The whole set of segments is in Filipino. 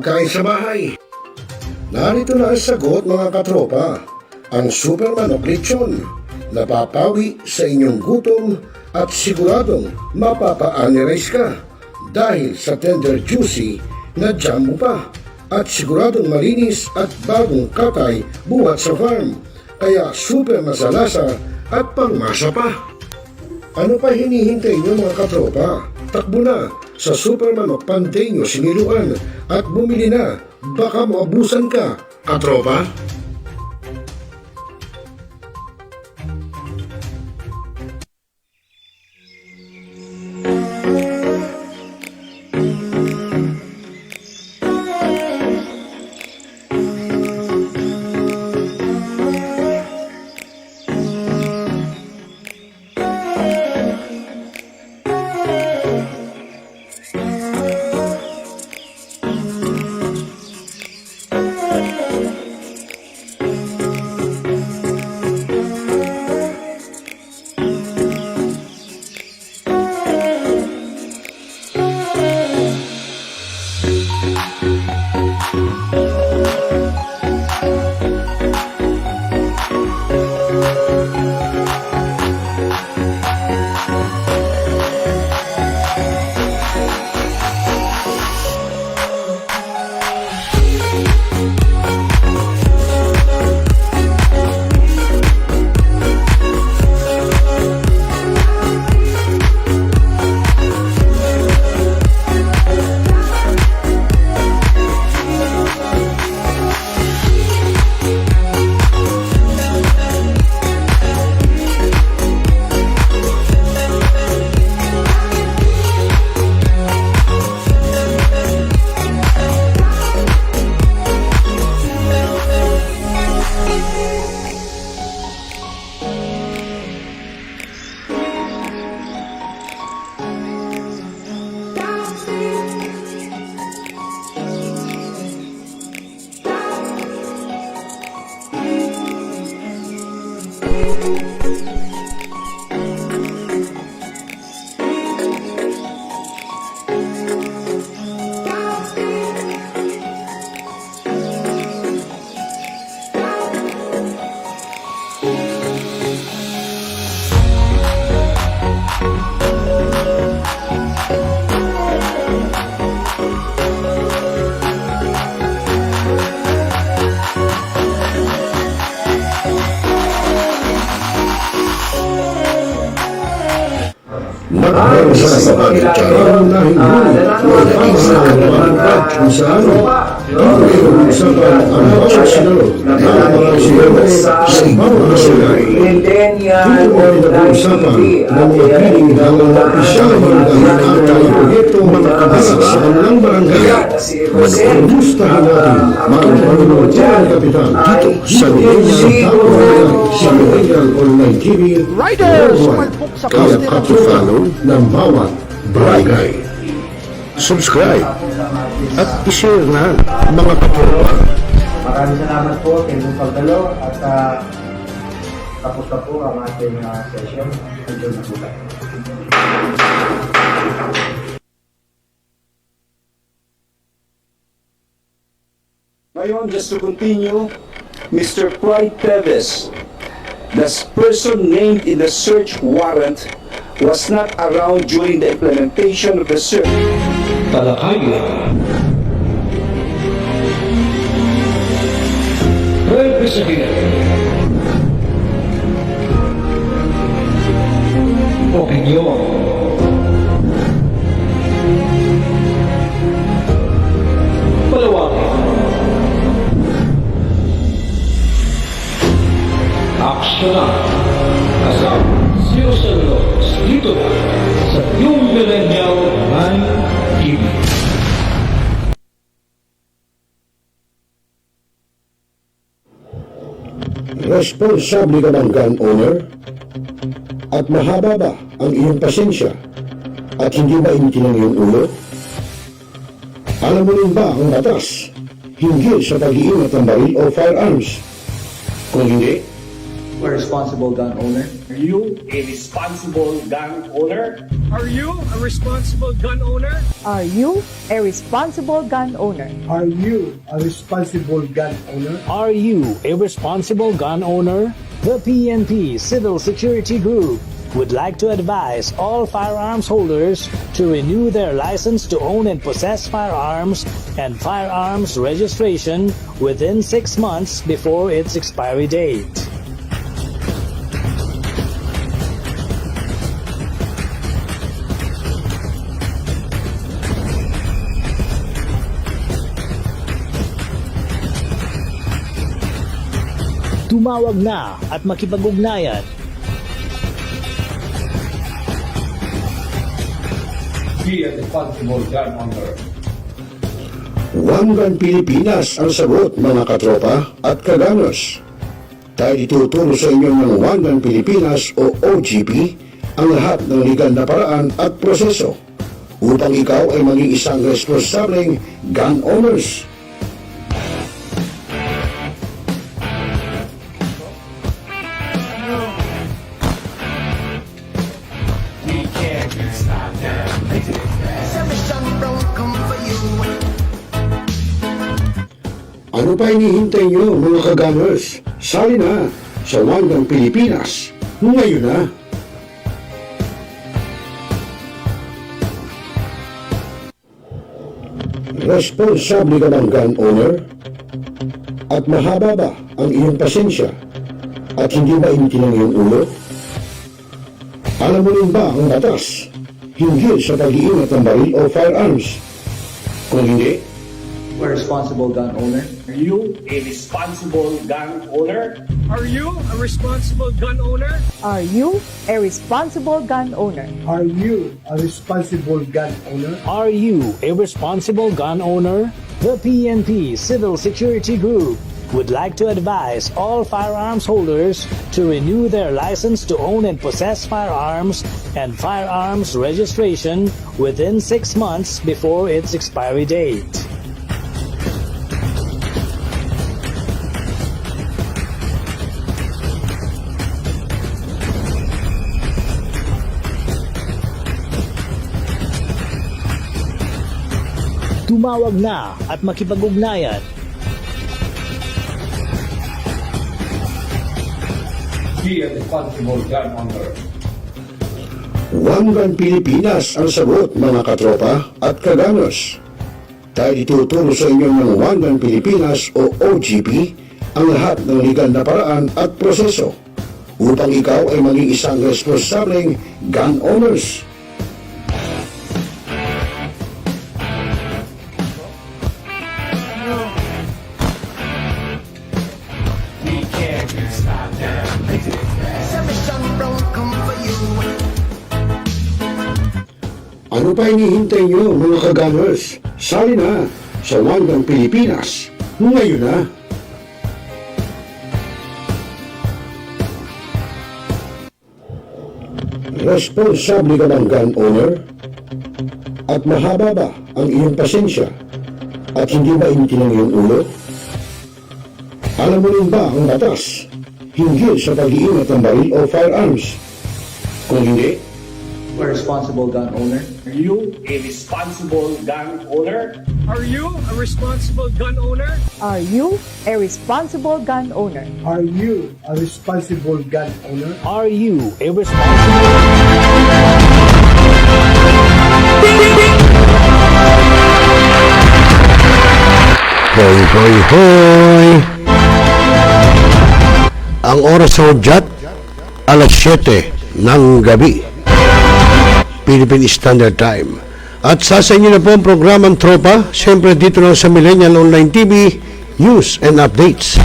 Kain sa bahay. Narito na ang sagot mga katropa. Ang Superman of Lechon. Napapawi sa inyong gutom at siguradong mapapa-analyze ka dahil sa tender juicy na jam mo pa. At siguradong malinis at bagong katay buhat sa farm. Kaya super masalasa at pangmasa pa. Ano pa hinihintay nyo mga katropa? Takbo na sa Superman of Panteño Siniluan at bumili na, baka maabusan ka, katropa. Nagkaroon sa pagkakaroon na hindi naging sa kapagkat kung saan mayroon sa ang bawat sinulog na mga sinulog sa ibang kasulay. Dito ay nag-uusapan ng mga piling ng mga opisyal ng mga proyekto makakabalak sa kanilang barangay. Mag-umustahan natin mga panunod ng kapitan dito sa Millennial Online TV worldwide. Kaya kato-follow ng bawat barangay. Subscribe at i-share na mga katropa. Maraming salamat po sa inyong pagdalo at tapos na po ang ating session. Hanggang na po tayo. Ngayon, just to continue, Mr. Clyde Teves, the person named in the search warrant, was not around during the implementation of the search. Talakayan. Representative. Opinion. Palawakin. Aksyonan. Kasama Zeus dito na sa yung Millennial Online TV. Responsable ka ng gun owner? At mahaba ba ang iyong pasensya? At hindi ba initin ang iyong ulo? Alam mo rin ba ang batas hinggil sa pag-iingat ng baril o firearms? Kung hindi, A responsible gun owner Are you a responsible gun owner? Are you a responsible gun owner? Are you a responsible gun owner? Are you a responsible gun owner? Are you a responsible gun owner? The PNP Civil Security Group would like to advise all firearms holders to renew their license to own and possess firearms and firearms registration within 6 months before its expiry date. Tumawag na at makipag-ugnayan. Be a responsible gun owner. One Gun Pilipinas ang sagot, mga katropa at kagangers. Tayo ituturo sa inyo ng One Gun Pilipinas o OGP ang lahat ng legal na paraan at proseso upang ikaw ay maging isang responsableng gun owners. Ano pa hinihintay nyo, mga kagangers? Sali na sa One Gun Pilipinas ngayon na! Responsable ka bang gun owner? At mahaba ba ang iyong pasensya? At hindi ba initin ang iyong ulo? Alam mo rin ba ang batas hinggil sa pag-iingat ng baril o firearms? Kung hindi, A responsible gun owner? Are you a responsible gun owner? Are you a responsible gun owner? Are you a responsible gun owner? Are you a responsible gun owner? Are you a responsible gun owner? The PNP Civil Security Group would like to advise all firearms holders to renew their license to own and possess firearms and firearms registration within 6 months before its expiry date. Tumawag na at makipag-ugnayan. Be a responsible gun owner. One Gun Pilipinas ang sagot, mga katropa at kagangers. Tayo ituturo sa inyo ng One Gun Pilipinas o OGP ang lahat ng legal na paraan at proseso upang ikaw ay maging isang responsableng gun owners. Ano pa hinihintay nyo, mga kagangers? Sali na sa One Gun Pilipinas ngayon na! Responsable ka bang gun owner? At mahaba ba ang iyong pasensya? At hindi ba initin ang iyong ulo? Alam mo rin ba ang batas hinggil sa pag-iingat ng baril o firearms? Kung hindi, A responsible gun owner? Are you a responsible gun owner? Are you a responsible gun owner? Are you a responsible gun owner? Are you a responsible gun owner? Are you a responsible... hoy, hoy, hoy! Ang oras sa hudyat, alas 7 ng gabi. Philippine Standard Time. At sa inyo na po ang programang Tropa, siyempre dito lang sa Millennial Online TV, News and Updates.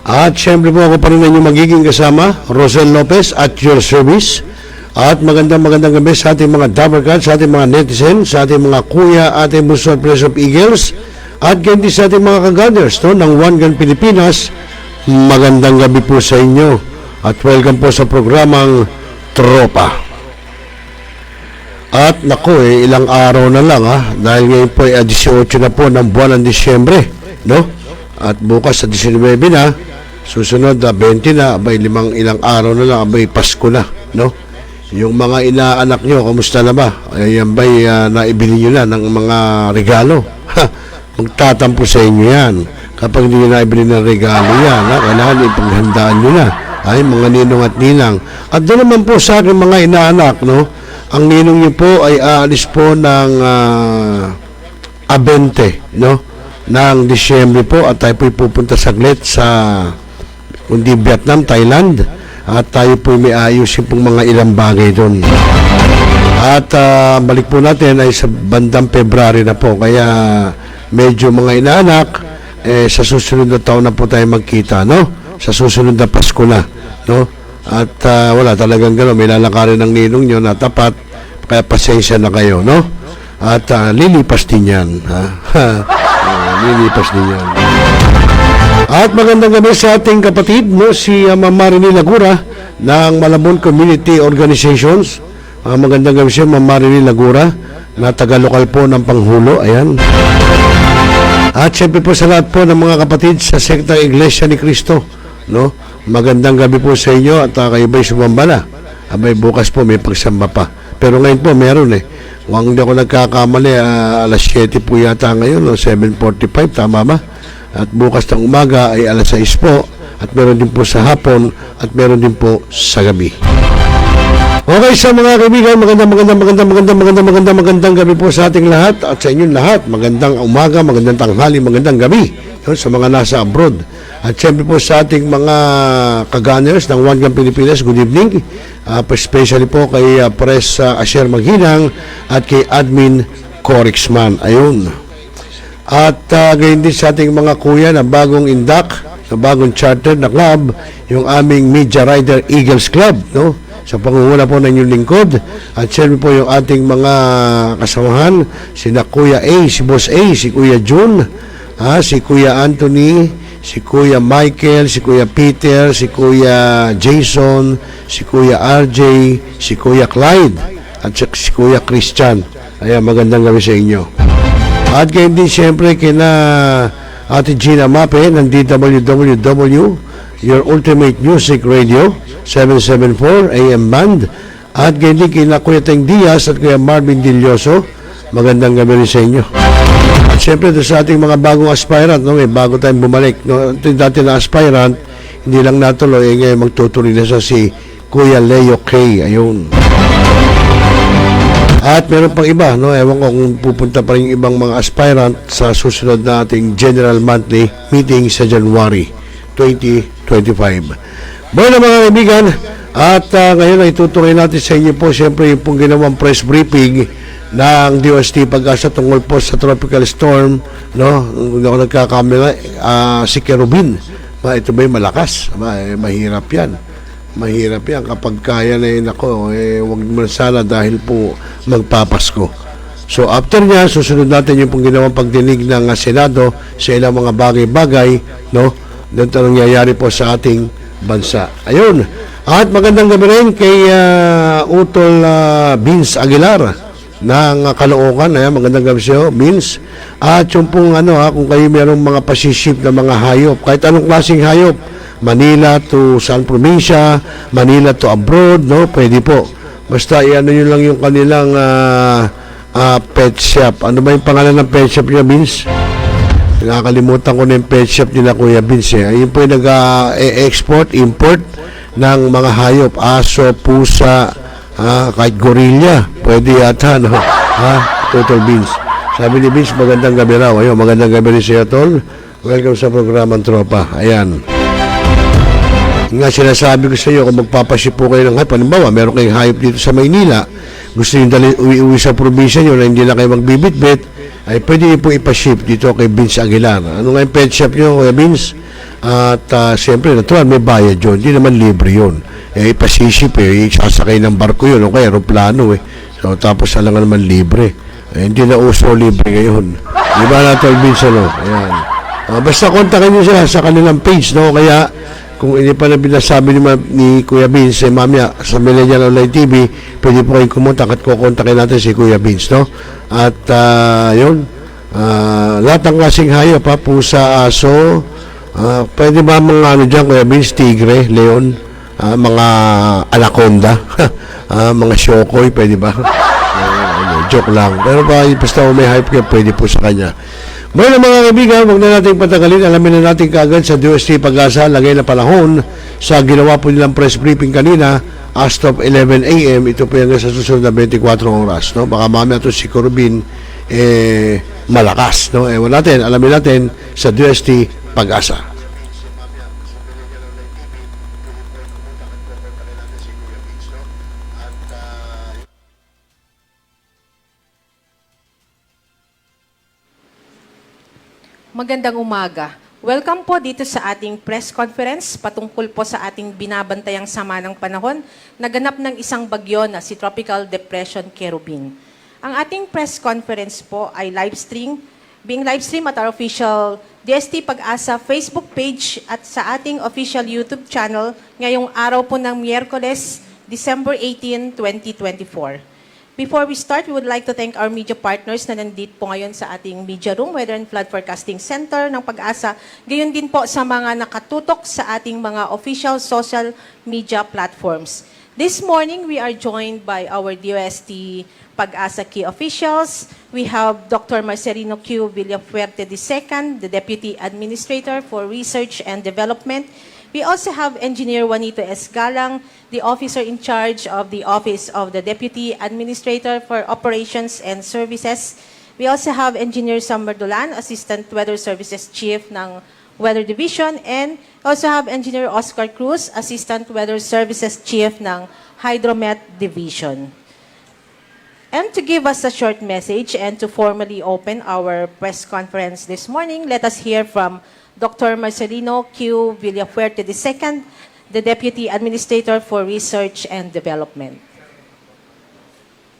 At siyempre po ako pa rin inyong magiging kasama, ROCEL Lopez at your service. At magandang gabi sa ating mga Dabarcats, sa ating mga netizen, sa ating mga kuya, ating Musuan Press of Eagles, at ganyan sa ating mga kagaders ng One Gun Pilipinas. Magandang gabi po sa inyo at welcome po sa programang Tropa. At nako ilang araw na lang dahil ngayon po ay 18 na po ng buwan ng Disyembre, no? At bukas sa 19 na Susunod, 20 na, abay, ilang araw na lang, abay, Pasko na, no? Yung mga inaanak nyo, kamusta na ba? Ayan ba'y naibili nyo na ng mga regalo? Magtatampo sa inyo yan. Kapag hindi nyo naibili ng regalo yan, kailangan ipaghandaan nyo na. Ay, mga ninong at ninang. At doon naman po sa aking mga inaanak, no? Ang ninong nyo po ay aalis po ng 20, no? Ng Disyembre po at tayo po pupunta saglit sa kundi Vietnam, Thailand. At tayo po may ayusin pong mga ilang bagay doon. At balik po natin ay sa bandang February na po. Kaya medyo mga inaanak, sa susunod na taon na po tayo magkita, no? Sa susunod na Pasko na, no? At wala talagang gano'n. May lalakarin ng ninong nyo na tapat. Kaya pasensya na kayo, no? At lilipas din yan. Lilipas din yan. At magandang gabi sa ating kapatid, no, si Ma'am Marilyn Lagura ng Malabon Community Organizations. Magandang gabi siya, Ma'am Marilyn Lagura, na taga-lokal po ng Panghulo. Ayan. At siyempre po sa lahat po ng mga kapatid sa Sektang Iglesia ni Cristo, no? Magandang gabi po sa inyo at kayo ba'y sumambala? Abay, bukas po may pagsamba pa. Pero ngayon po meron Huwag hindi ako nagkakamali, alas 7 po yata ngayon, no? 7:45, tama ba? At bukas ng umaga ay alas 6 po. At meron din po sa hapon. At meron din po sa gabi. Okay, sa mga kaibigan, magandang gabi po sa ating lahat. At sa inyong lahat, magandang umaga, magandang tanghali, magandang gabi. Yun, sa mga nasa abroad. At siyempre po sa ating mga kaganers ng One Gun Pilipinas, good evening. Especially po kay Press Asher Maghinang at kay Admin Corixman. Ayun. At gayon din sa ating mga kuya na bagong indak, na bagong charter na club, yung aming Media Rider Eagles Club, no? Sa pangunguna po ng inyong lingkod. At siyempre po yung ating mga kasamahan, sina Kuya A, si Boss A, si Kuya June, si Kuya Anthony, si Kuya Michael, si Kuya Peter, si Kuya Jason, si Kuya RJ, si Kuya Clyde, at si Kuya Christian. Ayan, magandang gabi sa inyo. At gayon din siyempre kina Ate Gina Mape ng DWWW, Your Ultimate Music Radio, 774 AM Band. At gayon din kina Kuya Teng Diaz at Kuya Marvin Dilioso. Magandang gabi rin sa inyo. At siyempre sa ating mga bagong aspirant, no? May bago tayong bumalik. No? Ito yung dati na aspirant, hindi lang natuloy, ngayon magtutuloy na siya si Kuya Leo K. Ayun. At meron pang iba, no? Ewan ko kung pupunta pa rin yung ibang mga aspirant sa susunod na ating General Monthly Meeting sa January 2025. Bueno mga kaibigan, at ngayon ay tutuloy natin sa inyo po siyempre yung pong ginawang press briefing ng DOST Pag-asa tungkol po sa tropical storm, no? Hindi ako nagkakamera, si Querubin. Ito ba'y malakas? Mahirap yan. Mahirap yan kapag kaya na yun ako, huwag mo sana dahil po magpapasko. So after niya, susunod natin yung pong ginawang pagdinig ng Senado sa ilang mga bagay-bagay, no? Dito nangyayari po sa ating bansa. Ayun. At magandang gabi rin kay Utol Vince Aguilar ng Caloocan. Ayan, magandang gabi siya, Vince. At yung pong kung kayo mayroong mga pasiship na mga hayop, kahit anong klaseng hayop, Manila to San Provincia, Manila to abroad, no? Pwede po. Basta iano nyo lang yung kanilang pet shop. Ano ba yung pangalan ng pet shop niya, Vince? Nakakalimutan ko na yung pet shop nila, Kuya Vince. Ayun po yung nag-export, import ng mga hayop, aso, pusa, kahit gorilla. Pwede yata, no? Total Vince. Sabi ni Vince, magandang gabi raw. Ayun, magandang gabi rin siya, Tol. Welcome sa programang Tropa. Ayan. Nga sinasabi ko sa iyo, kung magpapaship po kayo ng hayop, halimbawa, meron kayong hayop dito sa Maynila, gusto nyo uwi sa probinsya nyo na hindi na kayo magbibit-bit, ay pwede nyo po ipaship dito kay Vince Aguilar. Ano nga yung pet shop nyo, Kuya Vince? At siyempre, natural, may bayad yun. Hindi naman libre yun. Ipasiship, sasakay ng barko yun, o kaya aeroplano. So, tapos alang naman libre. Hindi na uso libre ngayon. Di ba natural, Vince, ano? Ayan. Basta kontakin nyo sila sa kanilang page, no? Kaya, kung hindi pa na binasabi ni Kuya Vince, mamaya sa Millennial Online TV, pwede po kayong kumontak at kukontakin natin si Kuya Vince, no? At yun, lahat ng klaseng hayop, pusa, aso, Pwede ba mga ano dyan, Kuya Vince, tigre, leon, mga anaconda, mga shokoy, pwede ba? Joke lang. Pero basta may hype ka, pwede po sa kanya. Bueno mga kaibigan, huwag na natin patagalin. Alamin na natin kaagad sa DOST Pag-asa, lagay na panahon sa ginawa po nilang press briefing kanina as of 11 a.m. Ito po yung sa susunod na 24 oras. No? Baka mamaya ito si Querubin malakas. No? Alamin natin sa DOST Pag-asa. Magandang umaga. Welcome po dito sa ating press conference patungkol po sa ating binabantayang sama ng panahon na ganap ng isang bagyo na si Tropical Depression Querubin. Ang ating press conference po ay being live stream at our official DST Pag-asa Facebook page at sa ating official YouTube channel ngayong araw po ng Miyerkules, December 18, 2024. Before we start, we would like to thank our media partners na nandito po ngayon sa ating media room, Weather and Flood Forecasting Center ng Pag-asa. Gayon din po sa mga nakatutok sa ating mga official social media platforms. This morning, we are joined by our DOST Pag-asa key officials. We have Dr. Marcelino Q. Villafuerte II, the Deputy Administrator for Research and Development. We also have Engineer Juanito S. Galang, the officer in charge of the Office of the Deputy Administrator for Operations and Services. We also have Engineer Sam Merdolan, Assistant Weather Services Chief ng Weather Division, and also have Engineer Oscar Cruz, Assistant Weather Services Chief ng Hydromet Division. And to give us a short message and to formally open our press conference this morning, let us hear from Dr. Marcelino Q. Villafuerte II, the Deputy Administrator for Research and Development.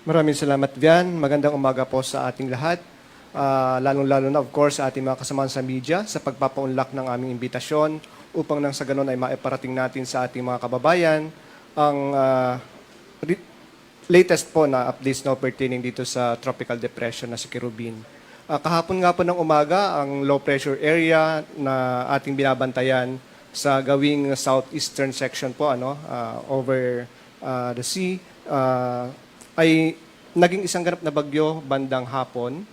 Maraming salamat, Vian. Magandang umaga po sa ating lahat. Lalong-lalo na, of course, sa ating mga kasamahan sa media sa pagpapaunlak ng aming imbitasyon upang nang sa ganon ay maiparating natin sa ating mga kababayan ang latest po na updates na pertaining dito sa tropical depression na si Querubin. Kahapon nga po ng umaga, ang low pressure area na ating binabantayan sa gawing southeastern section po over the sea ay naging isang ganap na bagyo bandang hapon.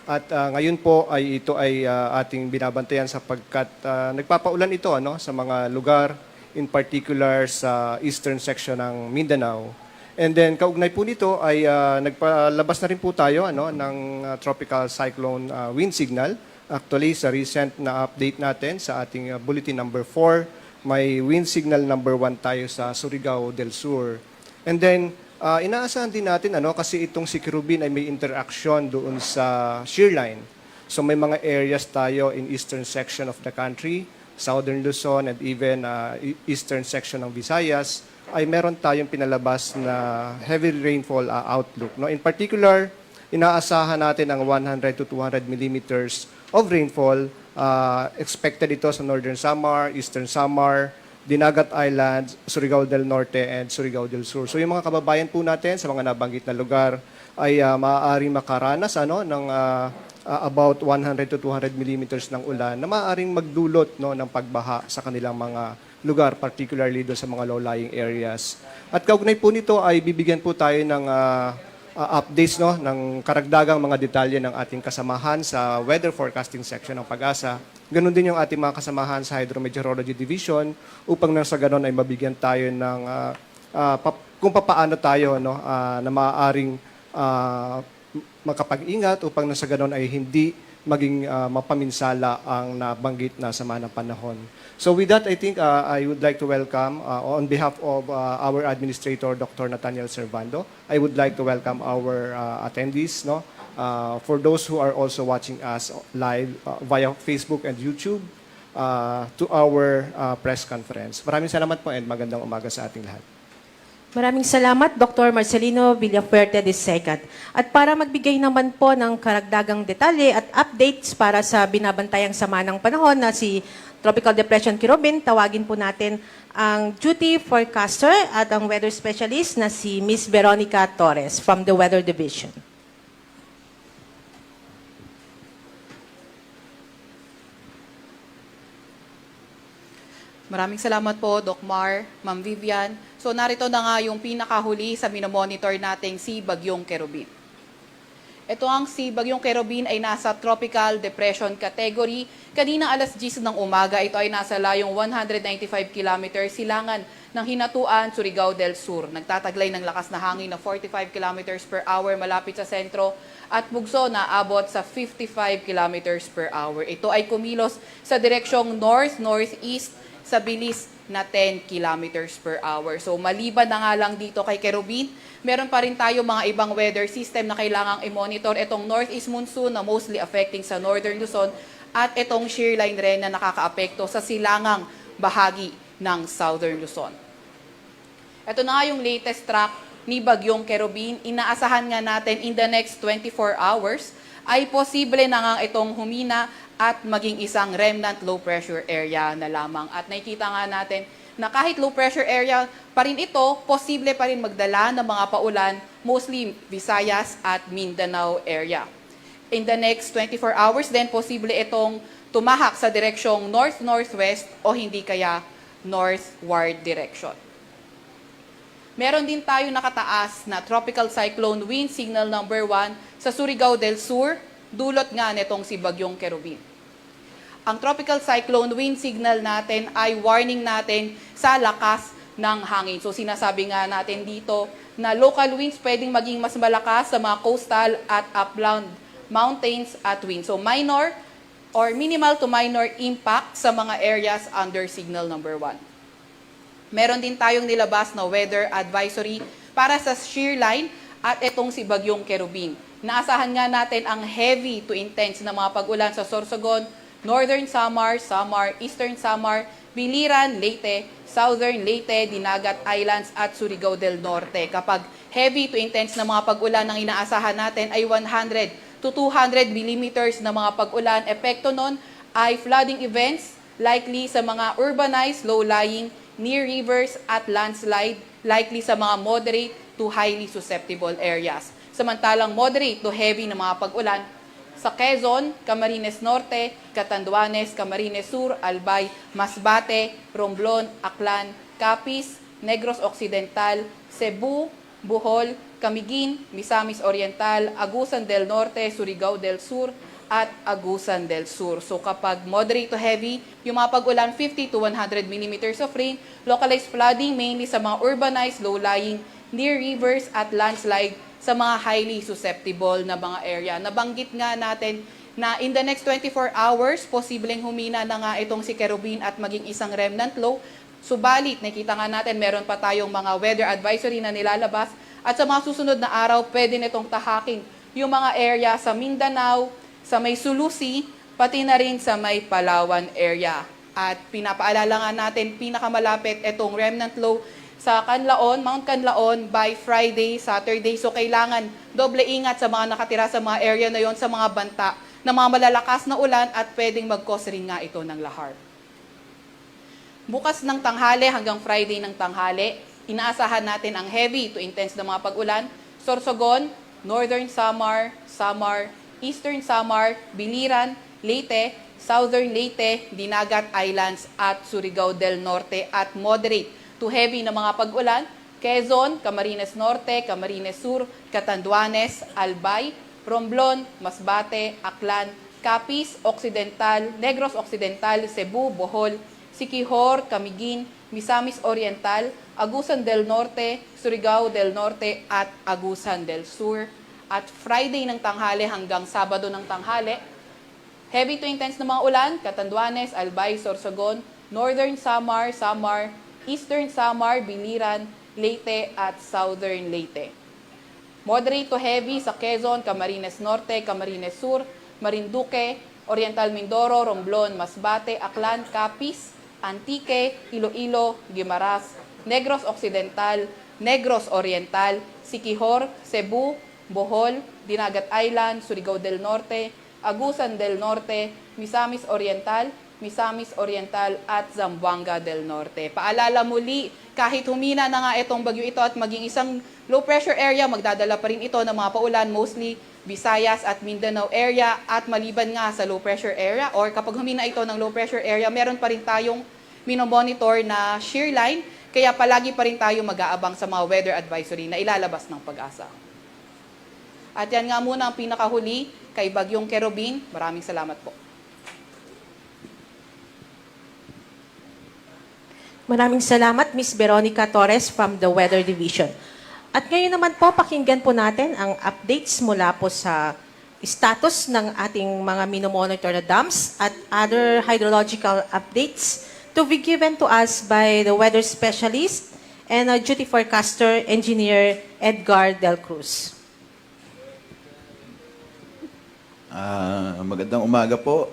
At ngayon po ay ito ay ating binabantayan sapagkat nagpapaulan ito sa mga lugar, in particular sa eastern section ng Mindanao. And then, kaugnay po nito ay nagpalabas na rin po tayo ng tropical cyclone wind signal. Actually, sa recent na update natin sa ating bulletin number 4, may wind signal number 1 tayo sa Surigao del Sur. And then, inaasahan din natin kasi itong si Querubin ay may interaction doon sa shear line. So may mga areas tayo in eastern section of the country, southern Luzon and even eastern section ng Visayas, ay meron tayong pinalabas na heavy rainfall outlook. In particular, inaasahan natin ang 100 to 200 millimeters of rainfall. Expected ito sa Northern Samar, Eastern Samar, Dinagat Islands, Surigao del Norte, and Surigao del Sur. So yung mga kababayan po natin sa mga nabanggit na lugar ay maaaring makaranas ng about 100 to 200 millimeters ng ulan na maaaring magdulot ng pagbaha sa kanilang mga lugar, particularly doon sa mga low-lying areas. At kaugnay po nito ay bibigyan po tayo ng updates ng karagdagang mga detalye ng ating kasamahan sa weather forecasting section ng Pag-asa. Ganon din yung ating mga kasamahan sa Hydrometeorology Division upang nang sa ganon ay mabigyan tayo ng kung papaano tayo na maaaring makapag-ingat upang nang sa ganon ay hindi maging mapaminsala ang nabanggit na sama ng panahon. So with that, I think I would like to welcome, on behalf of our Administrator, Dr. Nathaniel Servando, I would like to welcome our attendees. For those who are also watching us live via Facebook and YouTube, to our press conference. Maraming salamat po and magandang umaga sa ating lahat. Maraming salamat, Dr. Marcelino Villafuerte II. At para magbigay naman po ng karagdagang detalye at updates para sa binabantayang sama ng panahon na si Tropical Depression Querubin, tawagin po natin ang duty forecaster at ang weather specialist na si Miss Veronica Torres from the Weather Division. Maraming salamat po, Doc Mar, Ma'am Vivian. So narito na nga yung pinakahuli sa minomonitor nating si Bagyong Querubin. Ito ang si Bagyong Querubin ay nasa Tropical Depression category. Kanina alas 10 ng umaga, ito ay nasa layong 195 km silangan ng Hinatuan, Surigao del Sur. Nagtataglay ng lakas na hangin na 45 km per hour malapit sa sentro at bugso na abot sa 55 km per hour. Ito ay kumilos sa direksyong north-northeast sa bilis na 10 kilometers per hour. So maliban na nga lang dito kay Querubin, meron pa rin tayo mga ibang weather system na kailangang i-monitor. Itong northeast monsoon na mostly affecting sa northern Luzon at itong shear line rin na nakakaapekto sa silangang bahagi ng southern Luzon. Ito na nga yung latest track ni Bagyong Querubin. Inaasahan nga natin in the next 24 hours ay posible na nga itong humina at maging isang remnant low pressure area na lamang. At nakikita nga natin na kahit low pressure area pa rin ito, posible pa rin magdala ng mga paulan, mostly Visayas at Mindanao area. In the next 24 hours then, posible itong tumahak sa direksyong north-northwest o hindi kaya northward direction. Meron din tayo nakataas na tropical cyclone wind signal number 1 sa Surigao del Sur, dulot nga nitong si Bagyong Querubin. Ang tropical cyclone wind signal natin ay warning natin sa lakas ng hangin. So sinasabi nga natin dito na local winds pwedeng maging mas malakas sa mga coastal at upland mountains at wind. So minor or minimal to minor impact sa mga areas under signal number 1. Meron din tayong nilabas na weather advisory para sa shear line at itong si Bagyong Querubin. Naasahan nga natin ang heavy to intense na mga pag-ulan sa Sorsogon, Northern Samar, Eastern Samar, Biliran, Leyte, Southern Leyte, Dinagat Islands at Surigao del Norte. Kapag heavy to intense na mga pag-ulan ang inaasahan natin ay 100 to 200 millimeters na mga pag-ulan. Epekto nun ay flooding events likely sa mga urbanized, low-lying, near rivers at landslide likely sa mga moderate to highly susceptible areas. Samantalang moderate to heavy na mga pag-ulan sa Quezon, Camarines Norte, Catanduanes, Camarines Sur, Albay, Masbate, Romblon, Aklan, Capiz, Negros Occidental, Cebu, Bohol, Camiguin, Misamis Oriental, Agusan del Norte, Surigao del Sur, at Agusan del Sur. So kapag moderate to heavy, yung mga pag-ulan 50 to 100 millimeters of rain, localized flooding mainly sa mga urbanized, low-lying, near rivers at landslide sa mga highly susceptible na mga area. Nabanggit nga natin na in the next 24 hours, posibleng humina na nga itong si Querubin at maging isang remnant low. Subalit, nakita nga natin meron pa tayong mga weather advisory na nilalabas at sa mga susunod na araw, pwede nitong tahaking yung mga area sa Mindanao, sa may Sulusi, pati na rin sa may Palawan area. At pinapaalala nga natin, pinakamalapit itong remnant low sa Canlaon, Mount Canlaon by Friday, Saturday. So kailangan doble ingat sa mga nakatira sa mga area na yon, sa mga banta na mga malalakas na ulan at pwedeng mag-cause rin nga ito ng lahar. Bukas ng tanghali hanggang Friday ng tanghali, inaasahan natin ang heavy to intense na mga pag-ulan. Sorsogon, Northern Samar, Eastern Samar, Biliran, Leyte, Southern Leyte, Dinagat Islands at Surigao del Norte at moderate to heavy na mga pag-ulan, Quezon, Camarines Norte, Camarines Sur, Catanduanes, Albay, Romblon, Masbate, Aklan, Capiz, Occidental, Negros Occidental, Cebu, Bohol, Siquijor, Camiguin, Misamis Oriental, Agusan del Norte, Surigao del Norte at Agusan del Sur. At Friday ng tanghali hanggang Sabado ng tanghali, heavy to intense na mga ulan, Catanduanes, Albay, Sorsogon, Northern Samar, Eastern Samar, Biliran, Leyte at Southern Leyte. Moderate to heavy sa Quezon, Camarines Norte, Camarines Sur, Marinduque, Oriental Mindoro, Romblon, Masbate, Aklan, Capiz, Antique, Iloilo, Guimaras, Negros Occidental, Negros Oriental, Siquijor, Cebu, Bohol, Dinagat Island, Surigao del Norte, Agusan del Norte, Misamis Oriental at Zamboanga del Norte. Paalala muli, kahit humina na nga itong bagyo ito at maging isang low pressure area, magdadala pa rin ito ng mga paulan, mostly Visayas at Mindanao area. At maliban nga sa low pressure area or kapag humina ito ng low pressure area, meron pa rin tayong minomonitor na shear line, kaya palagi pa rin tayo mag-aabang sa mga weather advisory na ilalabas ng Pag-asa. At yan nga muna ang pinakahuli kay Bagyong Querubin. Maraming salamat po. Maraming salamat, Ms. Veronica Torres from the Weather Division. At ngayon naman po, pakinggan po natin ang updates mula po sa status ng ating mga minomonitor na dams at other hydrological updates to be given to us by the weather specialist and duty forecaster engineer Edgar Del Cruz. Magandang umaga po.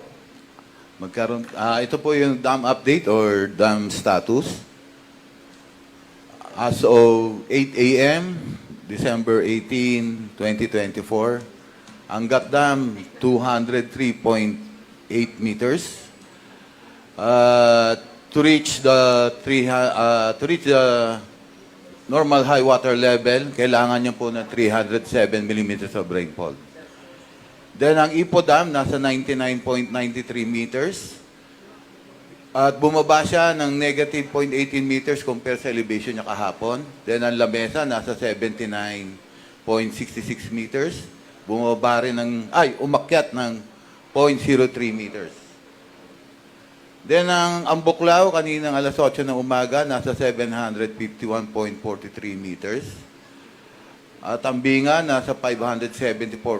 Ito po yung dam update or dam status. As of 8 a.m., December 18, 2024, ang GAT Dam, 203.8 meters. To reach the normal high water level, kailangan niya po ng 307 millimeters of rainfall. Then ang Ipo Dam nasa 99.93 meters. At bumaba siya ng negative 0.18 meters compare sa elevation niya kahapon. Then ang Lamesa nasa 79.66 meters. Bumaba rin umakyat ng 0.03 meters. Then ang Buklao kaninang alas 8 ng umaga nasa 751.43 meters. At ang Binga nasa 574.0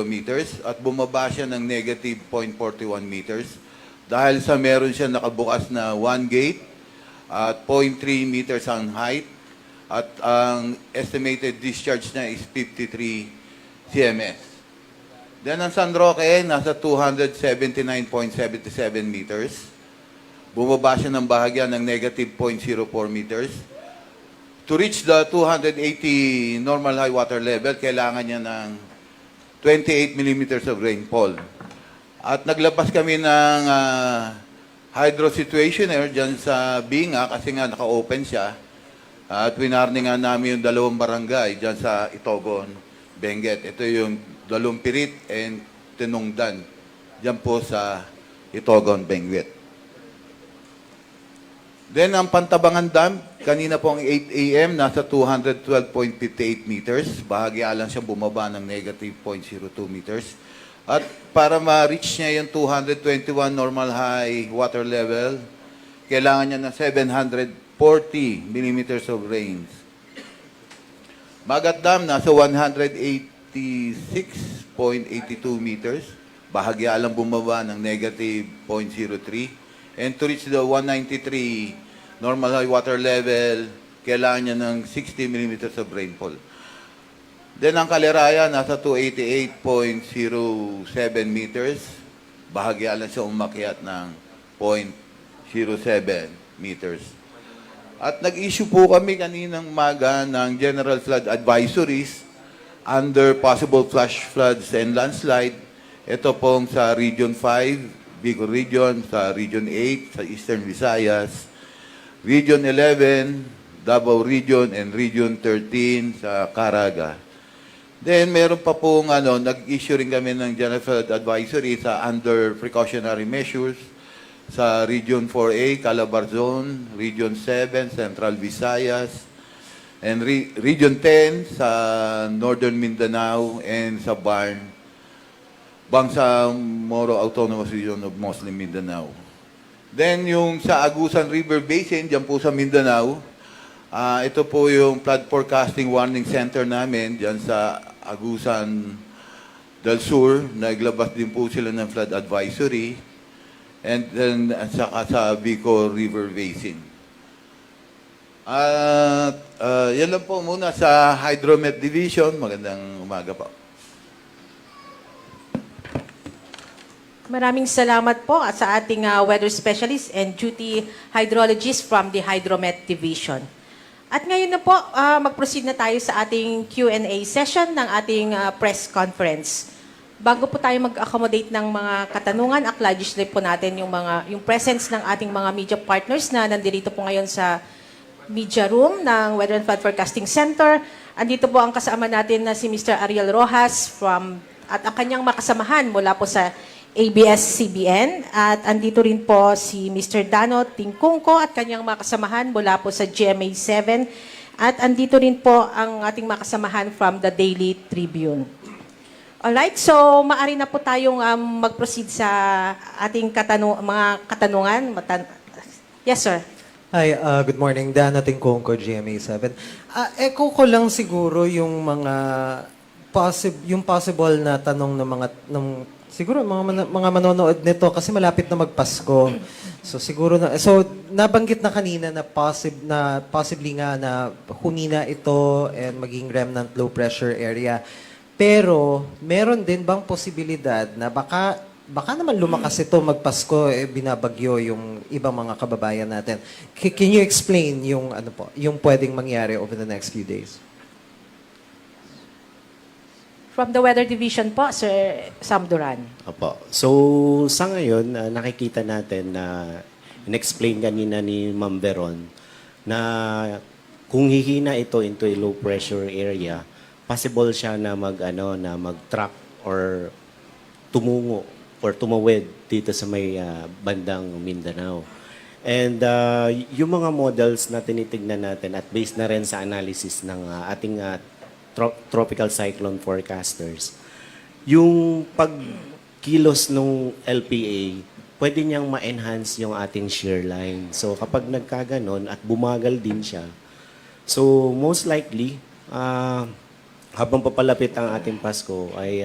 meters at bumaba siya ng negative 0.41 meters dahil sa meron siya nakabukas na 1 gate at 0.3 meters ang height at ang estimated discharge niya is 53 cms. Then ang San Roque nasa 279.77 meters. Bumaba siya ng bahagya ng negative 0.04 meters. To reach the 280 normal high water level, kailangan niya ng 28 millimeters of rainfall. At naglabas kami ng hydro situationer dyan sa Binga kasi nga naka-open siya. At winarning nga namin yung 2 barangay dyan sa Itogon, Benguet. Ito yung Dalumpirit and Tinungdan. Dyan po sa Itogon, Benguet. Then ang Pantabangan Dam, kanina po ang 8 a.m. nasa 212.58 meters. Bahagya lang siya bumaba ng negative 0.02 meters. At para ma-reach niya yung 221 normal high water level, kailangan niya ng 740 millimeters of rains. Magat Dam nasa 186.82 meters. Bahagya lang bumaba ng negative 0.03. And to reach the 193 normal high water level, kailangan niya ng 60 millimeters of rainfall. Then ang Kaleraya nasa 288.07 meters. Bahagya lang siya umakyat ng 0.07 meters. At nag-issue po kami kaninang umaga ng general flood advisories under possible flash floods and landslide. Ito pong sa Region 5, Bicol Region, sa Region 8, sa Eastern Visayas, Region 11, Davao Region, and Region 13 sa Caraga. Then, meron pa pong nag-issue rin kami ng General Flood Advisory sa under precautionary measures sa Region 4A, Calabarzon, Region 7, Central Visayas, and Region 10 sa Northern Mindanao and sa Bangsamoro Autonomous Region of Muslim Mindanao. Then, yung sa Agusan River Basin, dyan po sa Mindanao, ito po yung flood forecasting warning center namin dyan sa Agusan del Sur. Naglabas din po sila ng flood advisory. And then saka sa Bicol River Basin. Yan lang po muna sa Hydromet Division. Magandang umaga po. Maraming salamat po sa ating weather specialist and duty hydrologist from the Hydromet Division. At ngayon na po, mag-proceed na tayo sa ating Q&A session ng ating press conference. Bago po tayo mag-accommodate ng mga katanungan, acknowledge po natin yung presence ng ating mga media partners na nandito po ngayon sa media room ng Weather and Flood Forecasting Center. Andito po ang kasama natin na si Mr. Ariel Rojas at ang kanyang makasamahan mula po sa ABS-CBN. At andito rin po si Mr. Dano Tingkungko at kanyang mga kasamahan mula po sa GMA7. At andito rin po ang ating mga kasamahan from the Daily Tribune. Alright, so maaari na po tayong mag-proceed sa ating mga katanungan. Yes, sir. Hi, good morning. Dan Tingkungko, GMA7. Echo ko lang siguro yung mga possible na tanong ng siguro mga manonood nito kasi malapit na magpasko. So siguro nabanggit na kanina na possibly nga na humina ito and maging remnant low pressure area. Pero meron din bang posibilidad na baka naman lumakas ito magpasko binabagyo yung ibang mga kababayan natin. Can you explain yung pwedeng mangyari over the next few days? From the Weather Division po, Sir Sam Duran. Opo. So, sa ngayon, nakikita natin na in-explain kanina ni Ma'am Veron na kung hihina ito into a low pressure area, possible siya na mag-track or tumungo or tumawid dito sa may bandang Mindanao. And yung mga models na tinitignan natin at based na rin sa analysis ng ating tropical cyclone forecasters, yung pagkilos ng LPA, pwede niyang ma-enhance yung ating shear line. So kapag nagkaganon at bumagal din siya, so most likely, habang papalapit ang ating Pasko ay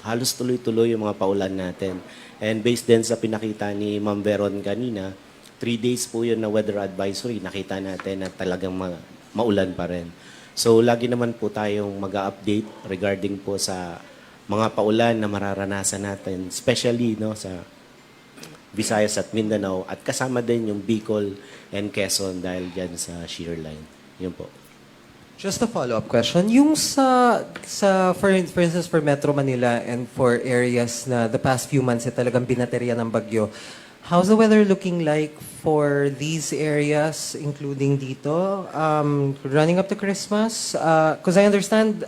halos tuloy-tuloy yung mga paulan natin. And based din sa pinakita ni Ma'am Veron kanina, 3 days po yun na weather advisory. Nakita natin na talagang maulan pa rin. So lagi naman po tayong mag-update regarding po sa mga paulan na mararanasan natin, especially sa Visayas at Mindanao at kasama din yung Bicol and Quezon dahil dyan sa shear line. Yun po. Just a follow-up question. Yung for instance, for Metro Manila and for areas na the past few months talagang binaterya ng bagyo, how's the weather looking like for these areas, including dito, running up to Christmas? Because I understand,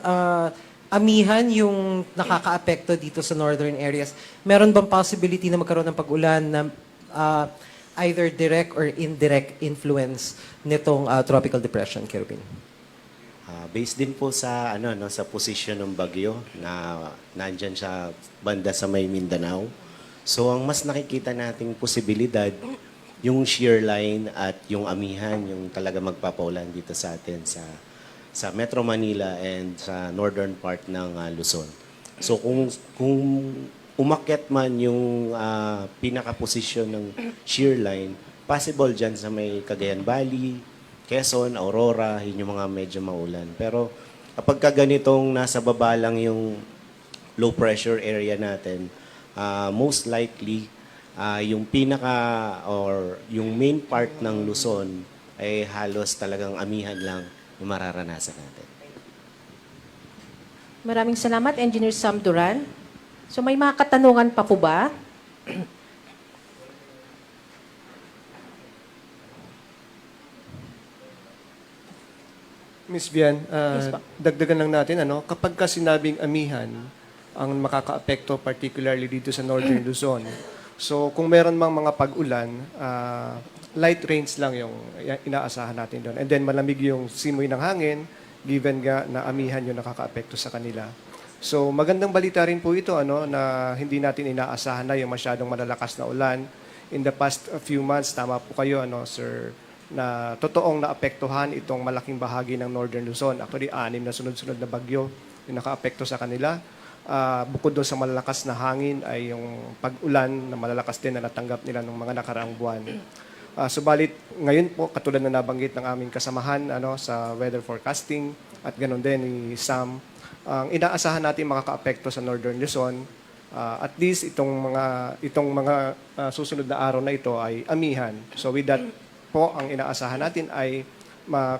amihan yung nakaka-apekto dito sa northern areas. Meron bang possibility na magkaroon ng pag-ulan na either direct or indirect influence nitong tropical depression, Querubin? Based din po sa sa position ng bagyo na nandyan siya banda sa may Mindanao. So ang mas nakikita nating posibilidad yung shear line at yung amihan yung talaga magpapaulan dito sa atin sa Metro Manila and sa northern part ng Luzon. So kung umakyat man yung pinaka-posisyon ng shear line, possible dyan sa may Cagayan Valley, Quezon, Aurora, yun yung mga medyo maulan. Pero kapag ganitong nasa baba lang yung low pressure area natin, most likely yung yung main part ng Luzon ay halos talagang amihan lang yung mararanasan natin. Maraming salamat, Engineer Sam Duran. So may mga katanungan pa po ba? Ms. Bian, dagdagan lang natin, kapag ka sinabing amihan, ang makaka-apekto particularly dito sa Northern Luzon. So kung meron mang mga pag-ulan, light rains lang yung inaasahan natin doon. And then malamig yung simoy ng hangin, given na amihan yung nakaka-apekto sa kanila. So magandang balita rin po ito na hindi natin inaasahan na yung masyadong malalakas na ulan. In the past few months, tama po kayo, Sir, na totoong naapektuhan itong malaking bahagi ng Northern Luzon. Actually, 6 na sunod-sunod na bagyo yung naka-apekto sa kanila. Bukod doon sa malalakas na hangin ay yung pag-ulan na malalakas din na natanggap nila ng mga nakaraang buwan. Subalit, ngayon po, katulad na nabanggit ng aming kasamahan sa weather forecasting at ganoon din ni Sam, ang inaasahan natin makaka-apekto sa Northern Luzon, at least itong mga susunod na araw na ito ay amihan. So with that po, ang inaasahan natin ay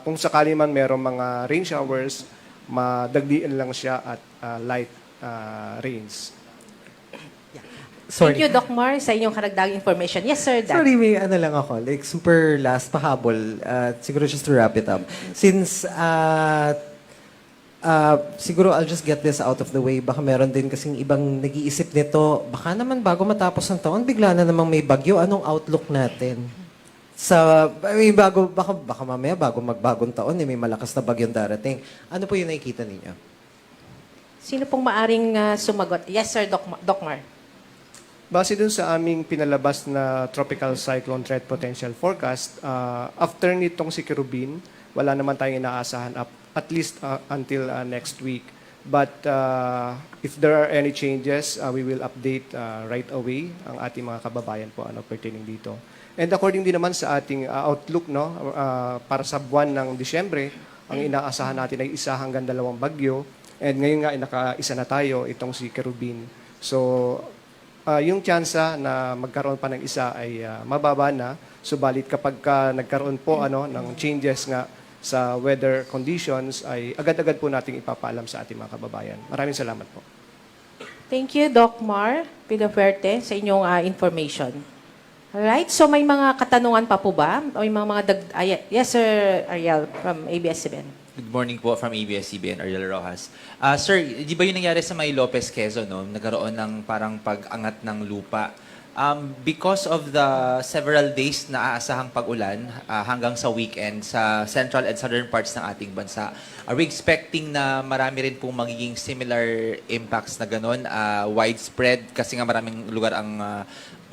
kung sakali man merong mga rain showers, madagdiin lang siya at light rains. Sorry. Thank you, Doc Mar, sa inyong karagdagang information. Yes, sir, Dan. Sorry, may lang ako. Like, super last pahabol. Siguro just to wrap it up. Since Siguro I'll just get this out of the way. Baka meron din kasing ibang nag-iisip nito, baka naman bago matapos ng taon, bigla na namang may bagyo. Anong outlook natin? Baka mamaya bago magbagong taon, may malakas na bagyong darating. Ano po yung nakikita ninyo? Sino pong maaring sumagot? Yes, sir, Doc Mar. Base dun sa aming pinalabas na Tropical Cyclone Threat Potential Forecast, after nitong si Querubin, wala naman tayong inaasahan at least until next week. But if there are any changes, we will update right away ang ating mga kababayan po pertaining dito. And according din naman sa ating outlook, para sa buwan ng Disyembre, ang inaasahan natin ay 1 hanggang 2 bagyo. And ngayon nga, naka-1 na tayo, itong si Querubin. So, yung tsansa na magkaroon pa ng isa ay mababa na. Subalit kapag nagkaroon po ng changes nga sa weather conditions, ay agad-agad po nating ipapaalam sa ating mga kababayan. Maraming salamat po. Thank you, Doc Mar Pigaferte, sa inyong information. Alright, so may mga katanungan pa po ba? O may yes, Sir Ariel from ABS-CBN. Good morning po from ABS-CBN, Ariel Rojas. Sir, di ba yung nangyari sa may Lopez, Quezon, nagkaroon ng parang pag-angat ng lupa? Because of the several days na aasahang pag-ulan hanggang sa weekend sa central and southern parts ng ating bansa, are we expecting na marami rin pong magiging similar impacts na gano'n? Widespread, kasi nga maraming lugar ang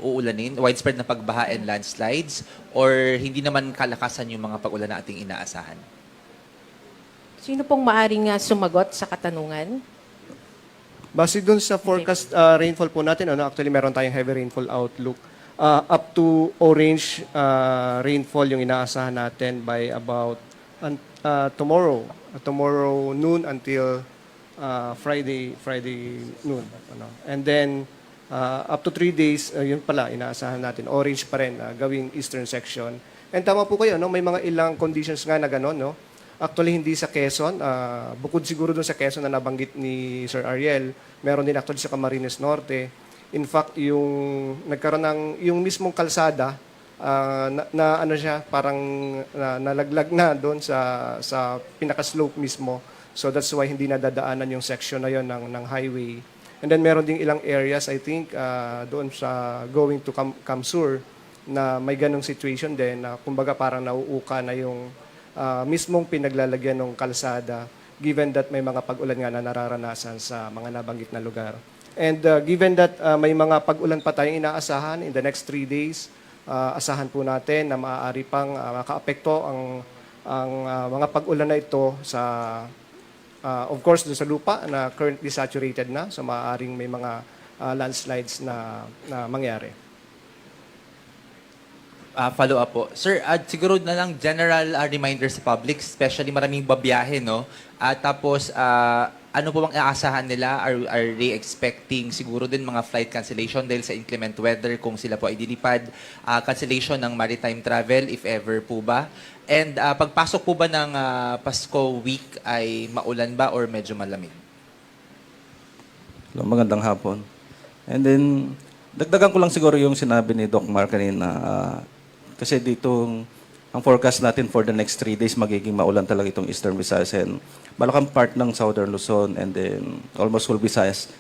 uulanin, widespread na pagbaha and landslides, or hindi naman kalakasan yung mga pag-ulan na ating inaasahan? Sino pong maaring sumagot sa katanungan? Base dun sa forecast rainfall po natin, actually meron tayong heavy rainfall outlook. Up to orange rainfall yung inaasahan natin by about tomorrow noon until Friday noon. And then up to 3 days, yun pala, inaasahan natin. Orange pa rin, gawing eastern section. And tama po kayo, may mga ilang conditions nga na gano'n, Actually, hindi sa Quezon. Bukod siguro dun sa Quezon na nabanggit ni Sir Ariel, meron din actually sa Camarines Norte. In fact, nagkaroon ng yung mismong kalsada parang nalaglag na doon sa pinaka-slope mismo. So that's why hindi nadadaanan yung section na yon ng highway. And then meron ding ilang areas, I think, doon sa going to Kamsur na may ganong situation din na kumbaga parang nauuka na yung mismong pinaglalagyan ng kalsada given that may mga pag-ulan nga na nararanasan sa mga nabanggit na lugar. And given that may mga pag-ulan pa tayong inaasahan in the next 3 days, asahan po natin na maaari pang makaapekto ang mga pag-ulan na ito sa of course sa lupa na currently saturated na, so maaaring may mga landslides na mangyari. Follow up po. Sir, siguro na lang general reminder sa public, especially maraming babiyahe, tapos, ano po bang aasahan nila? Are they expecting siguro din mga flight cancellation dahil sa inclement weather kung sila po ay dilipad? Cancellation ng maritime travel, if ever po ba? And pagpasok po ba ng Pasko week ay maulan ba or medyo malamig? Magandang hapon. And then, dagdagan ko lang siguro yung sinabi ni Doc Mar kanina. Kasi dito, ang forecast natin for the next 3 days, magiging maulan talaga itong Eastern Visayas and malakang part ng Southern Luzon and then almost whole Visayas.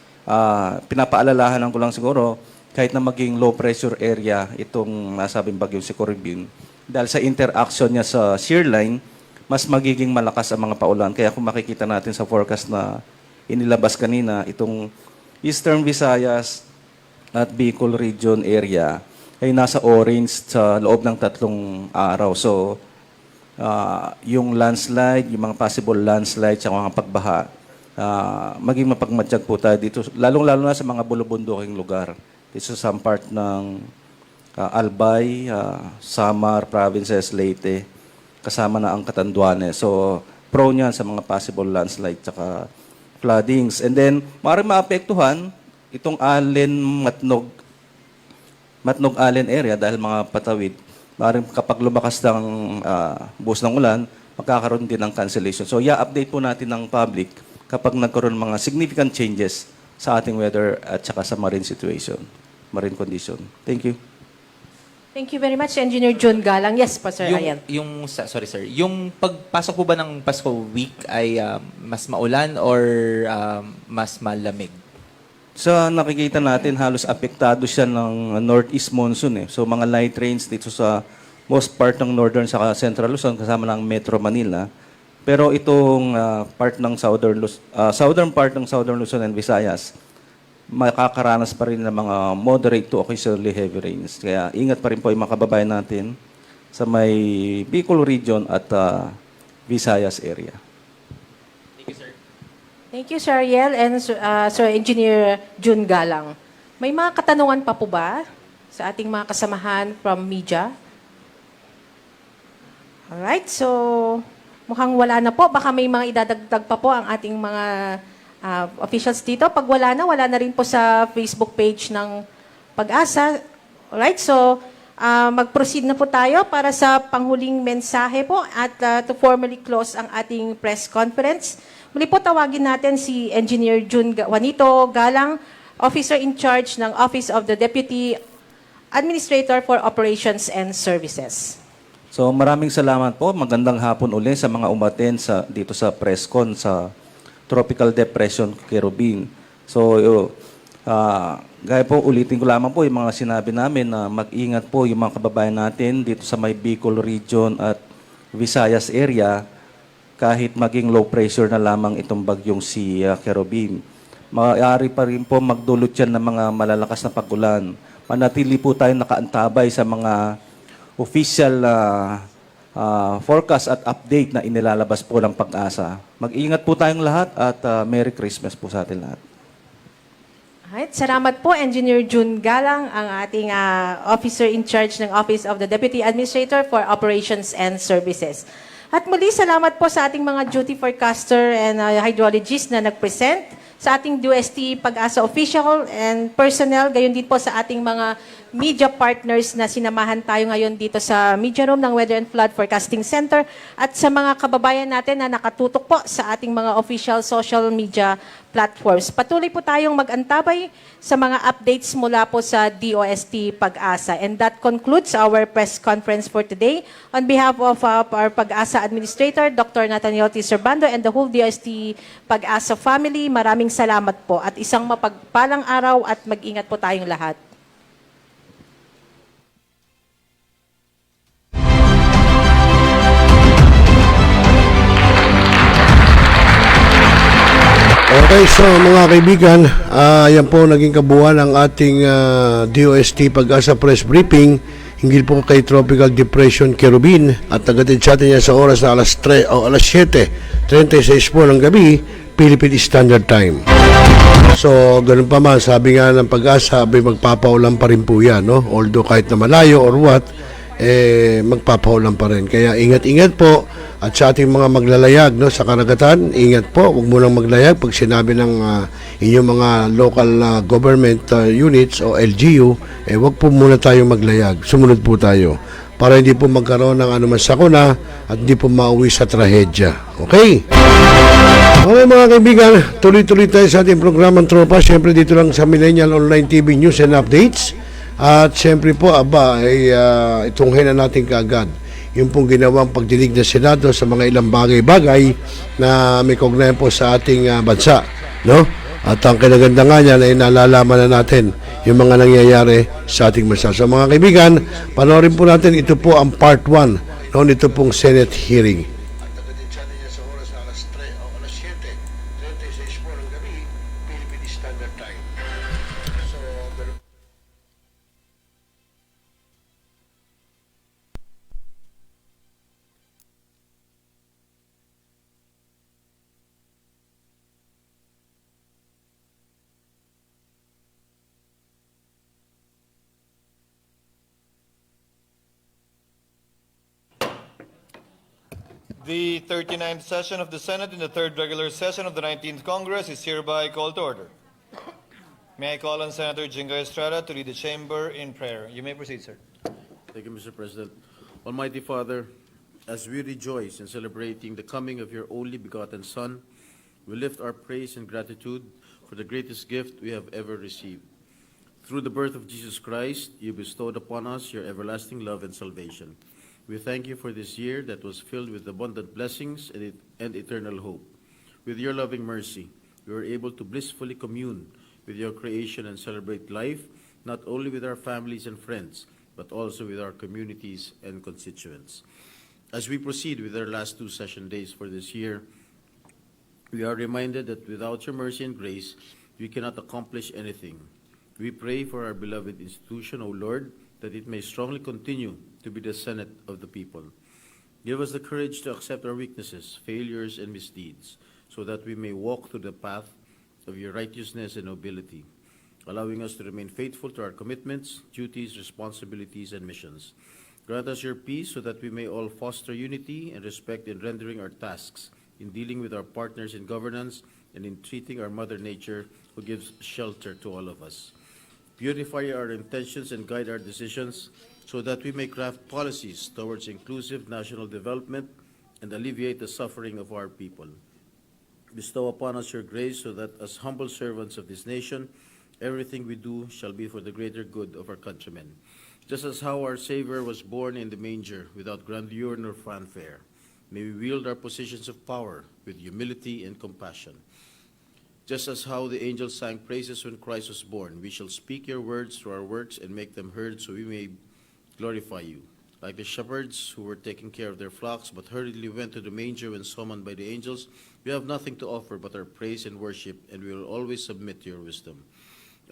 Pinapaalalahanan ko lang siguro, kahit na maging low pressure area itong nasabing bagyong si Querubin, dahil sa interaction niya sa shear line, mas magiging malakas ang mga paulan. Kaya kung makikita natin sa forecast na inilabas kanina, itong Eastern Visayas at Bicol region area ay nasa orange sa loob ng 3 araw. So, yung landslide, yung mga possible landslide, sa mga pagbaha, maging mapagmatsyag po tayo dito, lalong-lalo na sa mga bulubunduking lugar. Dito sa some part ng Albay, Samar, Provinces, Leyte, kasama na ang Catanduanes. So, prone yan sa mga possible landslide at floodings. And then, maaaring maapektuhan itong Matnog-Allen area dahil mga patawid. Maaaring kapag lumakas ng buhos ng ulan, magkakaroon din ng cancellation. So, update po natin ng public kapag nagkaroon mga significant changes sa ating weather at saka sa marine situation, marine condition. Thank you. Thank you very much, Engineer Jun Galang. Yes po, Sir Ayan. Sorry sir, yung pagpasok po ba ng Pasko week ay mas maulan or mas malamig? Sa nakikita natin, halos apektado siya ng northeast monsoon. So mga light rains dito sa most part ng northern sa central Luzon, kasama ng Metro Manila. Pero itong part ng southern part ng southern Luzon and Visayas, makakaranas pa rin ng mga moderate to occasionally heavy rains. Kaya ingat pa rin po yung mga kababayan natin sa may Bicol region at Visayas area. Thank you, Sir Ariel and Sir Engineer Jun Galang. May mga katanungan pa po ba sa ating mga kasamahan from media? Alright, so mukhang wala na po. Baka may mga idadagdag pa po ang ating mga officials dito. Pag wala na rin po sa Facebook page ng Pag-asa. Alright, so mag-proceed na po tayo para sa panghuling mensahe po at to formally close ang ating press conference. Muli po tawagin natin si Engineer Juanito Galang, Officer in Charge ng Office of the Deputy Administrator for Operations and Services. So maraming salamat po. Magandang hapon uli sa mga umaten dito sa press con sa Tropical Depression Querubin. So gaya po, ulitin ko lamang po yung mga sinabi namin na mag-ingat po yung mga kababayan natin dito sa may Bicol region at Visayas area kahit maging low pressure na lamang itong bagyong si Querubin. Maaari pa rin po magdulot yan ng mga malalakas na pagulan. Manatili po tayong nakaantabay sa mga official forecast at update na inilalabas po ng Pag-asa. Mag-ingat po tayong lahat at Merry Christmas po sa atin lahat. Alright, salamat po, Engineer Jun Galang, ang ating Officer in Charge ng Office of the Deputy Administrator for Operations and Services. At muli, salamat po sa ating mga duty forecaster and hydrologist na nag-present, sa ating DOST Pag-asa official and personnel, gayon din po sa ating mga media partners na sinamahan tayo ngayon dito sa media room ng Weather and Flood Forecasting Center at sa mga kababayan natin na nakatutok po sa ating mga official social media platforms. Patuloy po tayong mag-antabay sa mga updates mula po sa DOST Pag-asa. And that concludes our press conference for today. On behalf of our Pag-asa Administrator, Dr. Nathaniel T. Serbando, and the whole DOST Pag-asa family, maraming salamat po at isang mapagpalang araw at mag-ingat po tayong lahat. Okay, so mga kaibigan, yan po naging kabuuan ng ating DOST Pag-asa Press Briefing hinggil po kay Tropical Depression Querubin at nagatid sa atin yan sa oras na alas 7:36 po ng gabi, Philippine Standard Time. So, ganun pa man, sabi nga ng Pag-asa, magpapaulan pa rin po yan, no? Although kahit na malayo or what, magpapaulan pa rin. Kaya ingat-ingat po at sa ating mga maglalayag sa karagatan, ingat po, huwag mo nang maglayag pag sinabi ng inyong mga local government units o LGU, huwag po muna tayong maglayag. Sumunod po tayo para hindi po magkaroon ng anuman sakuna at hindi po mauwi sa trahedya. Okay? Okay mga kaibigan, tuloy-tuloy tayo sa ating programang Tropa. Siyempre dito lang sa Millennial Online TV News and Updates. At siyempre po, itunghin na natin kaagad yung pong ginawang pagdinig ng Senado sa mga ilang bagay-bagay na may kaugnayan po sa ating bansa. No? At ang kinaganda nga niyan ay nalalaman na natin yung mga nangyayari sa ating bansa. So mga kaibigan, panoorin po natin, ito po ang part 1 noon ito pong Senate hearing. The 39th session of the Senate in the third regular session of the 19th Congress is hereby called to order. May I call on Senator Jingo Estrada to lead the chamber in prayer. You may proceed, sir. Thank you, Mr. President. Almighty Father, as we rejoice in celebrating the coming of your only begotten Son, we lift our praise and gratitude for the greatest gift we have ever received. Through the birth of Jesus Christ, you bestowed upon us your everlasting love and salvation. We thank you for this year that was filled with abundant blessings and eternal hope. With your loving mercy, we were able to blissfully commune with your creation and celebrate life, not only with our families and friends, but also with our communities and constituents. As we proceed with our last 2 session days for this year, we are reminded that without your mercy and grace, we cannot accomplish anything. We pray for our beloved institution, O Lord, that it may strongly continue to be the Senate of the people. Give us the courage to accept our weaknesses, failures, and misdeeds, so that we may walk through the path of your righteousness and nobility, allowing us to remain faithful to our commitments, duties, responsibilities, and missions. Grant us your peace so that we may all foster unity and respect in rendering our tasks, in dealing with our partners in governance, and in treating our Mother Nature, who gives shelter to all of us. Beautify our intentions and guide our decisions so that we may craft policies towards inclusive national development and alleviate the suffering of our people. Bestow upon us your grace so that as humble servants of this nation, everything we do shall be for the greater good of our countrymen. Just as how our Savior was born in the manger without grandeur nor fanfare, may we wield our positions of power with humility and compassion. Just as how the angels sang praises when Christ was born, we shall speak your words through our works and make them heard so we may glorify you. Like the shepherds who were taking care of their flocks but hurriedly went to the manger when summoned by the angels, we have nothing to offer but our praise and worship, and we will always submit to your wisdom.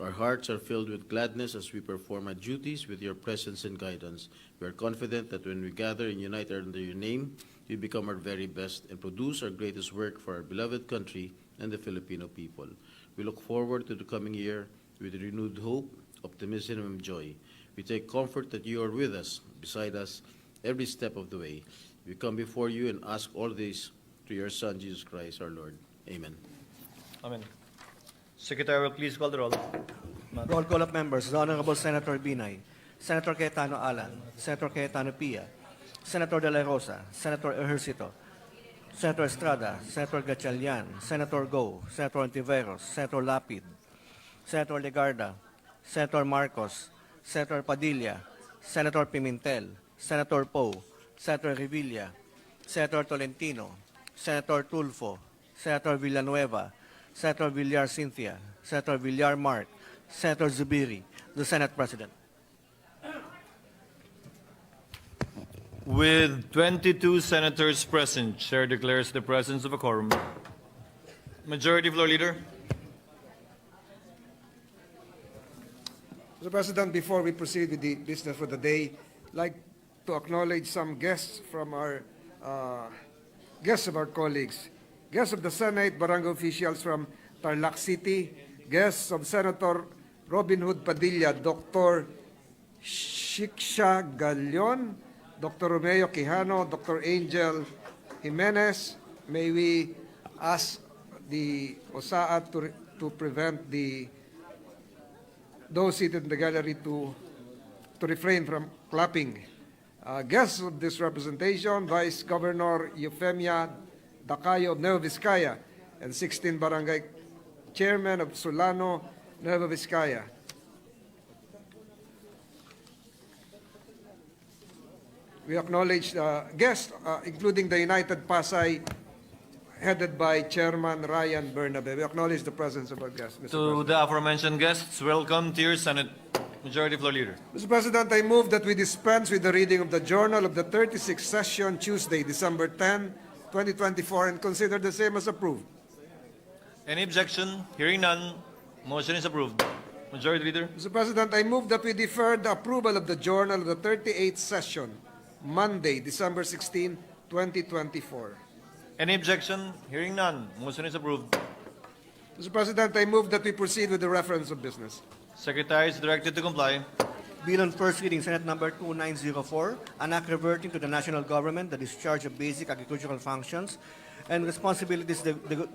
Our hearts are filled with gladness as we perform our duties with your presence and guidance. We are confident that when we gather and unite under your name, we become our very best and produce our greatest work for our beloved country and the Filipino people. We look forward to the coming year with renewed hope, optimism, and joy. We take comfort that you are with us, beside us, every step of the way. We come before you and ask all this through your Son, Jesus Christ, our Lord. Amen. Amen. Secretary will please call the roll. Roll call of members. The Honorable Senator Binay, Senator Cayetano Alan, Senator Cayetano P.A., Senator De La Rosa, Senator Ejercito, Senator Estrada, Senator Gatchalian, Senator Go, Senator Ontiveros, Senator Lapid, Senator Legarda, Senator Marcos, Senator Padilla, Senator Pimentel, Senator Poe, Senator Revilla, Senator Tolentino, Senator Tulfo, Senator Villanueva, Senator Villar Cynthia, Senator Villar Mark, Senator Zubiri, the Senate President. With 22 senators present, Chair declares the presence of a quorum. Majority Floor Leader. Mr. President, before we proceed with the business for the day, I'd like to acknowledge some guests from our guests of our colleagues. Guests of the Senate, barangay officials from Tarlac City, guests of Senator Robin Hood Padilla, Dr. Shiksha Galion, Dr. Romeo Quijano, Dr. Angel Jimenez. May we ask the OSAA to prevent those seated in the gallery to refrain from clapping. Guests of this representation, Vice Governor Eufemia Dacayo of Nueva Vizcaya, and 16 Barangay Chairman of Solano, Nueva Vizcaya. We acknowledge guests, including the United Pasay, headed by Chairman Ryan Bernabe. We acknowledge the presence of our guests, Mr. To President. the aforementioned guests, welcome to your Senate. Majority Floor Leader. Mr. President, I move that we dispense with the reading of the Journal of the 36th Session, Tuesday, December 10, 2024, and consider the same as approved. Any objection? Hearing none, motion is approved. Majority Leader. Mr. President, I move that we defer the approval of the Journal of the 38th Session, Monday, December 16, 2024. Any objection? Hearing none, motion is approved. Mr. President, I move that we proceed with the reference of business. Secretary is directed to comply. Bill on first reading, Senate number 2904, an act reverting to the national government, the discharge of basic agricultural functions and responsibilities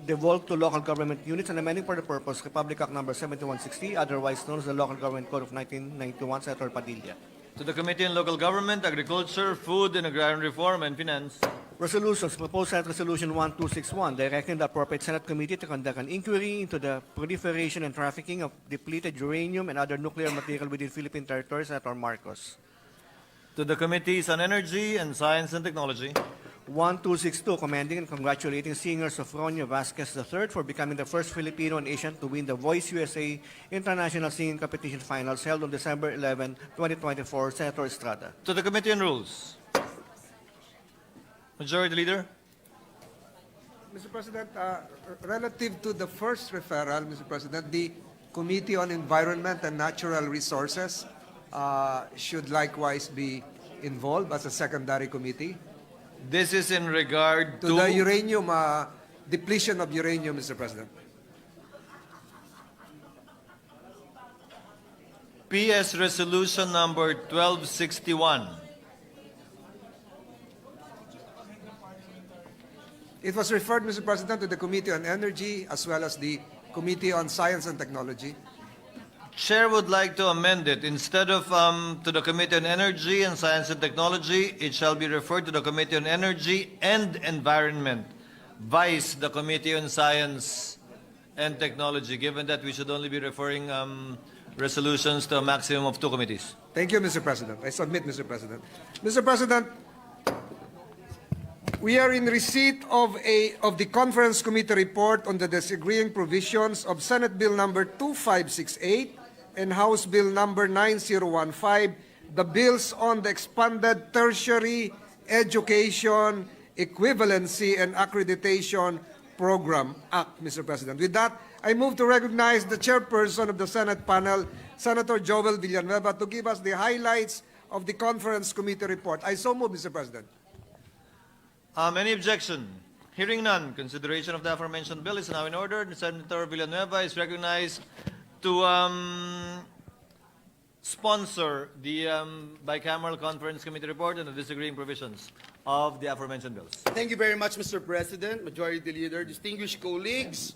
devolved to local government units, and amending for the purpose Republic Act number 7160, otherwise known as the Local Government Code of 1991, Senator Padilla. To the Committee on Local Government, Agriculture, Food and Agrarian Reform, and Finance. Resolutions. Proposed Senate Resolution 1261, directing the appropriate Senate committee to conduct an inquiry into the proliferation and trafficking of depleted uranium and other nuclear material within Philippine territory. Senator Marcos. To the Committees on Energy and Science and Technology. 1262, commending and congratulating singer Sofronio Vasquez III for becoming the first Filipino and Asian to win the Voice USA International Singing Competition Finals held on December 11, 2024. Senator Estrada. To the Committee on Rules. Majority Leader. Mr. President, relative to the first referral, Mr. President, the Committee on Environment and Natural Resources should likewise be involved as a secondary committee. This is in regard to the uranium, depletion of uranium, Mr. President. PS Resolution number 1261. It was referred, Mr. President, to the Committee on Energy as well as the Committee on Science and Technology. Chair would like to amend it. Instead of to the Committee on Energy and Science and Technology, it shall be referred to the Committee on Energy and Environment, vice the Committee on Science and Technology, given that we should only be referring resolutions to a maximum of 2 committees. Thank you, Mr. President. I submit, Mr. President. Mr. President, we are in receipt of the Conference Committee report on the disagreeing provisions of Senate Bill number 2568 and House Bill number 9015, the bills on the expanded tertiary education equivalency and accreditation program act, Mr. President. With that, I move to recognize the chairperson of the Senate panel, Senator Joel Villanueva, to give us the highlights of the Conference Committee report. I so move, Mr. President. Any objection? Hearing none, consideration of the aforementioned bill is now in order. Senator Villanueva is recognized to sponsor the bicameral conference committee report and the disagreeing provisions of the aforementioned bills. Thank you very much, Mr. President, Majority Leader, distinguished colleagues.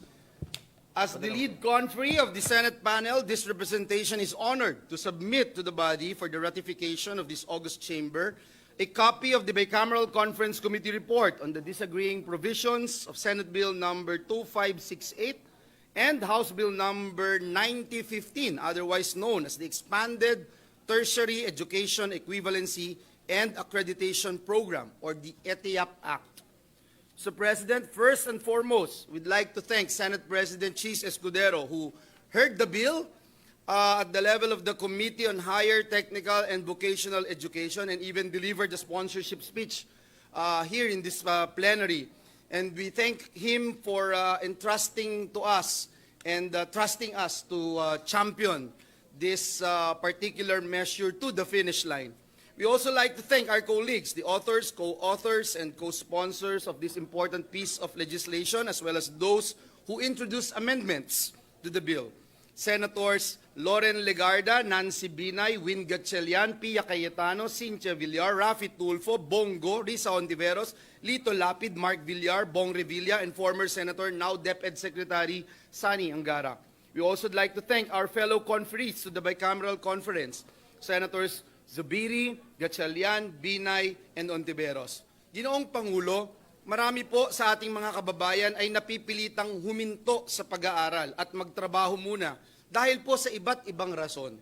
As the lead conferee of the Senate panel, this representation is honored to submit to the body for the ratification of this August chamber a copy of the bicameral conference committee report on the disagreeing provisions of Senate Bill number 2568 and House Bill number 9015, otherwise known as the Expanded Tertiary Education Equivalency and Accreditation Program, or the T.R.O.P.A Act. So, President, first and foremost, we'd like to thank Senate President Chis Escudero, who heard the bill at the level of the Committee on Higher Technical and Vocational Education and even delivered the sponsorship speech here in this plenary. And we thank him for entrusting to us and trusting us to champion this particular measure to the finish line. We also like to thank our colleagues, the authors, co-authors, and co-sponsors of this important piece of legislation, as well as those who introduced amendments to the bill. Senators Loren Legarda, Nancy Binay, Win Gatchalian, Pia Cayetano, Cynthia Villar, Rafi Tulfo, Bongo, Risa Ontiveros, Lito Lapid, Mark Villar, Bong Revilla, and former Senator, now DepEd Secretary Sani Angara. We also would like to thank our fellow conferees to the bicameral conference, Senators Zubiri, Gatchalian, Binay, and Ontiveros. Ginoong Pangulo, marami po sa ating mga kababayan ay napipilitang huminto sa pag-aaral at magtrabaho muna dahil po sa iba't ibang rason.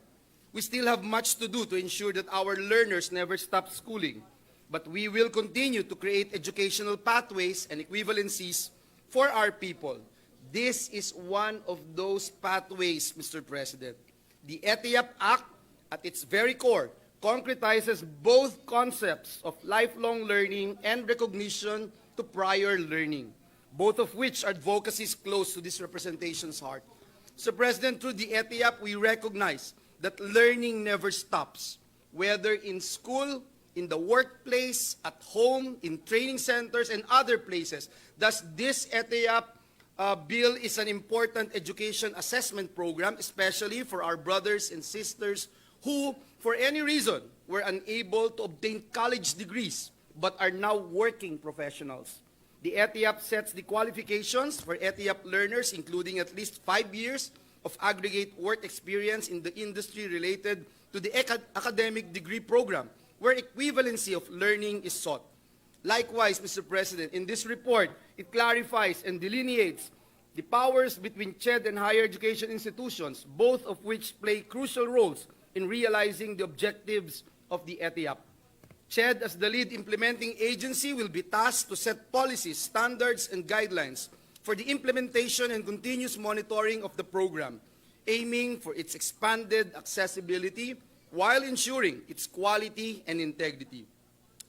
We still have much to do to ensure that our learners never stop schooling, but we will continue to create educational pathways and equivalencies for our people. This is one of those pathways, Mr. President. The T.R.O.P.A Act, at its very core, concretizes both concepts of lifelong learning and recognition to prior learning, both of which are advocacies close to this representation's heart. So, President, through the T.R.O.P.A, we recognize that learning never stops, whether in school, in the workplace, at home, in training centers, and other places. Thus, this T.R.O.P.A bill is an important education assessment program, especially for our brothers and sisters who, for any reason, were unable to obtain college degrees but are now working professionals. The T.R.O.P.A sets the qualifications for T.R.O.P.A learners, including at least 5 years of aggregate work experience in the industry related to the academic degree program, where equivalency of learning is sought. Likewise, Mr. President, in this report, it clarifies and delineates the powers between CHED and higher education institutions, both of which play crucial roles in realizing the objectives of the ETIAP. CHED, as the lead implementing agency, will be tasked to set policies, standards, and guidelines for the implementation and continuous monitoring of the program, aiming for its expanded accessibility while ensuring its quality and integrity.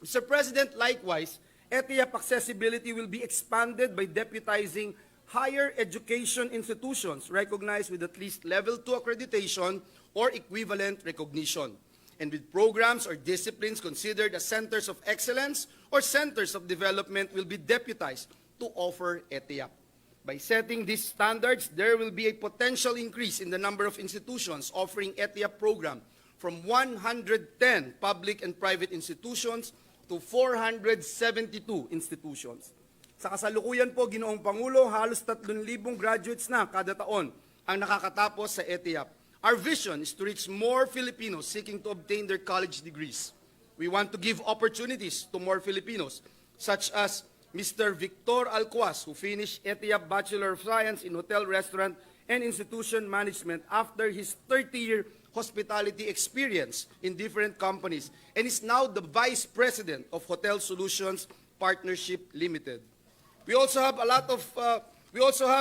Mr. President, likewise, ETIAP accessibility will be expanded by deputizing higher education institutions recognized with at least Level 2 accreditation or equivalent recognition, and with programs or disciplines considered as centers of excellence or centers of development will be deputized to offer ETIAP. By setting these standards, there will be a potential increase in the number of institutions offering ETIAP program from 110 public and private institutions to 472 institutions. Sa kasalukuyan po, Ginoong Pangulo, halos 3,000 graduates na kada taon ang nakakatapos sa ETIAP. Our vision is to reach more Filipinos seeking to obtain their college degrees. We want to give opportunities to more Filipinos, such as Mr. Victor Alcuaz, who finished ETIAP Bachelor of Science in Hotel, Restaurant, and Institution Management after his 30-year hospitality experience in different companies and is now the Vice President of Hotel Solutions Partnership Limited. We also have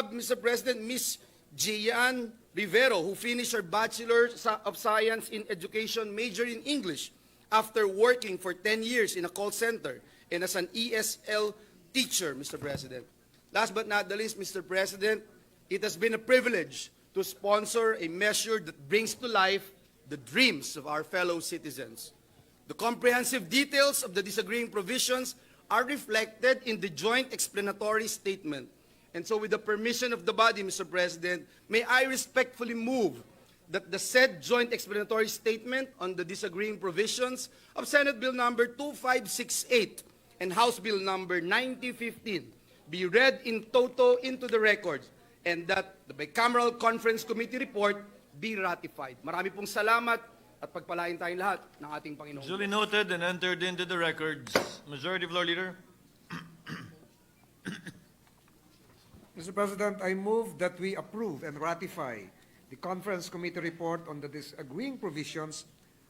Mr. President, Ms. Gian Rivero, who finished her Bachelor of Science in Education, major in English, after working for 10 years in a call center and as an ESL teacher, Mr. President. Last but not the least, Mr. President, it has been a privilege to sponsor a measure that brings to life the dreams of our fellow citizens. The comprehensive details of the disagreeing provisions are reflected in the joint explanatory statement. And so with the permission of the body, Mr. President, may I respectfully move that the said joint explanatory statement on the disagreeing provisions of Senate Bill number 2568 and House Bill number 9015 be read in toto into the records and that the bicameral conference committee report be ratified. Marami pong salamat at pagpalain tayong lahat ng ating Panginoon. Duly noted and entered into the records. Majority Floor Leader. Mr. President, I move that we approve and ratify the conference committee report on the disagreeing provisions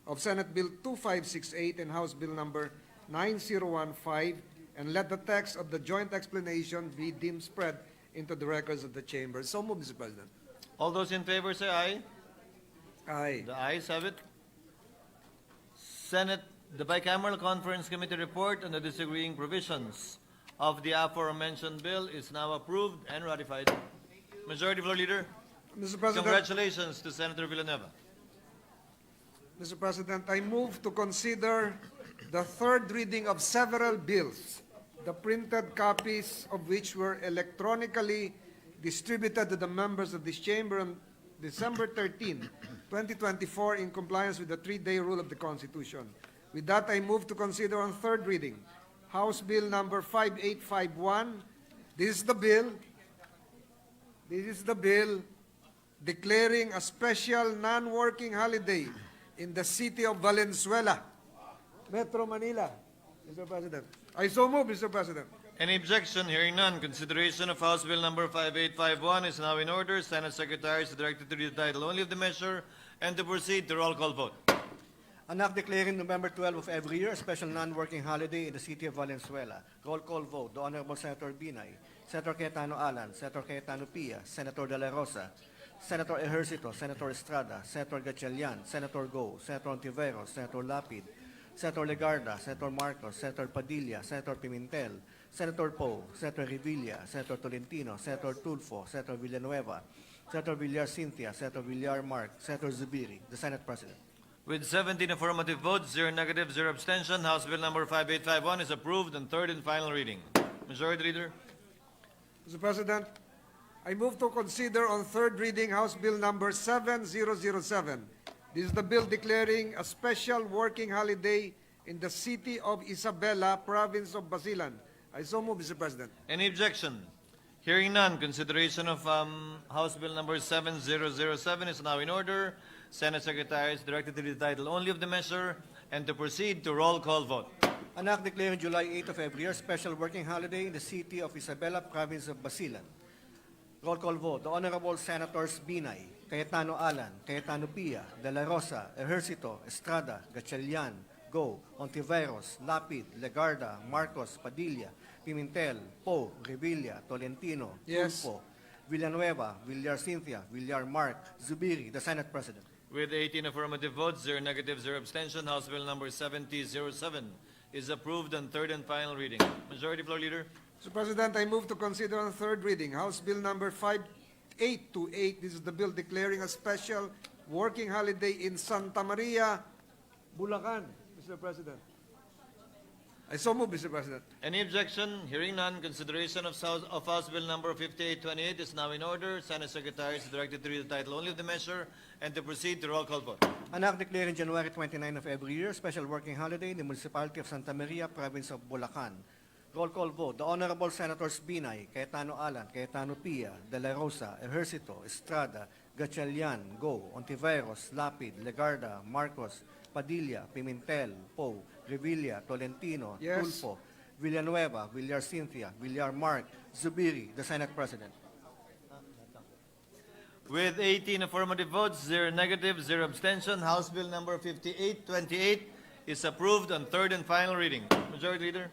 of Senate Bill 2568 and House Bill number 9015, and let the text of the joint explanation be deemed spread into the records of the chamber. So move, Mr. President. All those in favor say aye. Aye. The ayes have it. Senate, the bicameral conference committee report on the disagreeing provisions of the aforementioned bill is now approved and ratified. Majority Floor Leader. Mr. President. Congratulations to Senator Villanueva. Mr. President, I move to consider the third reading of several bills, the printed copies of which were electronically distributed to the members of this chamber on December 13, 2024, in compliance with the 3-day rule of the Constitution. With that, I move to consider on third reading House Bill number 5851. This is the bill declaring a special non-working holiday in the city of Valenzuela, Metro Manila. Mr. President. I so move, Mr. President. Any objection? Hearing none. Consideration of House Bill number 5851 is now in order. Senate Secretary is directed to read the title only of the measure and to proceed to roll call vote. An act declaring November 12 of every year a special non-working holiday in the city of Valenzuela. Roll call vote. The Honorable Senator Binay, Senator Cayetano Alan, Senator Cayetano P.A., Senator De La Rosa, Senator Ejercito, Senator Estrada, Senator Gatchalian, Senator Go, Senator Ontiveros, Senator Lapid, Senator Legarda, Senator Marcos, Senator Padilla, Senator Pimentel, Senator Poe, Senator Revilla, Senator Tolentino, Senator Tulfo, Senator Villanueva, Senator Villar Cynthia, Senator Villar Mark, Senator Zubiri, the Senate President. With 17 affirmative votes, 0 negative, 0 abstention, House Bill number 5851 is approved on third and final reading. Majority Leader. Mr. President, I move to consider on third reading House Bill number 7007. This is the bill declaring a special working holiday in the city of Isabela, province of Basilan. I so move, Mr. President. Any objection? Hearing none, consideration of House Bill number 7007 is now in order. Senate Secretary is directed to read the title only of the measure and to proceed to roll call vote. An act declaring July 8 of every year special working holiday in the city of Isabela, province of Basilan. Roll call vote. The Honorable Senators Binay, Cayetano Alan, Cayetano Pia, De La Rosa, Ejercito, Estrada, Gatchalian, Go, Ontiveros, Lapid, Legarda, Marcos, Padilla, Pimentel, Poe, Revilla, Tolentino, Yes. Tulfo, Villanueva, Villar Cynthia, Villar Mark, Zubiri, the Senate President. With 18 affirmative votes, 0 negative, 0 abstention, House Bill number 7007 is approved on third and final reading. Majority Floor Leader. Mr. President, I move to consider on third reading House Bill number 5828. This is the bill declaring a special working holiday in Santa Maria, Bulacan, Mr. President. I so move, Mr. President. Any objection? Hearing none, consideration of House Bill number 5828 is now in order. Senate Secretary is directed to read the title only of the measure and to proceed to roll call vote. An act declaring January 29 of every year special working holiday in the municipality of Santa Maria, province of Bulacan. Roll call vote. The Honorable Senators Binay, Cayetano Alan, Cayetano Pia, De La Rosa, Ejercito, Estrada, Gatchalian, Go, Ontiveros, Lapid, Legarda, Marcos, Padilla, Pimentel, Poe, Revilla, Tolentino, Yes. Tulfo, Villanueva, Villar Cynthia, Villar Mark, Zubiri, the Senate President. With 18 affirmative votes, 0 negative, 0 abstention, House Bill number 5828 is approved on third and final reading. Majority Leader.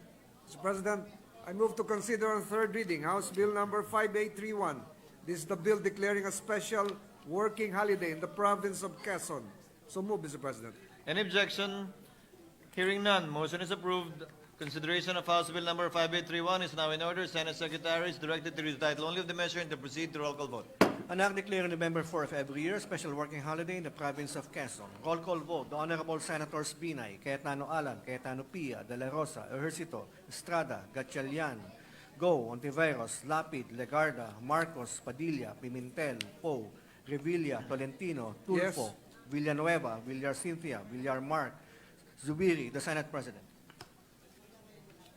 Mr. President, I move to consider on third reading House Bill number 5831. This is the bill declaring a special working holiday in the province of Quezon. So move, Mr. President. Any objection? Hearing none, motion is approved. Consideration of House Bill number 5831 is now in order. Senate Secretary is directed to read the title only of the measure and to proceed to roll call vote. An act declaring November 4 of every year special working holiday in the province of Quezon. Roll call vote. The Honorable Senators Binay, Cayetano Alan, Cayetano Pia, De La Rosa, Ejercito, Estrada, Gatchalian, Go, Ontiveros, Lapid, Legarda, Marcos, Padilla, Pimentel, Poe, Revilla, Tolentino, Tulfo, Yes. Villanueva, Villar Cynthia, Villar Mark, Zubiri, the Senate President.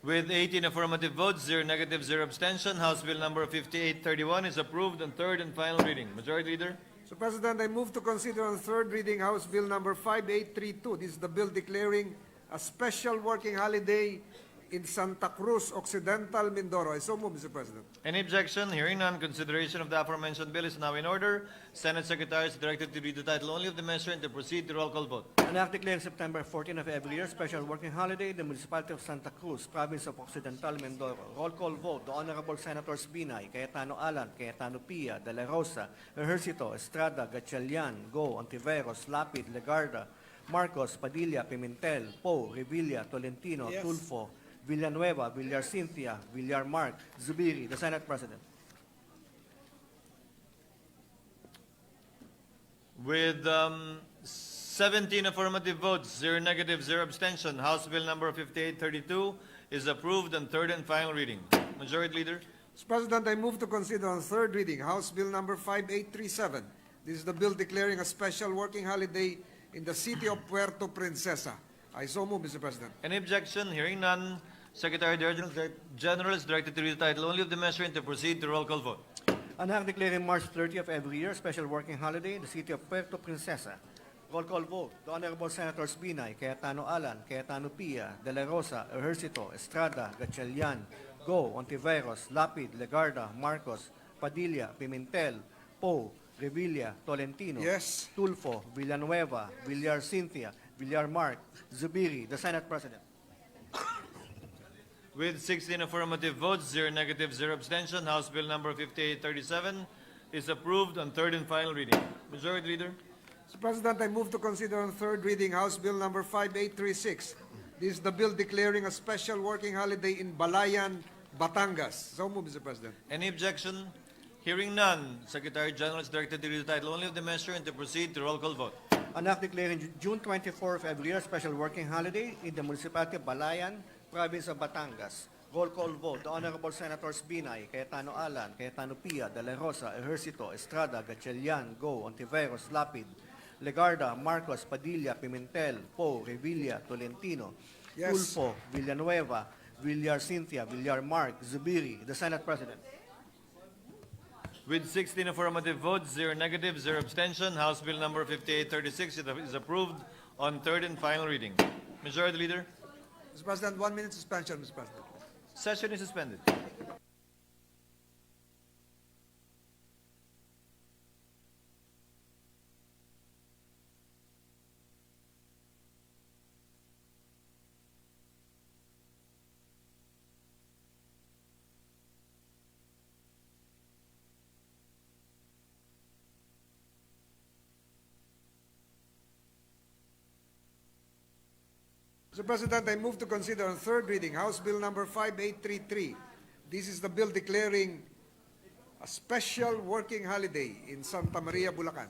With 18 affirmative votes, 0 negative, 0 abstention, House Bill number 5831 is approved on third and final reading. Majority Leader. Mr. President, I move to consider on third reading House Bill number 5832. This is the bill declaring a special working holiday in Santa Cruz Occidental, Mindoro. I so move, Mr. President. Any objection? Hearing none, consideration of the aforementioned bill is now in order. Senate Secretary is directed to read the title only of the measure and to proceed to roll call vote. An act declaring September 14 of every year special working holiday in the municipality of Santa Cruz, province of Occidental Mindoro. Roll call vote. The Honorable Senators Binay, Cayetano Alan, Cayetano Pia, De La Rosa, Ejercito, Estrada, Gatchalian, Go, Ontiveros, Lapid, Legarda, Marcos, Padilla, Pimentel, Poe, Revilla, Tolentino, Yes. Tulfo, Villanueva, Villar Cynthia, Villar Mark, Zubiri, the Senate President. With 17 affirmative votes, 0 negative, 0 abstention, House Bill number 5832 is approved on third and final reading. Majority Leader. Mr. President, I move to consider on third reading House Bill number 5837. This is the bill declaring a special working holiday in the city of Puerto Princesa. I so move, Mr. President. Any objection? Hearing none, Secretary General is directed to read the title only of the measure and to proceed to roll call vote. An act declaring March 30 of every year special working holiday in the city of Puerto Princesa. Roll call vote. The Honorable Senators Binay, Cayetano Alan, Cayetano Pia, De La Rosa, Ejercito, Estrada, Gatchalian, Go, Ontiveros, Lapid, Legarda, Marcos, Padilla, Pimentel, Poe, Revilla, Tolentino, Yes. Tulfo, Villanueva, Villar Cynthia, Villar Mark, Zubiri, the Senate President. With 16 affirmative votes, 0 negative, 0 abstention, House Bill number 5837 is approved on third and final reading. Majority Leader. Mr. President, I move to consider on third reading House Bill number 5836. This is the bill declaring a special working holiday in Balayan, Batangas. So move, Mr. President. Any objection? Hearing none, Secretary General is directed to read the title only of the measure and to proceed to roll call vote. An act declaring June 24 of every year special working holiday in the municipality of Balayan, province of Batangas. Roll call vote. The Honorable Senators Binay, Cayetano Alan, Cayetano Pia, De La Rosa, Ejercito, Estrada, Gatchalian, Go, Ontiveros, Lapid, Legarda, Marcos, Padilla, Pimentel, Poe, Revilla, Tolentino, Yes. Tulfo, Villanueva, Villar Cynthia, Villar Mark, Zubiri, the Senate President. With 16 affirmative votes, 0 negative, 0 abstention, House Bill number 5836 is approved on third and final reading. Majority Leader. Mr. President, 1 minute suspension, Mr. President. Session is suspended. Mr. President, I move to consider on third reading House Bill number 5833. This is the bill declaring a special working holiday in Santa Maria, Bulacan.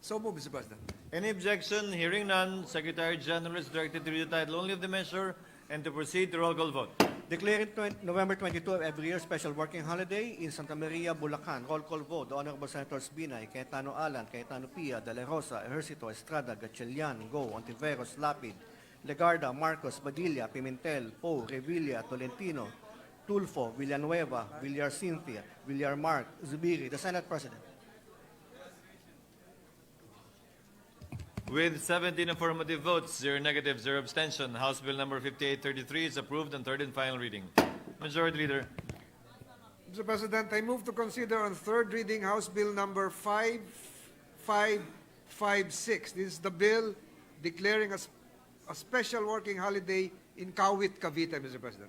So move, Mr. President. Any objection? Hearing none, Secretary General is directed to read the title only of the measure and to proceed to roll call vote. Declaring November 22 of every year special working holiday in Santa Maria, Bulacan. Roll call vote. The Honorable Senators Binay, Cayetano Alan, Cayetano Pia, De La Rosa, Ejercito, Estrada, Gatchalian, Go, Ontiveros, Lapid, Legarda, Marcos, Badilla, Pimentel, Poe, Revilla, Tolentino, Tulfo, Villanueva, Villar Cynthia, Villar Mark, Zubiri. The Senate President. With 17 affirmative votes, 0 negative, 0 abstention, House Bill number 5833 is approved on third and final reading. Majority Leader. Mr. President, I move to consider on third reading House Bill number 5556. This is the bill declaring a special working holiday in Kawit, Cavite, Mr. President.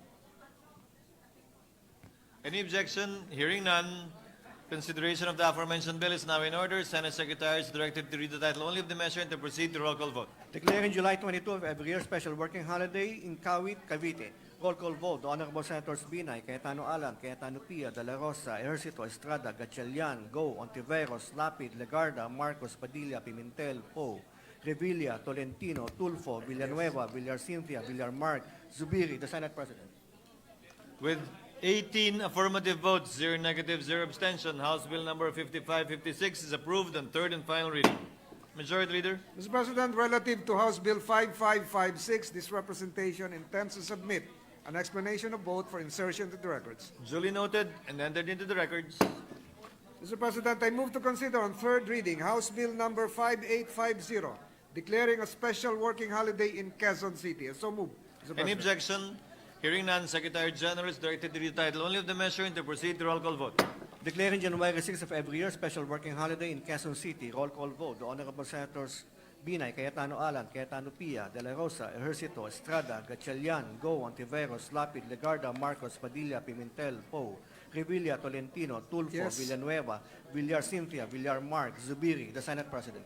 Any objection? Hearing none, consideration of the aforementioned bill is now in order. Senate Secretary is directed to read the title only of the measure and to proceed to roll call vote. Declaring July 22 of every year special working holiday in Kawit, Cavite. Roll call vote. The Honorable Senators Binay, Cayetano Alan, Cayetano Pia, De La Rosa, Ejercito, Estrada, Gatchalian, Go, Ontiveros, Lapid, Legarda, Marcos, Padilla, Pimentel, Poe, Revilla, Tolentino, Tulfo, Villanueva, Villar Cynthia, Villar Mark, Zubiri. The Senate President. With 18 affirmative votes, 0 negative, 0 abstention, House Bill number 5556 is approved on third and final reading. Majority Leader. Mr. President, relative to House Bill 5556, this representation intends to submit an explanation of vote for insertion to the records. Duly noted and entered into the records. Mr. President, I move to consider on third reading House Bill number 5850, declaring a special working holiday in Quezon City. And so move, Mr. Any President. objection? Hearing none, Secretary General is directed to read the title only of the measure and to proceed to roll call vote. Declaring January 6 of every year special working holiday in Quezon City. Roll call vote. The Honorable Senators Binay, Cayetano Alan, Cayetano Pia, De La Rosa, Ejercito, Estrada, Gatchalian, Go, Ontiveros, Lapid, Legarda, Marcos, Padilla, Pimentel, Poe, Revilla, Tolentino, Tulfo, Yes. Villanueva, Villar Cynthia, Villar Mark, Zubiri. The Senate President.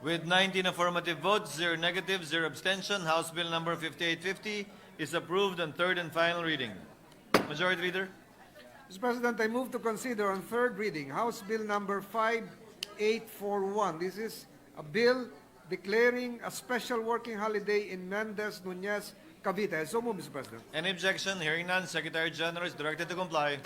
With 19 affirmative votes, 0 negative, 0 abstention, House Bill number 5850 is approved on third and final reading. Majority Leader. Mr. President, I move to consider on third reading House Bill number 5841. This is a bill declaring a special working holiday in Mendez, Nunez, Cavite. So move, Mr. President. Any objection? Hearing none, Secretary General is directed to comply.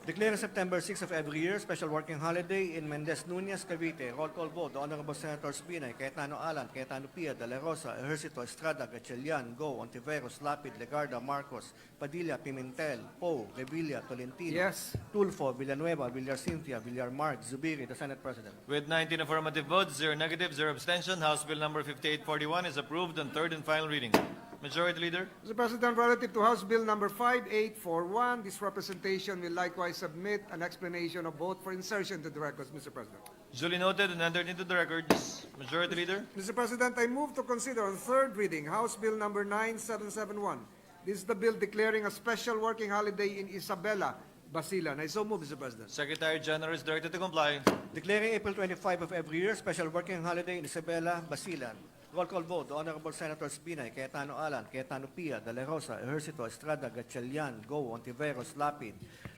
Declaring September 6 of every year special working holiday in Mendez, Nunez, Cavite. Roll call vote. The Honorable Senators Binay, Cayetano Alan, Cayetano Pia, De La Rosa, Ejercito, Estrada, Gatchalian, Go, Ontiveros, Lapid, Legarda, Marcos, Padilla, Pimentel, Poe, Revilla, Tolentino, Yes. Tulfo, Villanueva, Villar Cynthia, Villar Mark, Zubiri. The Senate President. With 19 affirmative votes, 0 negative, 0 abstention, House Bill number 5841 is approved on third and final reading. Majority Leader. Mr. President, relative to House Bill number 5841, this representation will likewise submit an explanation of vote for insertion to the records, Mr. President. Duly noted and entered into the records. Majority Leader. Mr. President, I move to consider on third reading House Bill number 9771. This is the bill declaring a special working holiday in Isabela, Basilan. I so move, Mr. President. Secretary General is directed to comply. Declaring April 25 of every year special working holiday in Isabela, Basilan. Roll call vote. The Honorable Senators Binay, Cayetano Alan, Cayetano Pia, De La Rosa, Ejercito, Estrada, Gatchalian, Go, Ontiveros, Lapid,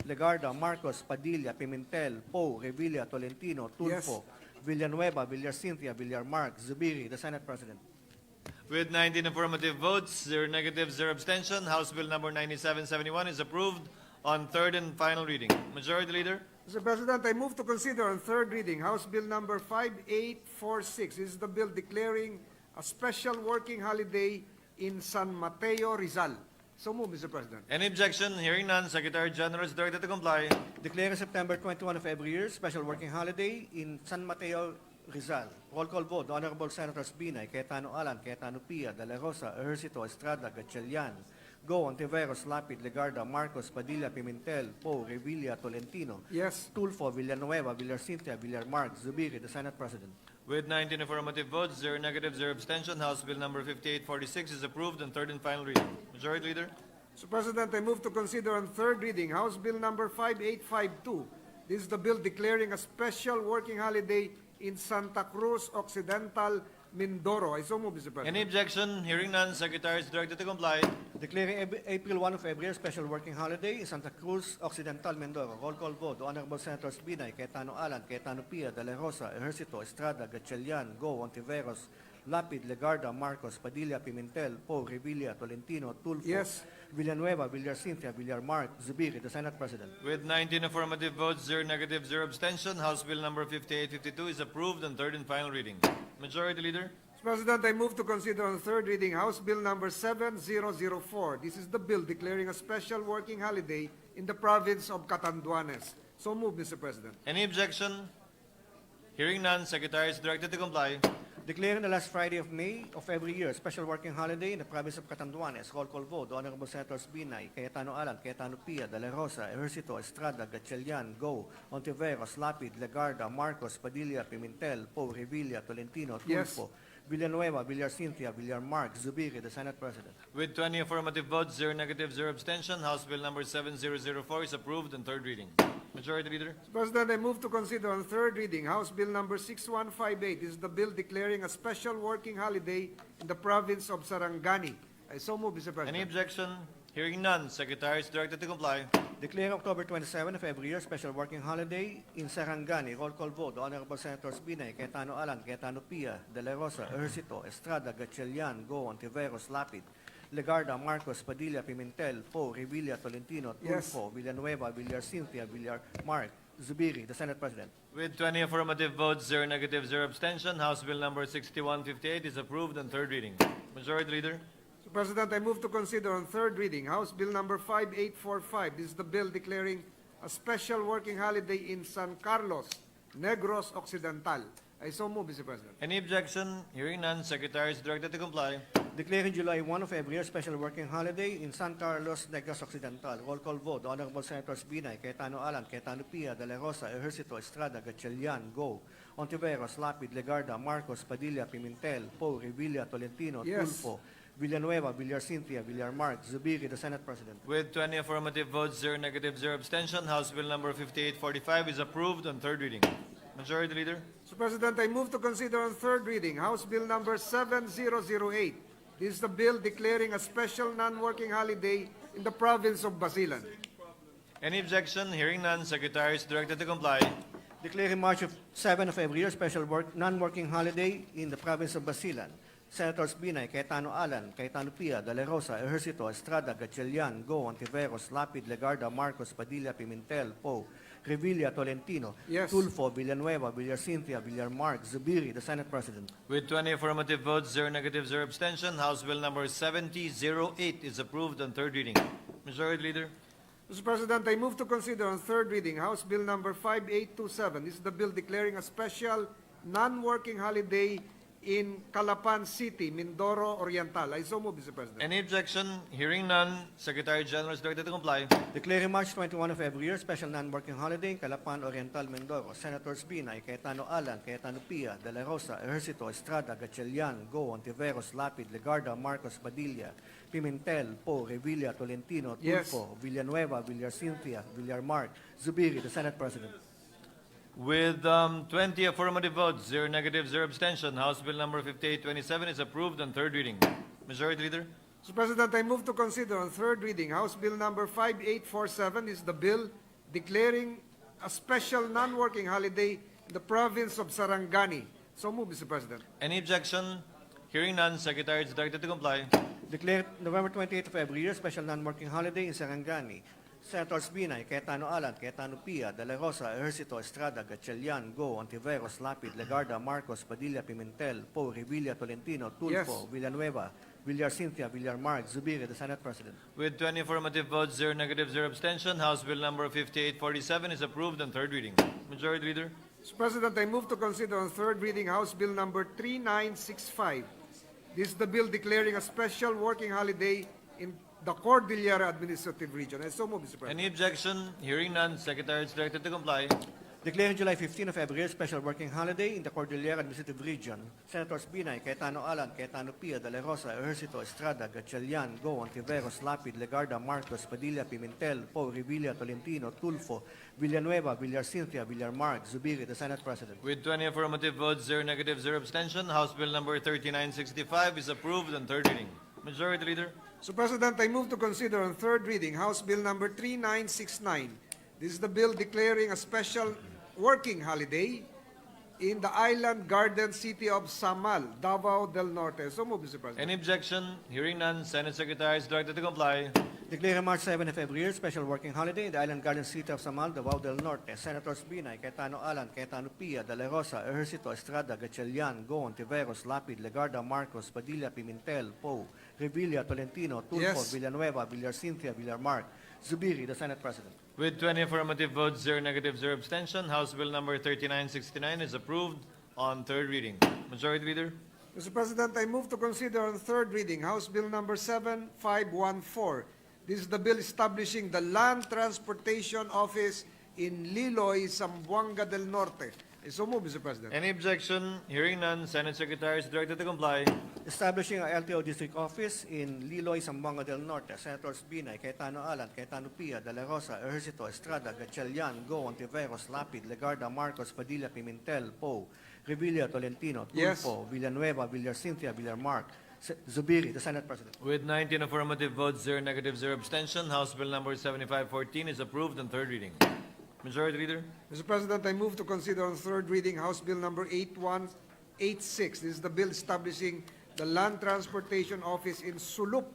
Legarda, Marcos, Padilla, Pimentel, Poe, Revilla, Tolentino, Tulfo, Villanueva, Villar Cynthia, Villar Mark, Zubiri. The Senate President. With 19 affirmative votes, 0 negative, 0 abstention, House Bill number 9771 is approved on third and final reading. Majority Leader. Mr. President, I move to consider on third reading House Bill number 5846. This is the bill declaring a special working holiday in San Mateo, Rizal. So move, Mr. President. Any objection? Hearing none, Secretary General is directed to comply. Declaring September 21 of every year special working holiday in San Mateo, Rizal. Roll call vote. The Honorable Senators Binay, Cayetano Alan, Cayetano Pia, De La Rosa, Ejercito, Estrada, Gatchalian, Go, Ontiveros, Lapid, Legarda, Marcos, Padilla, Pimentel, Poe, Revilla, Tolentino. Yes. Tulfo, Villanueva, Villarcintia, Villarmark, Zubiri, the Senate President. With 19 affirmative votes, 0 negative, 0 abstention, House Bill number 5846 is approved on third and final reading. Majority Leader. Mr. President, I move to consider on third reading House Bill number 5852. This is the bill declaring a special working holiday in Santa Cruz Occidental, Mindoro. I so move, Mr. President. Any objection? Hearing none, Secretary is directed to comply. Declaring April 1 of every year special working holiday in Santa Cruz Occidental, Mindoro. Roll call vote. The Honorable Senators Binay, Cayetano Alan, Cayetano Pia, De La Rosa, Ejercito, Estrada, Gatchalian, Go, Ontiveros, Lapid, Legarda, Marcos, Padilla, Pimentel, Poe, Revilla, Tolentino, Tulfo, Yes. Villanueva, Villarcintia, Villarmark, Zubiri, the Senate President. With 19 affirmative votes, 0 negative, 0 abstention, House Bill number 5852 is approved on third and final reading. Majority Leader. Mr. President, I move to consider on third reading House Bill number 7004. This is the bill declaring a special working holiday in the province of Catanduanes. So move, Mr. President. Any objection? Hearing none, Secretary is directed to comply. Declaring the last Friday of May of every year special working holiday in the province of Catanduanes. Roll call vote. The Honorable Senators Binay, Cayetano Alan, Cayetano Pia, De La Rosa, Ejercito, Estrada, Gatchalian, Go, Ontiveros, Lapid, Legarda, Marcos, Padilla, Pimentel, Poe, Revilla, Tolentino, Yes. Tulfo, Villanueva, Villarcintia, Villarmark, Zubiri, the Senate President. With 20 affirmative votes, 0 negative, 0 abstention, House Bill number 7004 is approved on third reading. Majority Leader. Mr. President, I move to consider on third reading House Bill number 6158. This is the bill declaring a special working holiday in the province of Sarangani. I so move, Mr. President. Any objection? Hearing none, Secretary is directed to comply. Declaring October 27 of every year special working holiday in Sarangani. Roll call vote. The Honorable Senators Binay, Cayetano Alan, Cayetano Pia, De La Rosa, Ejercito, Estrada, Gatchalian, Go, Ontiveros, Lapid, Legarda, Marcos, Padilla, Pimentel, Poe, Revilla, Tolentino, Yes. Tulfo, Villanueva, Villarcintia, Villarmark, Zubiri, the Senate President. With 20 affirmative votes, 0 negative, 0 abstention, House Bill number 6158 is approved on third reading. Majority Leader. Mr. President, I move to consider on third reading House Bill number 5845. This is the bill declaring a special working holiday in San Carlos, Negros Occidental. I so move, Mr. President. Any objection? Hearing none, Secretary is directed to comply. Declaring July 1 of every year special working holiday in San Carlos, Negros Occidental. Roll call vote. The Honorable Senators Binay, Cayetano Alan, Cayetano Pia, De La Rosa, Ejercito, Estrada, Gatchalian, Go, Ontiveros, Lapid, Legarda, Marcos, Padilla, Pimentel, Poe, Revilla, Tolentino, Yes. Tulfo, Villanueva, Villarcintia, Villarmark, Zubiri, the Senate President. With 20 affirmative votes, 0 negative, 0 abstention, House Bill number 5845 is approved on third reading. Majority Leader. Mr. President, I move to consider on third reading House Bill number 7008. This is the bill declaring a special non-working holiday in the province of Basilan. Any objection? Hearing none, Secretary is directed to comply. Declaring March 7 of every year special non-working holiday in the province of Basilan. Senators Binay, Cayetano Alan, Cayetano Pia, De La Rosa, Ejercito, Estrada, Gatchalian, Go, Ontiveros, Lapid, Legarda, Marcos, Padilla, Pimentel, Poe, Revilla, Tolentino, Yes. Tulfo, Villanueva, Villarcintia, Villarmark, Zubiri, the Senate President. With 20 affirmative votes, 0 negative, 0 abstention, House Bill number 7008 is approved on third reading. Majority Leader. Mr. President, I move to consider on third reading House Bill number 5827. This is the bill declaring a special non-working holiday in Calapan City, Mindoro Oriental. I so move, Mr. President. Any objection? Hearing none, Secretary General is directed to comply. Declaring March 21 of every year special non-working holiday in Calapan Oriental, Mindoro. Senators Binay, Cayetano Alan, Cayetano Pia, De La Rosa, Ejercito, Estrada, Gatchalian, Go, Ontiveros, Lapid, Legarda, Marcos, Padilla, Pimentel, Poe, Revilla, Tolentino, Yes. Tulfo, Villanueva, Villarcintia, Villarmark, Zubiri, the Senate President. With 20 affirmative votes, 0 negative, 0 abstention, House Bill number 5827 is approved on third reading. Majority Leader. Mr. President, I move to consider on third reading House Bill number 5847. This is the bill declaring a special non-working holiday in the province of Sarangani. So move, Mr. President. Any objection? Hearing none, Secretary is directed to comply. Declared November 28 of every year special non-working holiday in Sarangani. Senators Binay, Cayetano Alan, Cayetano Pia, De La Rosa, Ejercito, Estrada, Gatchalian, Go, Ontiveros, Lapid, Legarda, Marcos, Padilla, Pimentel, Poe, Revilla, Tolentino, Tulfo, Yes. Villanueva, Villarcintia, Villarmark, Zubiri, the Senate President. With 20 affirmative votes, 0 negative, 0 abstention, House Bill number 5847 is approved on third reading. Majority Leader. Mr. President, I move to consider on third reading House Bill number 3965. This is the bill declaring a special working holiday in the Cordillera Administrative Region. I so move, Mr. President. Any objection? Hearing none, Secretary is directed to comply. Declaring July 15 of every year special working holiday in the Cordillera Administrative Region. Senators Binay, Cayetano Alan, Cayetano Pia, De La Rosa, Ejercito, Estrada, Gatchalian, Go, Ontiveros, Lapid, Legarda, Marcos, Padilla, Pimentel, Poe, Revilla, Tolentino, Tulfo, Villanueva, Villar Cynthia, Villar Mark, Zubiri, the Senate President. With 20 affirmative votes, 0 negative, 0 abstention, House Bill number 3965 is approved on third reading. Majority Leader. Mr. President, I move to consider on third reading House Bill number 3969. This is the bill declaring a special working holiday in the island garden city of Samal, Davao del Norte. So move, Mr. President. Any objection? Hearing none, Senate Secretary is directed to comply. Declaring March 7 of every year special working holiday in the island garden city of Samal, Davao del Norte. Senators Binay, Cayetano Alan, Cayetano Pia, De La Rosa, Ejercito, Estrada, Gatchalian, Go, Ontiveros, Lapid, Legarda, Marcos, Padilla, Pimentel, Poe, Revilla, Tolentino, Tulfo, Yes. Villanueva, Villar Cynthia, Villar Mark, Zubiri, the Senate President. With 20 affirmative votes, 0 negative, 0 abstention, House Bill number 3969 is approved on third reading. Majority Leader. Mr. President, I move to consider on third reading House Bill number 7514. This is the bill establishing the Land Transportation Office in Liloy, Zamboanga del Norte. I so move, Mr. President. Any objection? Hearing none, Senate Secretary is directed to comply. Establishing a LTO district office in Liloy, Zamboanga del Norte. Senators Binay, Cayetano Alan, Cayetano Pia, De La Rosa, Ejercito, Estrada, Gatchalian, Go, Ontiveros, Lapid, Legarda, Marcos, Padilla, Pimentel, Poe, Revilla, Tolentino, Yes. Tulfo, Villanueva, Villar Cynthia, Villar Mark, Zubiri, the Senate President. With 19 affirmative votes, 0 negative, 0 abstention, House Bill number 7514 is approved on third reading. Majority Leader. Mr. President, I move to consider on third reading House Bill number 8186. This is the bill establishing the Land Transportation Office in Sulup,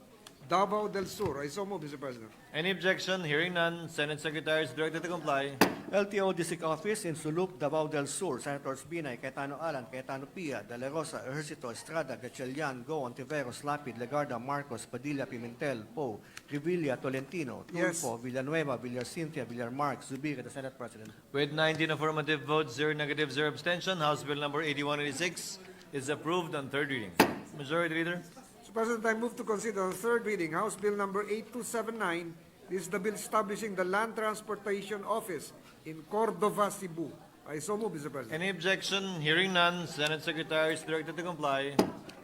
Davao del Sur. I so move, Mr. President. Any objection? Hearing none, Senate Secretary is directed to comply. LTO District Office in Sulup, Davao del Sur. Senators Binay, Cayetano Alan, Cayetano Pia, De La Rosa, Ejercito, Estrada, Gatchalian, Go, Ontiveros, Lapid, Legarda, Marcos, Padilla, Pimentel, Poe, Revilla, Tolentino, Yes. Tulfo, Villanueva, Villar Cynthia, Villar Mark, Zubiri, the Senate President. With 19 affirmative votes, 0 negative, 0 abstention, House Bill number 8186 is approved on third reading. Majority Leader. Mr. President, I move to consider on third reading House Bill number 8279. This is the bill establishing the Land Transportation Office in Cordova, Cebu. I so move, Mr. President. Any objection? Hearing none, Senate Secretary is directed to comply.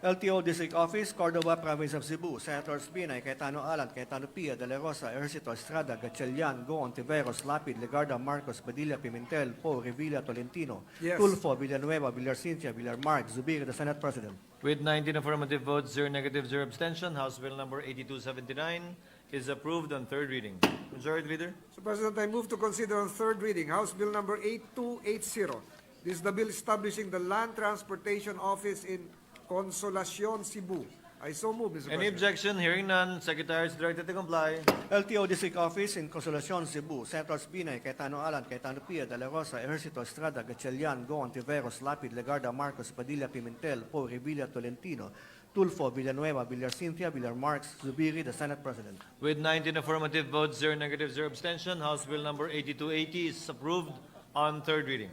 LTO District Office, Cordova, Province of Cebu. Senators Binay, Cayetano Alan, Cayetano Pia, De La Rosa, Ejercito, Estrada, Gatchalian, Go, Ontiveros, Lapid, Legarda, Marcos, Padilla, Pimentel, Poe, Revilla, Tolentino, Yes. Tulfo, Villanueva, Villar Cynthia, Villar Mark, Zubiri, the Senate President. With 19 affirmative votes, 0 negative, 0 abstention, House Bill number 8279 is approved on third reading. Majority Leader. Mr. President, I move to consider on third reading House Bill number 8280. This is the bill establishing the Land Transportation Office in Consolacion, Cebu. I so move, Mr. Any President. objection? Hearing none, Secretary is directed to comply. LTO District Office in Consolacion, Cebu. Senators Binay, Cayetano Alan, Cayetano Pia, De La Rosa, Ejercito, Estrada, Gatchalian, Go, Ontiveros, Lapid, Legarda, Marcos, Padilla, Pimentel, Poe, Revilla, Tolentino, Tulfo, Villanueva, Villar Cynthia, Villar Marx, Zubiri, the Senate President. With 19 affirmative votes, 0 negative, 0 abstention, House Bill number 8280 is approved on third reading.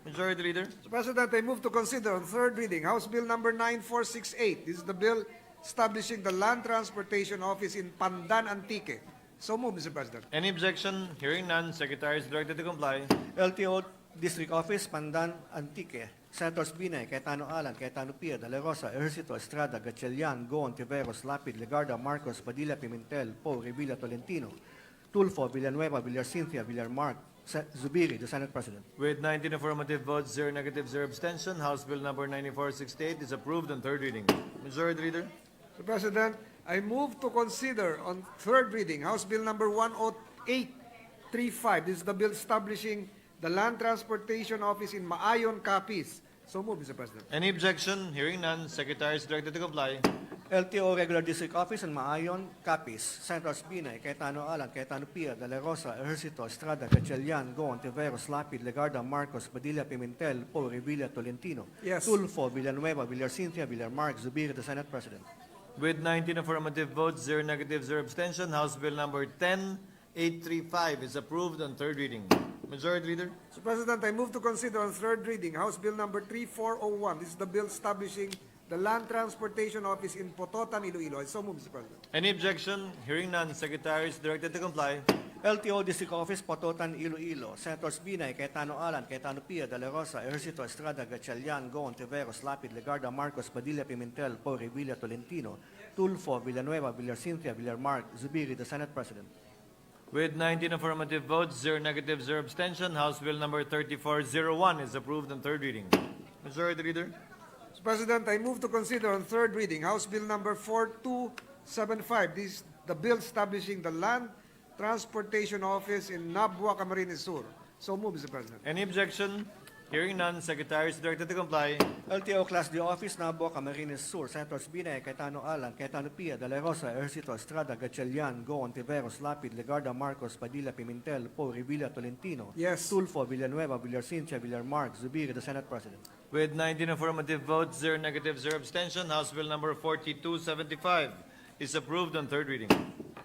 Majority Leader. Mr. President, I move to consider on third reading House Bill number 9468. This is the bill establishing the Land Transportation Office in Pandan, Antique. So move, Mr. President. Any objection? Hearing none, Secretary is directed to comply. LTO District Office, Pandan, Antique. Senators Binay, Cayetano Alan, Cayetano Pia, De La Rosa, Ejercito, Estrada, Gatchalian, Go, Ontiveros, Lapid, Legarda, Marcos, Padilla, Pimentel, Poe, Revilla, Tolentino, Tulfo, Villanueva, Villar Cynthia, Villar Mark, Zubiri, the Senate President. With 19 affirmative votes, 0 negative, 0 abstention, House Bill number 9468 is approved on third reading. Majority Leader. Mr. President, I move to consider on third reading House Bill number 10835. This is the bill establishing the Land Transportation Office in Maayon, Capiz. So move, Mr. President. Any objection? Hearing none, Secretary is directed to comply. LTO Regular District Office in Maayon, Capiz. Senators Binay, Cayetano Alan, Cayetano Pia, De La Rosa, Ejercito, Estrada, Gatchalian, Go, Ontiveros, Lapid, Legarda, Marcos, Padilla, Pimentel, Poe, Revilla, Tolentino, Yes. Tulfo, Villanueva, Villar Cynthia, Villar Mark, Zubiri, the Senate President. With 19 affirmative votes, 0 negative, 0 abstention, House Bill number 10835 is approved on third reading. Majority Leader. Mr. President, I move to consider on third reading House Bill number 3401. This is the bill establishing the Land Transportation Office in Pototan, Iloilo. I so move, Mr. President. Any objection? Hearing none, Secretary is directed to comply. LTO District Office, Pototan, Iloilo. Senators Binay, Cayetano Alan, Cayetano Pia, De La Rosa, Ejercito Estrada, Gatchalian, Goon, Tiveros, Lapid, Legarda, Marcos, Padilla, Pimentel, Po, Revilla, Tolentino, Tulfo, Villanueva, Villarcintia, Villarmark, Zubiri, the Senate President. With 19 affirmative votes, 0 negative, 0 abstention, House Bill number 3401 is approved on third reading. Majority Leader. Mr. President, I move to consider on third reading House Bill number 4275. This is the bill establishing the Land Transportation Office in Nabua, Camarines Sur. So move, Mr. President. Any objection? Hearing none, Secretary is directed to comply. LTO Class D Office, Nabo, Camarines Sur. Senators Binay, Cayetano Alan, Cayetano Pia, De La Rosa, Ejercito Estrada, Gatchalian, Goon, Tiveros, Lapid, Legarda, Marcos, Padilla, Pimentel, Po, Revilla, Tolentino. Yes. Tulfo, Villanueva, Villarcintia, Villarmark, Zubiri, the Senate President. With 19 affirmative votes, 0 negative, 0 abstention, House Bill number 4275 is approved on third reading.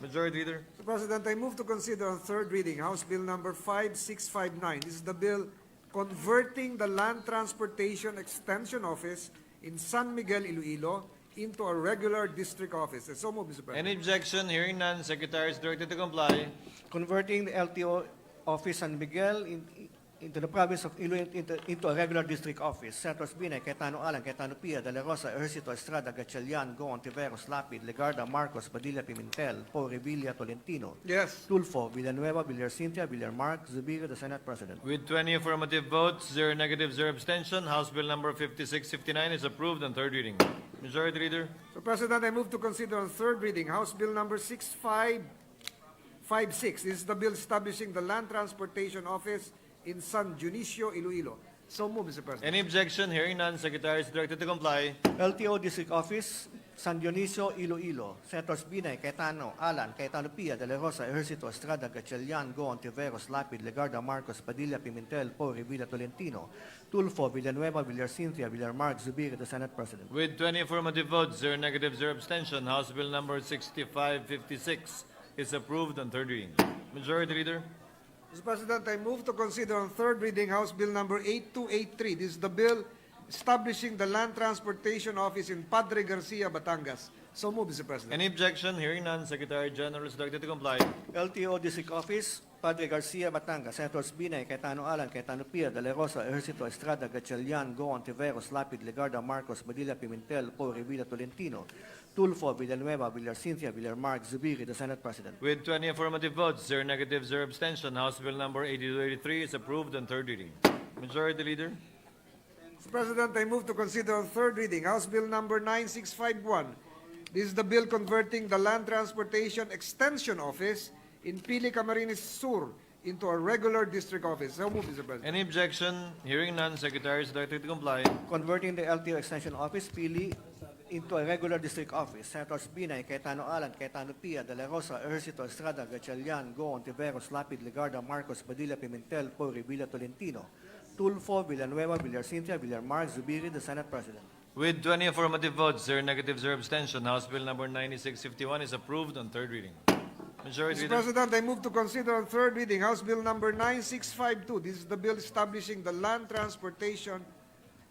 Majority Leader. Mr. President, I move to consider on third reading House Bill number 5659. This is the bill converting the Land Transportation Extension Office in San Miguel, Iloilo into a regular district office. So move, Mr. President. Any objection? Hearing none, Secretary is directed to comply. Converting the LTO Office San Miguel into the province of Iloilo into a regular district office. Senators Binay, Cayetano Alan, Cayetano Pia, De La Rosa, Ejercito Estrada, Gatchalian, Goon, Tiveros, Lapid, Legarda, Marcos, Padilla, Pimentel, Po, Revilla, Tolentino. Yes. Tulfo, Villanueva, Villarcintia, Villarmark, Zubiri, the Senate President. With 20 affirmative votes, 0 negative, 0 abstention, House Bill number 5659 is approved on third reading. Majority Leader. Mr. President, I move to consider on third reading House Bill number 6556. This is the bill establishing the Land Transportation Office in San Dionisio, Iloilo. So move, Mr. President. Any objection? Hearing none, Secretary is directed to comply. LTO District Office, San Dionisio, Iloilo. Senators Binay, Cayetano, Alan, Cayetano Pia, De La Rosa, Ejercito Estrada, Gatchalian, Goon, Tiveros, Lapid, Legarda, Marcos, Padilla, Pimentel, Po, Revilla, Tolentino, Tulfo, Villanueva, Villarcintia, Villarmark, Zubiri, the Senate President. With 20 affirmative votes, 0 negative, 0 abstention, House Bill number 6556 is approved on third reading. Majority Leader. Mr. President, I move to consider on third reading House Bill number 8283. This is the bill establishing the Land Transportation Office in Padre Garcia, Batangas. So move, Mr. President. Any objection? Hearing none, Secretary General is directed to comply. LTO District Office, Padre Garcia, Batangas. Senators Binay, Cayetano Alan, Cayetano Pia, De La Rosa, Ejercito Estrada, Gatchalian, Goon, Tiveros, Lapid, Legarda, Marcos, Padilla, Pimentel, Po, Revilla, Tolentino, Tulfo, Villanueva, Villarcintia, Villarmark, Zubiri, the Senate President. With 20 affirmative votes, 0 negative, 0 abstention, House Bill number 8283 is approved on third reading. Majority Leader. Mr. President, I move to consider on third reading House Bill number 9651. This is the bill converting the Land Transportation Extension Office in Pili, Camarines Sur into a regular district office. So move, Mr. President. Any objection? Hearing none, Secretary is directed to comply. Converting the LTO Extension Office, Pili, into a regular district office. Senators Binay, Cayetano Alan, Cayetano Pia, De La Rosa, Ejercito Estrada, Gatchalian, Goon, Tiveros, Lapid, Legarda, Marcos, Padilla, Pimentel, Po, Revilla, Tolentino, Tulfo, Villanueva, Villarcintia, Villarmark, Zubiri, the Senate President. With 20 affirmative votes, 0 negative, 0 abstention, House Bill number 9651 is approved on third reading. Majority Mr. Leader. President, I move to consider on third reading House Bill number 9652. This is the bill establishing the Land Transportation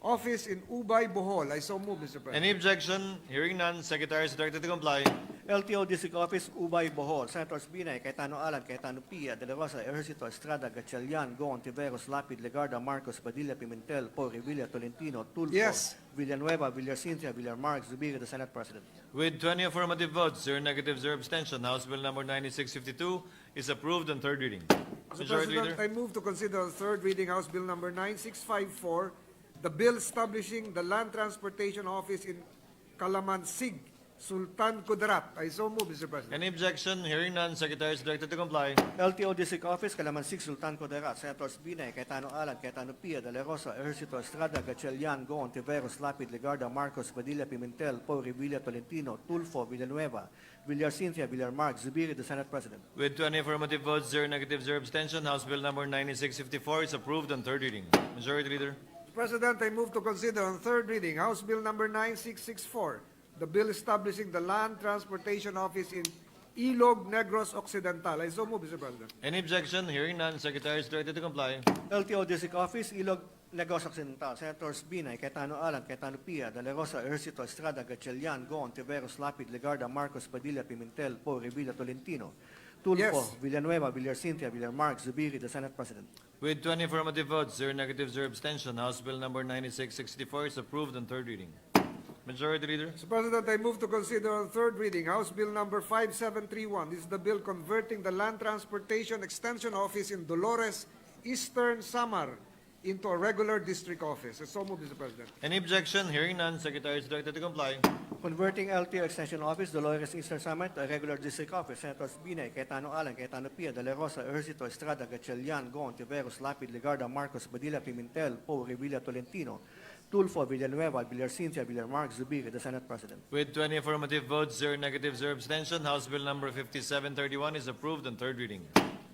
Office in Ubay, Bohol. I so move, Mr. President. Any objection? Hearing none, Secretary is directed to comply. LTO District Office, Ubay, Bohol. Senators Binay, Cayetano Alan, Cayetano Pia, De La Rosa, Ejercito Estrada, Gatchalian, Goon, Tiveros, Lapid, Legarda, Marcos, Padilla, Pimentel, Po, Revilla, Tolentino, Tulfo, Yes. Villanueva, Villarcintia, Villarmark, Zubiri, the Senate President. With 20 affirmative votes, 0 negative, 0 abstention, House Bill number 9652 is approved on third reading. Mr. Majority President, Leader. I move to consider on third reading House Bill number 9654, the bill establishing the Land Transportation Office in Calamansig, Sultan Kudarat. I so move, Mr. President. Any objection? Hearing none, Secretary is directed to comply. LTO District Office, Calamansig, Sultan Kudarat. Senators Binay, Cayetano Alan, Cayetano Pia, De La Rosa, Ejercito Estrada, Gatchalian, Goon, Tiveros, Lapid, Legarda, Marcos, Padilla, Pimentel, Po, Revilla, Tolentino, Tulfo, Villanueva, Villarcintia, Villarmark, Zubiri, the Senate President. With 20 affirmative votes, 0 negative, 0 abstention, House Bill number 9654 is approved on third reading. Majority Leader. President, I move to consider on third reading House Bill number 9664, the bill establishing the Land Transportation Office in Ilog Negros Occidental. I so move, Mr. President. Any objection? Hearing none, Secretary is directed to comply. LTO District Office, Ilog, Negros Occidental, Senators Binay, Cayetano Alan, Cayetano P.A, De La Rosa, Ejercito, Estrada, Gatchalian, Goon, Tiveros, Lapid, Legarda, Marcos, Padilla, Pimentel, Po, Revilla, Tolentino, Tulfo, Yes. Villanueva, Villarcintia, Villarmark, Zubiri, the Senate President. With 20 affirmative votes, 0 negatives, 0 abstention, House Bill number 9664 is approved on third reading. Majority Leader. Mr. President, I move to consider on third reading House Bill number 5731. This is the bill converting the Land Transportation Extension Office in Dolores, Eastern Samar into a regular district office. I so move, Mr. President. Any objection? Hearing none, Secretary is directed to comply. Converting LTO Extension Office, Dolores Eastern Samar to a regular district office. Senators Binay, Cayetano Alan, Cayetano P.A, De La Rosa, Ejercito, Estrada, Gatchalian, Goon, Tiveros, Lapid, Legarda, Marcos, Padilla, Pimentel, Po, Revilla, Tolentino, Tulfo, Villanueva, Villarcintia, Villarmark, Zubiri, the Senate President. With 20 affirmative votes, 0 negatives, 0 abstention, House Bill number 5731 is approved on third reading.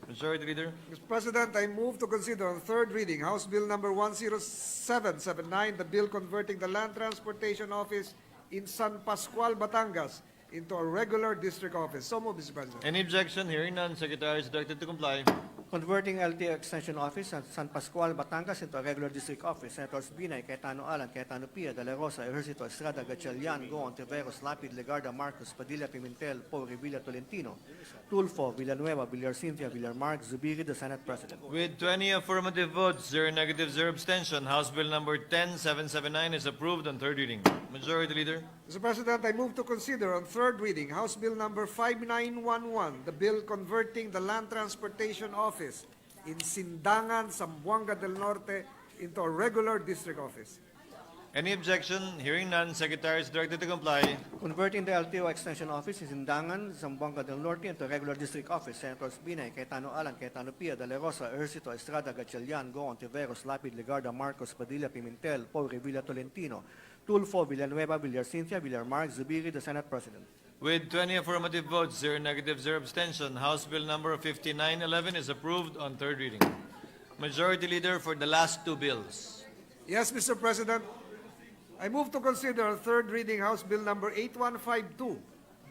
Majority Leader. Mr. President, I move to consider on third reading House Bill number 10779, the bill converting the Land Transportation Office in San Pascual, Batangas into a regular district office. So move, Mr. President. Any objection? Hearing none, Secretary is directed to comply. Converting LTO Extension Office at San Pascual, Batangas into a regular district office. Senators Binay, Cayetano Alan, Cayetano P.A, De La Rosa, Ejercito, Estrada, Gatchalian, Goon, Tiveros, Lapid, Legarda, Marcos, Padilla, Pimentel, Po, Revilla, Tolentino, Tulfo, Villanueva, Villarcintia, Villarmark, Zubiri, the Senate President. With 20 affirmative votes, 0 negatives, 0 abstention, House Bill number 10779 is approved on third reading. Majority Leader. Mr. President, I move to consider on third reading House Bill number 5911, the bill converting the Land Transportation Office in Sindangan, Zamboanga del Norte into a regular district office. Any objection? Hearing none, Secretary is directed to comply. Converting the LTO Extension Office in Sindangan, Zamboanga del Norte into a regular district office. Senators Binay, Cayetano Alan, Cayetano P.A, De La Rosa, Ejercito, Estrada, Gatchalian, Goon, Tiveros, Lapid, Legarda, Marcos, Padilla, Pimentel, Po, Revilla, Tolentino, Tulfo, Villanueva, Villarcintia, Villarmark, Zubiri, the Senate President. With 20 affirmative votes, 0 negatives, 0 abstention, House Bill number 5911 is approved on third reading. Majority Leader for the last two bills. Yes, Mr. President. I move to consider on third reading House Bill number 8152,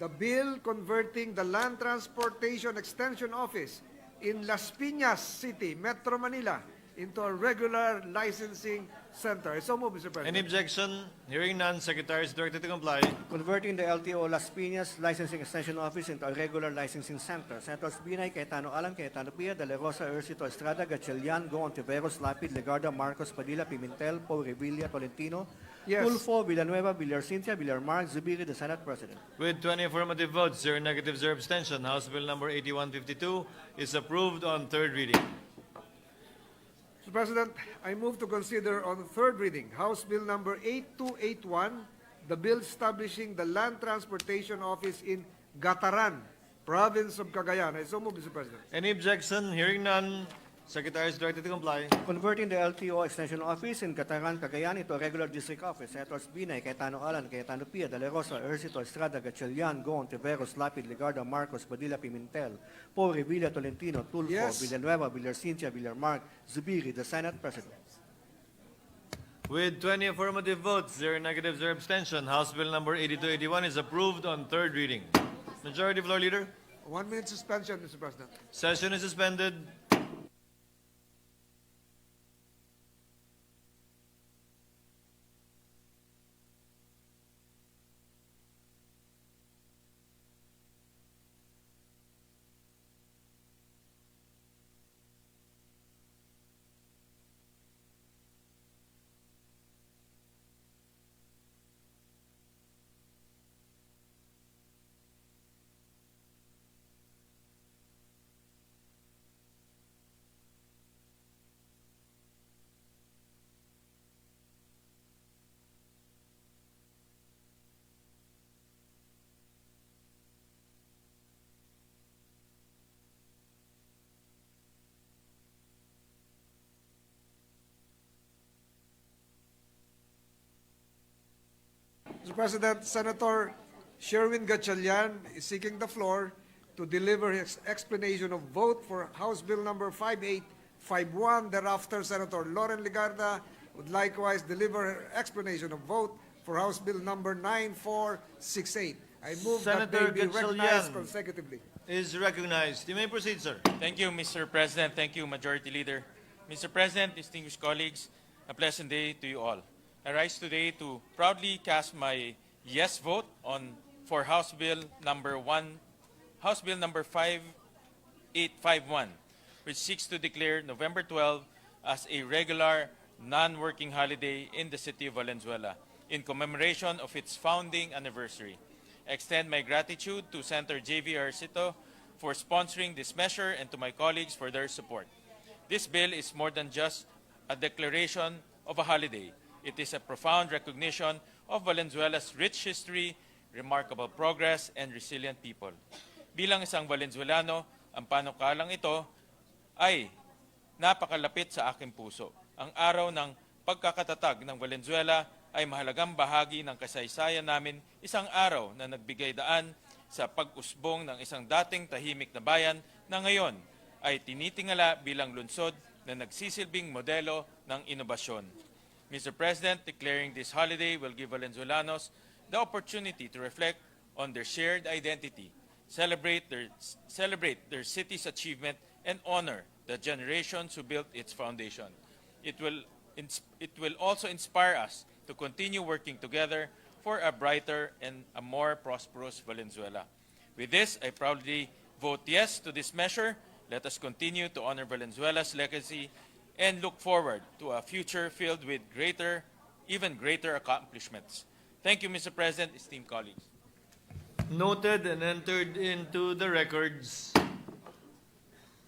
the bill converting the Land Transportation Extension Office in Las Piñas City, Metro Manila, into a regular licensing center. So move, Mr. President. Any objection? Hearing none, Secretary is directed to comply. Converting the LTO Las Piñas Licensing Extension Office into a regular licensing center. Senators Binay, Cayetano Alan, Cayetano P.A, De La Rosa, Ejercito, Estrada, Gatchalian, Goon, Tiveros, Lapid, Legarda, Marcos, Padilla, Pimentel, Po, Revilla, Tolentino, Yes. Tulfo, Villanueva, Villarcintia, Villarmark, Zubiri, the Senate President. With 20 affirmative votes, 0 negatives, 0 abstention, House Bill number 8152 is approved on third reading. Mr. President, I move to consider on third reading House Bill number 8281, the bill establishing the Land Transportation Office in Gataran, Province of Cagayan. I so move, Mr. President. Any objection? Hearing none, Secretary is directed to comply. Converting the LTO Extension Office in Cataran, Cagayan into a regular district office. Senators Binay, Cayetano Alan, Cayetano P.A, De La Rosa, Ejercito, Estrada, Gatchalian, Goon, Tiveros, Lapid, Legarda, Marcos, Padilla, Pimentel, Po, Revilla, Tolentino, Tulfo, Yes. Villanueva, Villarcintia, Villarmark, Zubiri, the Senate President. With 20 affirmative votes, 0 negatives, 0 abstention, House Bill number 8281 is approved on third reading. Majority Floor Leader. 1 minute suspension, Mr. President. Session is suspended. Mr. President, Senator Sherwin Gatchalian is seeking the floor to deliver his explanation of vote for House Bill number 5851. Thereafter, Senator Loren Legarda would likewise deliver her explanation of vote for House Bill number 9468. I move Senator that they be recognized Gatchalian consecutively. is recognized. You may proceed, sir. Thank you, Mr. President. Thank you, Majority Leader. Mr. President, distinguished colleagues, a pleasant day to you all. I rise today to proudly cast my yes vote for House Bill number 5851, which seeks to declare November 12 as a regular, non-working holiday in the city of Valenzuela in commemoration of its founding anniversary. I extend my gratitude to Senator J.V. Arcito for sponsoring this measure and to my colleagues for their support. This bill is more than just a declaration of a holiday. It is a profound recognition of Valenzuela's rich history, remarkable progress, and resilient people. Bilang isang Valenzuelano, ang panukalang ito ay napakalapit sa aking puso. Ang araw ng pagkakatatag ng Valenzuela ay mahalagang bahagi ng kasaysayan namin, isang araw na nagbigay daan sa pag-usbong ng isang dating tahimik na bayan na ngayon ay tinitingala bilang lungsod na nagsisilbing modelo ng inobasyon. Mr. President, declaring this holiday will give Valenzuelanos the opportunity to reflect on their shared identity, celebrate their city's achievement, and honor the generations who built its foundation. It will also inspire us to continue working together for a brighter and a more prosperous Valenzuela. With this, I proudly vote yes to this measure. Let us continue to honor Valenzuela's legacy and look forward to a future filled with even greater accomplishments. Thank you, Mr. President, esteemed colleagues. Noted and entered into the records.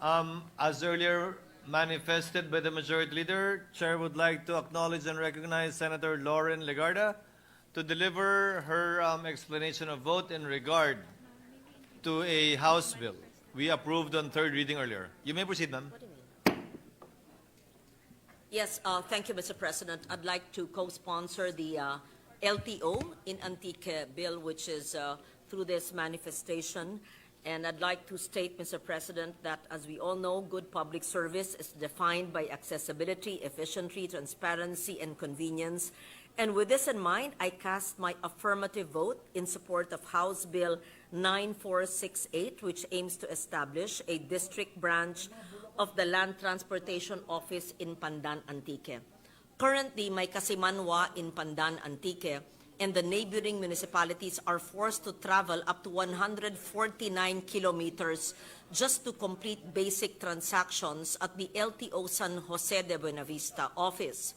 As earlier manifested by the Majority Leader, Chair would like to acknowledge and recognize Senator Lauren Legarda to deliver her explanation of vote in regard to a House bill we approved on third reading earlier. You may proceed, ma'am. Yes, thank you, Mr. President. I'd like to co-sponsor the LTO in Antique bill, which is through this manifestation. And I'd like to state, Mr. President, that as we all know, good public service is defined by accessibility, efficiency, transparency, and convenience. And with this in mind, I cast my affirmative vote in support of House Bill 9468, which aims to establish a district branch of the Land Transportation Office in Pandan, Antique. Currently, may Kasimanwa in Pandan, Antique, and the neighboring municipalities are forced to travel up to 149 kilometers just to complete basic transactions at the LTO San Jose de Buenavista office.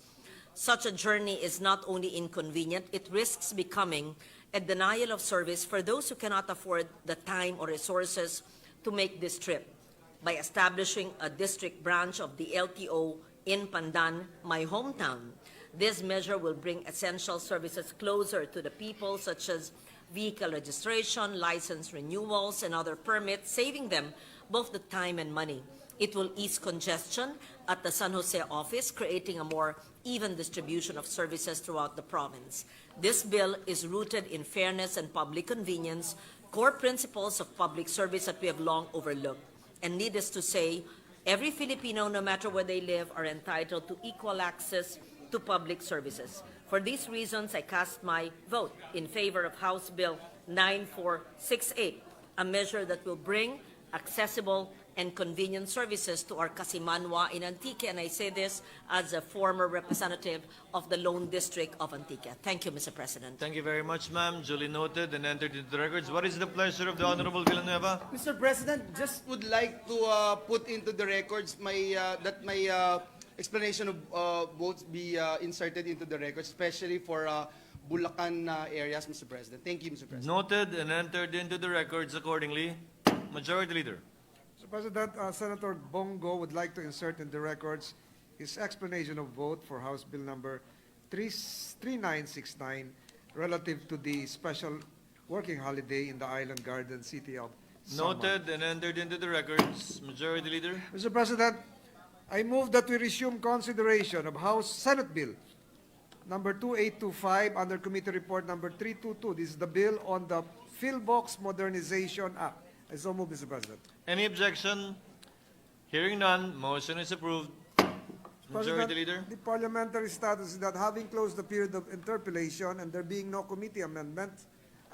Such a journey is not only inconvenient, it risks becoming a denial of service for those who cannot afford the time or resources to make this trip. By establishing a district branch of the LTO in Pandan, my hometown, this measure will bring essential services closer to the people, such as vehicle registration, license renewals, and other permits, saving them both the time and money. It will ease congestion at the San Jose office, creating a more even distribution of services throughout the province. This bill is rooted in fairness and public convenience, core principles of public service that we have long overlooked. And needless to say, every Filipino, no matter where they live, are entitled to equal access to public services. For these reasons, I cast my vote in favor of House Bill 9468, a measure that will bring accessible and convenient services to our Kasimanwa in Antique. And I say this as a former representative of the Lone District of Antique. Thank you, Mr. President. Thank you very much, ma'am. Duly noted and entered into the records. What is the pleasure of the Honorable Villanueva? Mr. President, just would like to put into the records that my explanation of votes be inserted into the records, especially for Bulacan areas, Mr. President. Thank you, Mr. President. Noted and entered into the records accordingly. Majority Leader. Mr. President, Senator Bongo would like to insert in the records his explanation of vote for House Bill number 3969 relative to the special working holiday in the island garden city of Samar. Noted and entered into the records. Majority Leader. Mr. President, I move that we resume consideration of House Senate Bill number 2825 under Committee Report number 322. This is the bill on the Philbox Modernization Act. I so move, Mr. President. Any objection? Hearing none, motion is approved. Majority Leader. The parliamentary status is that having closed the period of interpellation and there being no committee amendment,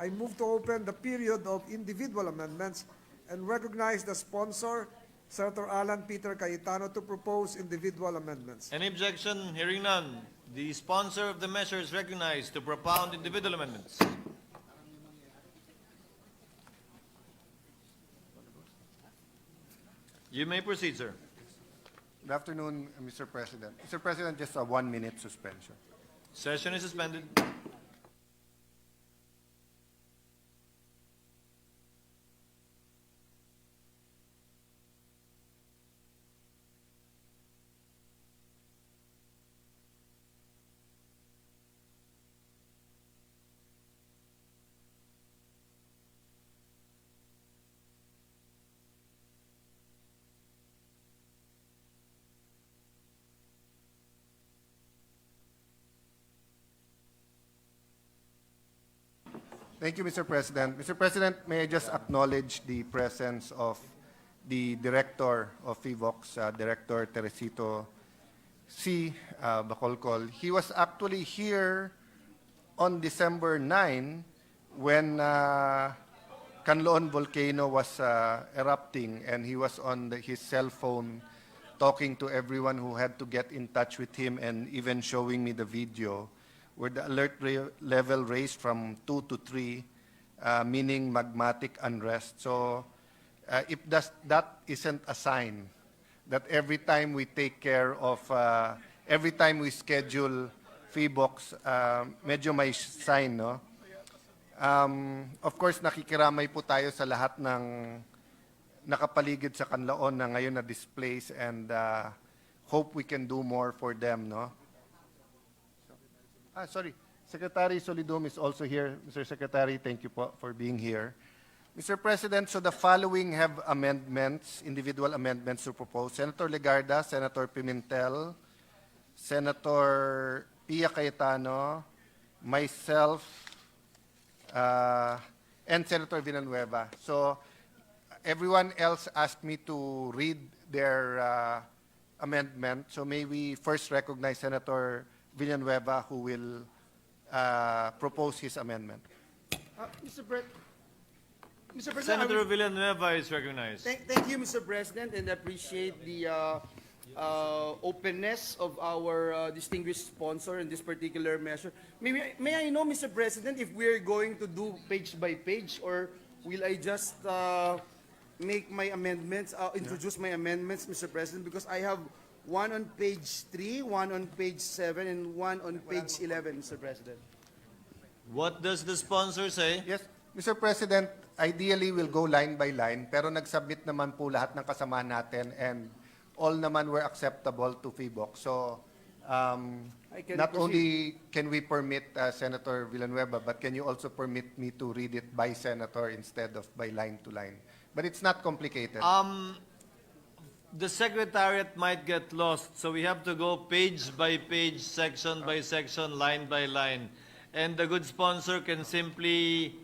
I move to open the period of individual amendments and recognize the sponsor, Senator Alan Peter Cayetano, to propose individual amendments. Any objection? Hearing none. The sponsor of the measure is recognized to propound individual amendments. You may proceed, sir. Good afternoon, Mr. President. Mr. President, just a 1-minute suspension. Session is suspended. Thank you, Mr. President. Mr. President, may I just acknowledge the presence of the Director of FIVOX, Director Teresito C. Bacolcol. He was actually here on December 9 when Canloon volcano was erupting, and he was on his cell phone talking to everyone who had to get in touch with him, and even showing me the video where the alert level raised from 2 to 3, meaning magmatic unrest. So if that isn't a sign that every time we take care of, every time we schedule FIVOX, medyo may sign, no? Of course, nakikiramay po tayo sa lahat ng nakapaligid sa Canlaon na ngayon na displaced, and hope we can do more for them, no? Sorry, Secretary Solidum is also here. Mr. Secretary, thank you po for being here. Mr. President, so the following have amendments, individual amendments to propose. Senator Legarda, Senator Pimentel, Senator Pia Cayetano, myself, and Senator Villanueva. So everyone else asked me to read their amendment. So may we first recognize Senator Villanueva, who will propose his amendment. Mr. President, Senator Villanueva is recognized. Thank you, Mr. President, and I appreciate the openness of our distinguished sponsor in this particular measure. May I know, Mr. President, if we're going to do page by page, or will I just make my amendments, introduce my amendments, Mr. President, because I have one on page 3, one on page 7, and one on page 11, Mr. President. What does the sponsor say? Yes, Mr. President, ideally we'll go line by line, pero nag-submit naman po lahat ng kasama natin, and all naman were acceptable to FIVOX. So, not only can we permit Senator Villanueva, but can you also permit me to read it by senator instead of by line to line? But it's not complicated. The Secretariat might get lost, so we have to go page by page, section by section, line by line. And the good sponsor can simply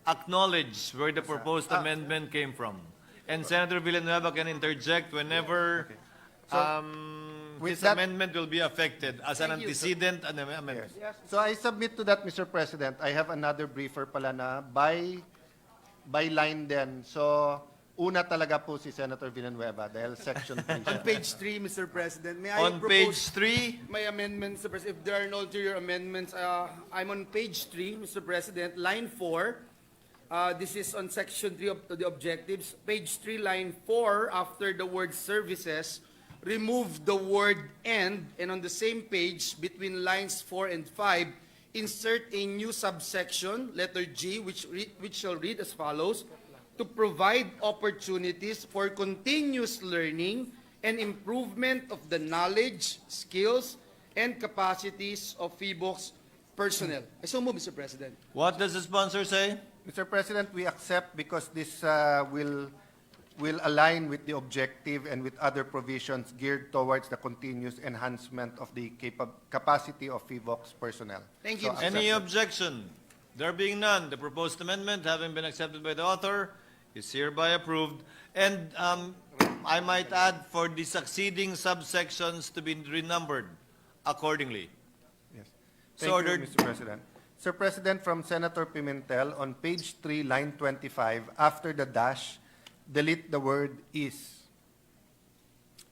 acknowledge where the proposed amendment came from. And Senator Villanueva can interject whenever this amendment will be affected as an antecedent amendment. Yes. So I submit to that, Mr. President. I have another briefer pala na by line din. So, una talaga po si Senator Villanueva dahil section 3 On page 3, Mr. President, may I On page 3, my amendments, Mr. President? If there are no ulterior amendments, I'm on page 3, Mr. President, line 4. This is on section 3 of the objectives. Page 3, line 4, after the word services, remove the word and on the same page, between lines 4 and 5, insert a new subsection, letter G, which shall read as follows: to provide opportunities for continuous learning and improvement of the knowledge, skills, and capacities of FIVOX personnel. I so move, Mr. President. what does the sponsor say? Mr. President, we accept because this will align with the objective and with other provisions geared towards the continuous enhancement of the capacity of FIVOX personnel. Thank you. So, Any objection? There being none, the proposed amendment, having been accepted by the author, is hereby approved. And I might add for the succeeding subsections to be renumbered accordingly. Yes. So Thank you, ordered. Mr. President. Sir President, from Senator Pimentel, on page 3, line 25, after the dash, delete the word is.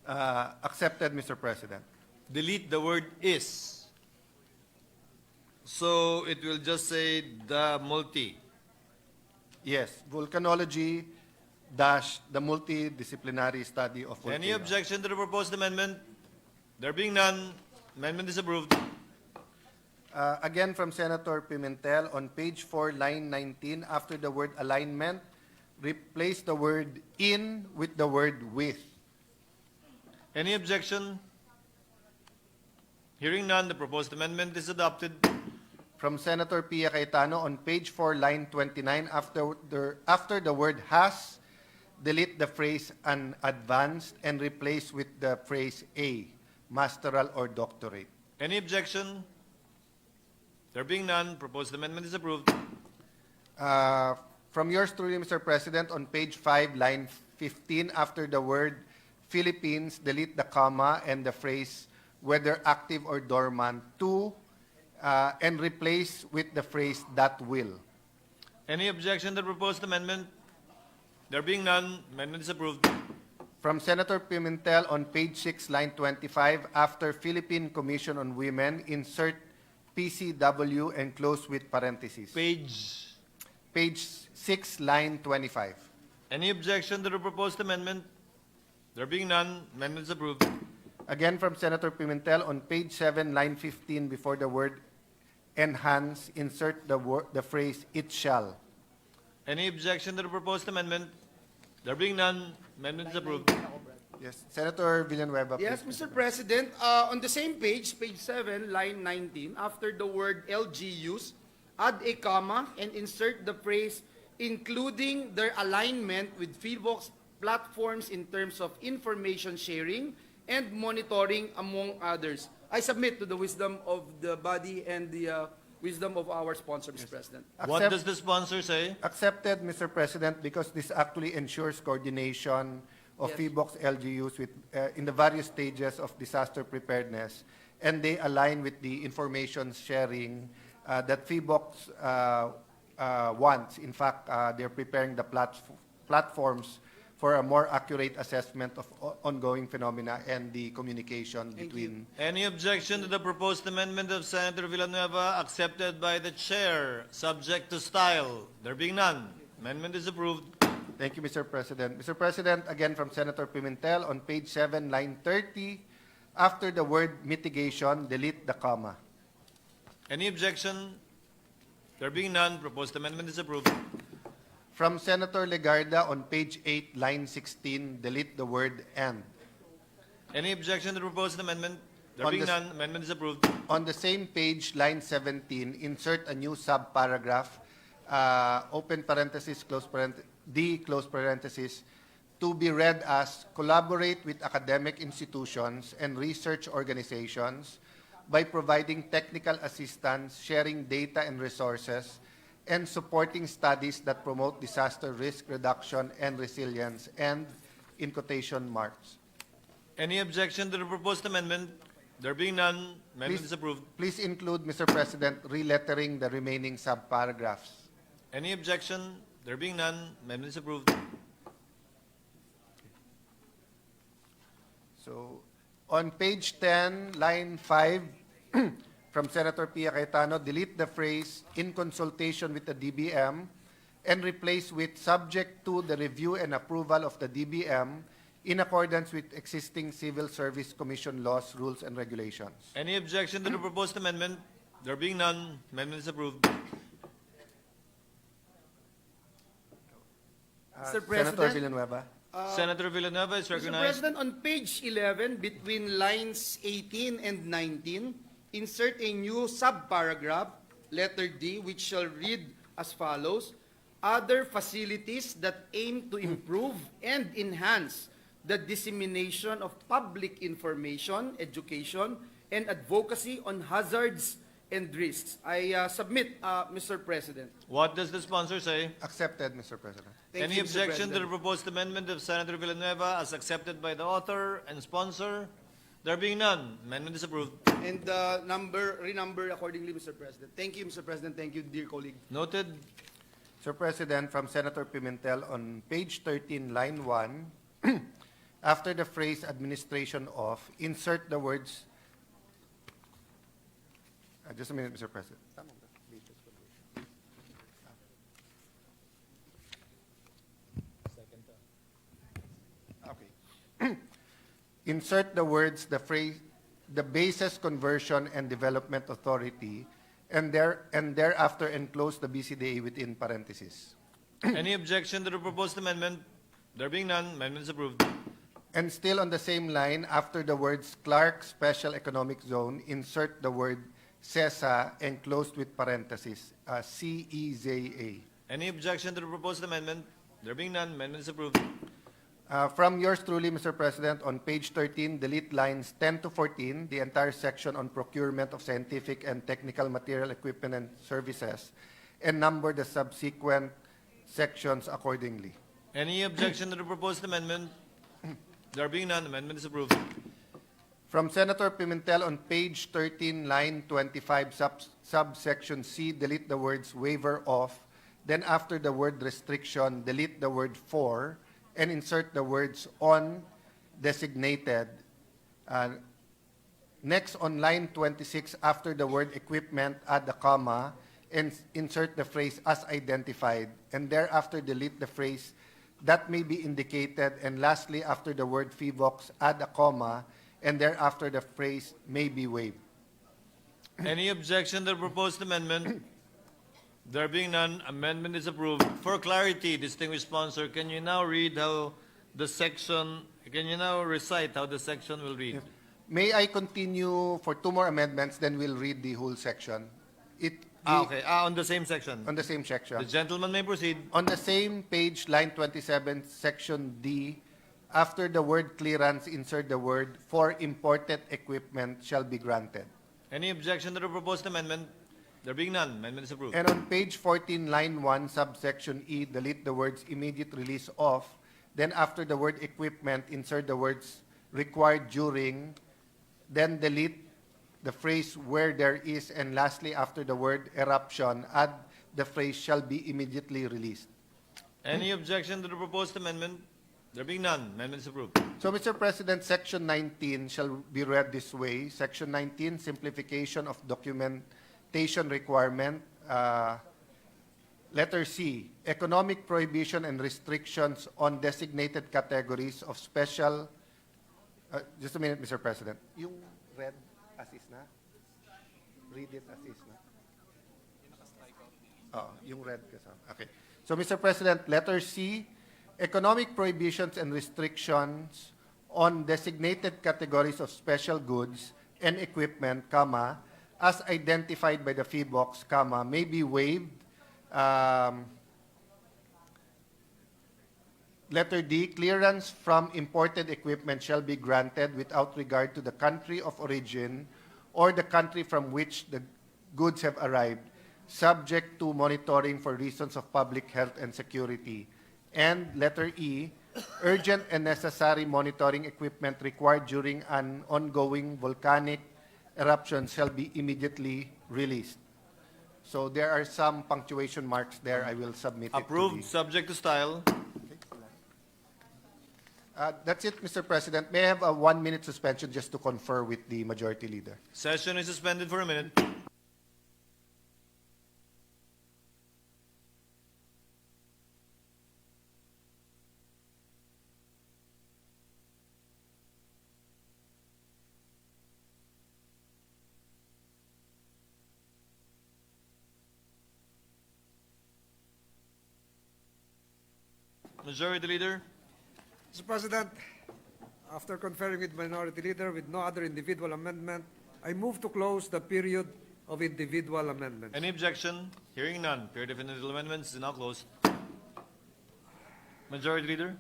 Accepted, Mr. President. Delete the word is. So it will just say the multi. Yes, volcanology dash the multidisciplinary study of volcanoes. Any objection to the proposed amendment? There being none, amendment is approved. Again from Senator Pimentel, on page 4, line 19, after the word alignment, replace the word in with the word with. Any objection? Hearing none, the proposed amendment is adopted. From Senator Pia Cayetano, on page 4, line 29, after the word has, delete the phrase an advanced and replace with the phrase a, masteral or doctorate. Any objection? There being none, proposed amendment is approved. From yours truly, Mr. President, on page 5, line 15, after the word Philippines, delete the comma and the phrase whether active or dormant to, and replace with the phrase that will. Any objection to the proposed amendment? There being none, amendment is approved. From Senator Pimentel, on page 6, line 25, after Philippine Commission on Women, insert PCW and close with parentheses. Page 6, line 25. Any objection to the proposed amendment? There being none, amendment is approved. Again from Senator Pimentel, on page 7, line 15, before the word enhance, insert the phrase it shall. Any objection to the proposed amendment? There being none, amendment is approved. Yes, Senator Villanueva. Yes, please. Mr. President, on the same page, page 7, line 19, after the word LGUs, add a comma and insert the phrase including their alignment with PhilVox platforms in terms of information sharing and monitoring, among others. I submit to the wisdom of the body and the wisdom of our sponsor, Mr. President. What does the sponsor say? Accepted, Mr. President, because this actually ensures coordination of Yes. PHIVOX LGUs with, in the various stages of disaster preparedness, and they align with the information sharing that PHIVOX wants. In fact, they're preparing the platforms for a more accurate assessment of ongoing phenomena and the communication between. Any objection to the proposed amendment of Senator Villanueva accepted by the chair, subject to style? There being none, amendment is approved. Thank you, Mr. President. Mr. President, again from Senator Pimentel, on page 7, line 30, after the word mitigation, delete the comma. Any objection? There being none, proposed amendment is approved. From Senator Legarda, on page 8, line 16, delete the word and. Any objection to the proposed amendment? There On being the- none, amendment is approved. On the same page, line 17, insert a new sub-paragraph, open parenthesis, close parenthesis, to be read as collaborate with academic institutions and research organizations by providing technical assistance, sharing data and resources, and supporting studies that promote disaster risk reduction and resilience, and in quotation marks. Any objection to the proposed amendment? There being none, amendment is approved. Please include, Mr. President, relettering the remaining sub-paragraphs. Any objection? There being none, amendment is approved. So, on page 10, line 5, from Senator Pia Cayetano, delete the phrase in consultation with the DBM and replace with subject to the review and approval of the DBM in accordance with existing Civil Service Commission laws, rules, and regulations. Any objection to the proposed amendment? There being none, amendment is approved. Mr. Senator President, Villanueva. Senator Villanueva is Mr. recognized. President, on page 11, between lines 18 and 19, insert a new sub-paragraph, letter D, which shall read as follows: other facilities that aim to improve and enhance the dissemination of public information, education, and advocacy on hazards and risks. I submit, Mr. President. What does the sponsor say? Accepted, Mr. President. Thank Any you, Mr. objection to the President. proposed amendment of Senator Villanueva as accepted by the author and sponsor? There being none, amendment is approved. And renumber accordingly, Mr. President. Thank you, Mr. President. Thank you, dear colleague. Noted. Sir President, from Senator Pimentel on page 13, line 1, after the phrase administration of, insert the words, just a minute, Mr. President. Okay. Insert the words, the phrase, the Bases Conversion and Development Authority, and thereafter enclose the BCDA within parentheses. Any objection to the proposed amendment? There being none, amendment is approved. And still on the same line, after the words Clark Special Economic Zone, insert the word CESA enclosed with parentheses, CEZA. Any objection to the proposed amendment? There being none, amendment is approved. From yours truly, Mr. President, on page 13, delete lines 10 to 14, the entire section on procurement of scientific and technical material equipment and services, and number the subsequent sections accordingly. Any objection to the proposed amendment? There being none, amendment is approved. From Senator Pimentel on page 13, line 25, subsection C, delete the words waiver of, then after the word restriction, delete the word for, and insert the words on designated. Next, on line 26, after the word equipment, add the comma, and insert the phrase as identified, and thereafter delete the phrase that may be indicated, and lastly, after the word FIVOX, add a comma, and thereafter the phrase may be waived. Any objection to the proposed amendment? There being none, amendment is approved. For clarity, distinguished sponsor, can you now read how the section, can you now recite how the section will read? May I continue for 2 more amendments, then we'll read the whole section. Okay. On the same section. On the same section. The gentleman may proceed. On the same page, line 27, section D, after the word clearance, insert the word for imported equipment shall be granted. Any objection to the proposed amendment? There being none, amendment is approved. And on page 14, line 1, subsection E, delete the words immediate release of, then after the word equipment, insert the words required during, then delete the phrase where there is, and lastly, after the word eruption, add the phrase shall be immediately released. Any objection to the proposed amendment? There being none, amendment is approved. So, Mr. President, section 19 shall be read this way. Section 19, simplification of documentation requirement. Letter C, economic prohibition and restrictions on designated categories of special, just a minute, Mr. President. Yung red as is na? Read it as is na? Oh, yung red kasama. Okay. So, Mr. President, letter C, economic prohibitions and restrictions on designated categories of special goods and equipment, comma, as identified by the FIBOX, comma, may be waived. Letter D, clearance from imported equipment shall be granted without regard to the country of origin or the country from which the goods have arrived, subject to monitoring for reasons of public health and security. And letter E, urgent and necessary monitoring equipment required during an ongoing volcanic eruption shall be immediately released. So there are some punctuation marks there. I will submit Approved, it to subject to style. that's it, Mr. President. May I have a 1-minute suspension just to confer with the Majority Leader? Session is suspended for a minute. Majority Leader. Mr. President, after conferring with Minority Leader with no other individual amendment, I move to close the period of individual amendments. Any objection? Hearing none. Period of individual amendments is now closed. Majority Leader.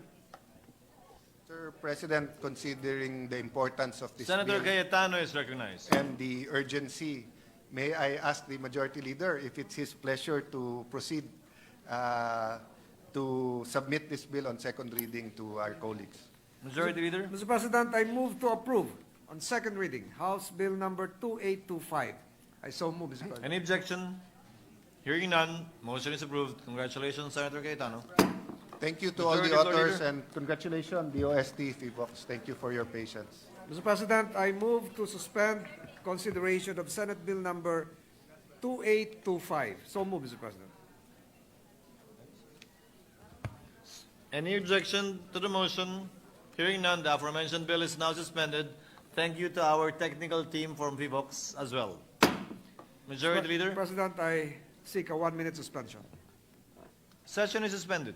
Mr. President, considering the importance of this Senator bill Cayetano is recognized. and the urgency, may I ask the Majority Leader if it's his pleasure to proceed to submit this bill on second reading to our colleagues? Majority Leader. Mr. President, I move to approve on second reading, House Bill number 2825. I so move, Mr. President. Any objection? Hearing none, motion is approved. Congratulations, Senator Cayetano. Thank you to all the Majority Floor authors Leader. and congratulations, DOST, FIVOX. Thank you for your patience. Mr. President, I move to suspend consideration of Senate Bill number 2825. So move, Mr. President. Any objection to the motion? Hearing none, the aforementioned bill is now suspended. Thank you to our technical team from VIVOX as well. Majority Leader, Mr. President, I seek a 1-minute suspension. session is suspended.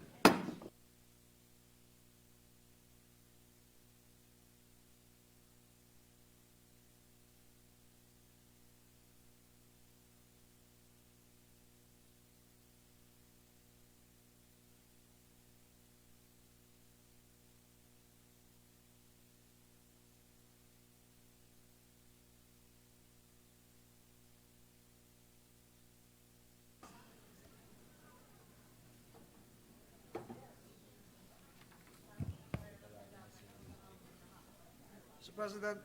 Mr. President,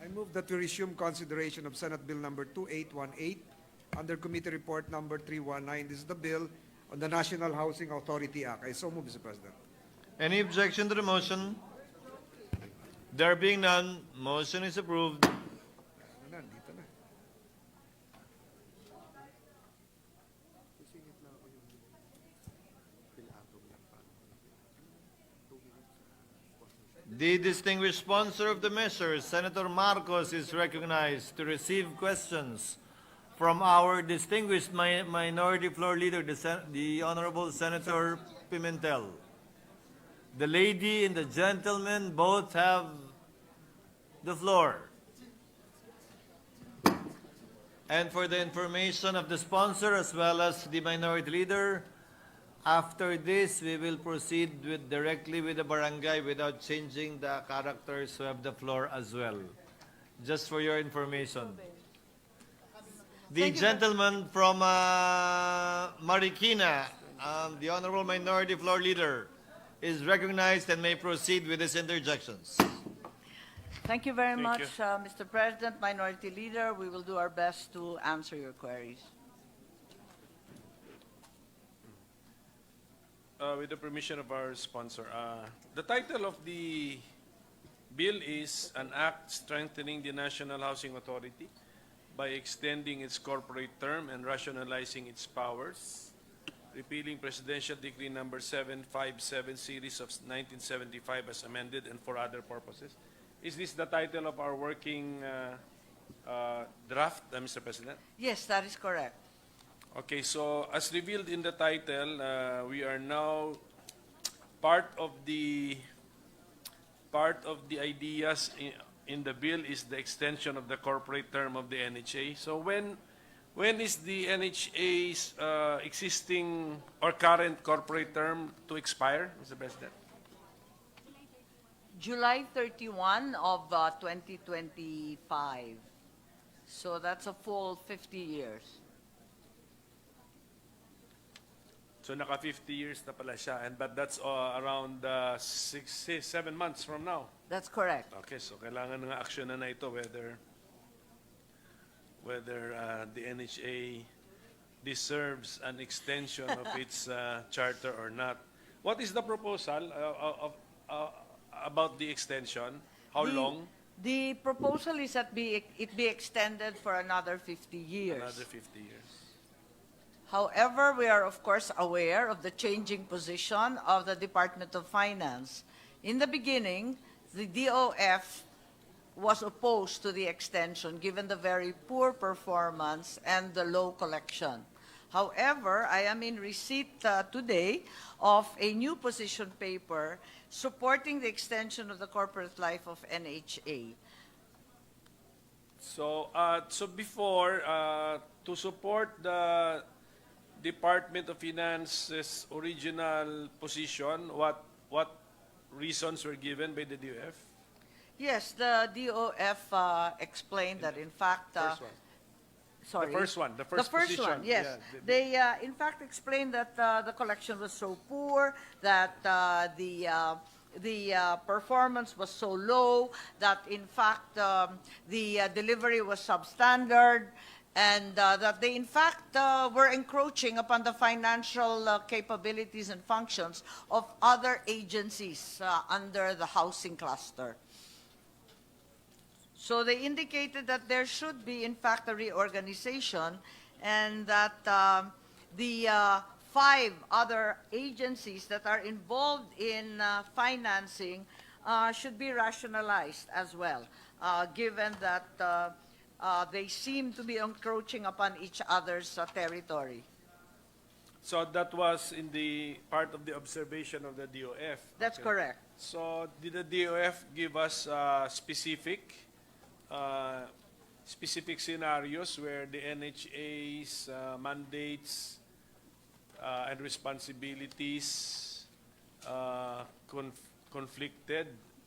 I move that we resume consideration of Senate Bill number 2818 under Committee Report number 319. This is the bill on the National Housing Authority Act. I so move, Mr. President. Any objection to the motion? There being none, motion is approved. Dito na. The distinguished sponsor of the measure, Senator Marcos, is recognized to receive questions from our distinguished Minority Floor Leader, the Honorable Senator Pimentel. The lady and the gentleman both have the floor. And for the information of the sponsor as well as the Minority Leader, after this, we will proceed directly with the barangay without changing the characters who have the floor as well. Just for your information. The gentleman from Marikina, the Honorable Minority Floor Leader, is recognized and may proceed with his interjections. Thank you very much, Mr. President, Minority Leader. We will do our best to answer your queries. With the permission of our sponsor, the title of the bill is an act strengthening the National Housing Authority by extending its corporate term and rationalizing its powers, repealing Presidential Decree number 757 series of 1975 as amended and for other purposes. Is this the title of our working draft, Mr. President? Yes, that is correct. Okay, so as revealed in the title, we are now part of the ideas in the bill is the extension of the corporate term of the NHA. So when is the NHA's existing or current corporate term to expire, Mr. President? July 31 of 2025. So that's a full 50 years. So naka 50 years na pala siya, but that's around 7 months from now. That's correct. Okay, so kailangan ng aksyon na ito whether the NHA deserves an extension of its charter or not. What is the proposal about the extension? How long? The proposal is that it be extended for another 50 years. Another 50 years. However, we are of course aware of the changing position of the Department of Finance. In the beginning, the DOF was opposed to the extension given the very poor performance and the low collection. However, I am in receipt today of a new position paper supporting the extension of the corporate life of NHA. So, before, to support the Department of Finance's original position, what reasons were given by the DOF? Yes, the DOF explained that in fact... sorry. The first one, the first position, one, yes. Yeah, they in fact explained that the collection was so poor that the performance was so low that in fact the delivery was substandard, and that they in fact were encroaching upon the financial capabilities and functions of other agencies under the housing cluster. So they indicated that there should be in fact a reorganization, and that the 5 other agencies that are involved in financing should be rationalized as well, given that they seem to be encroaching upon each other's territory. So that was in the part of the observation of the DOF. That's Okay. correct. So did the DOF give us specific scenarios where the NHA's mandates and responsibilities conflicted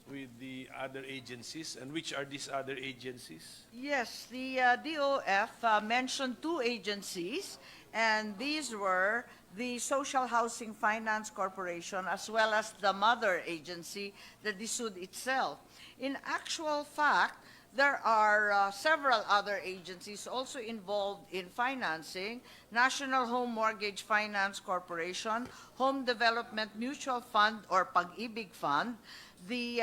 with the other agencies, and which are these other agencies? Yes, the DOF mentioned 2 agencies, and these were the Social Housing Finance Corporation as well as the mother agency, the DSUD itself. In actual fact, there are several other agencies also involved in financing: National Home Mortgage Finance Corporation, Home Development Mutual Fund or Pag-ibig Fund, the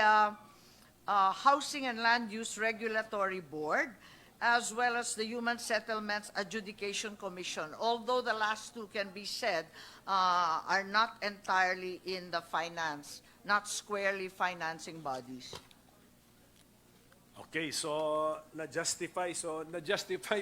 Housing and Land Use Regulatory Board, as well as the Human Settlements Adjudication Commission, although the last 2 can be said are not entirely in the finance, not squarely financing bodies. Okay, so na-justify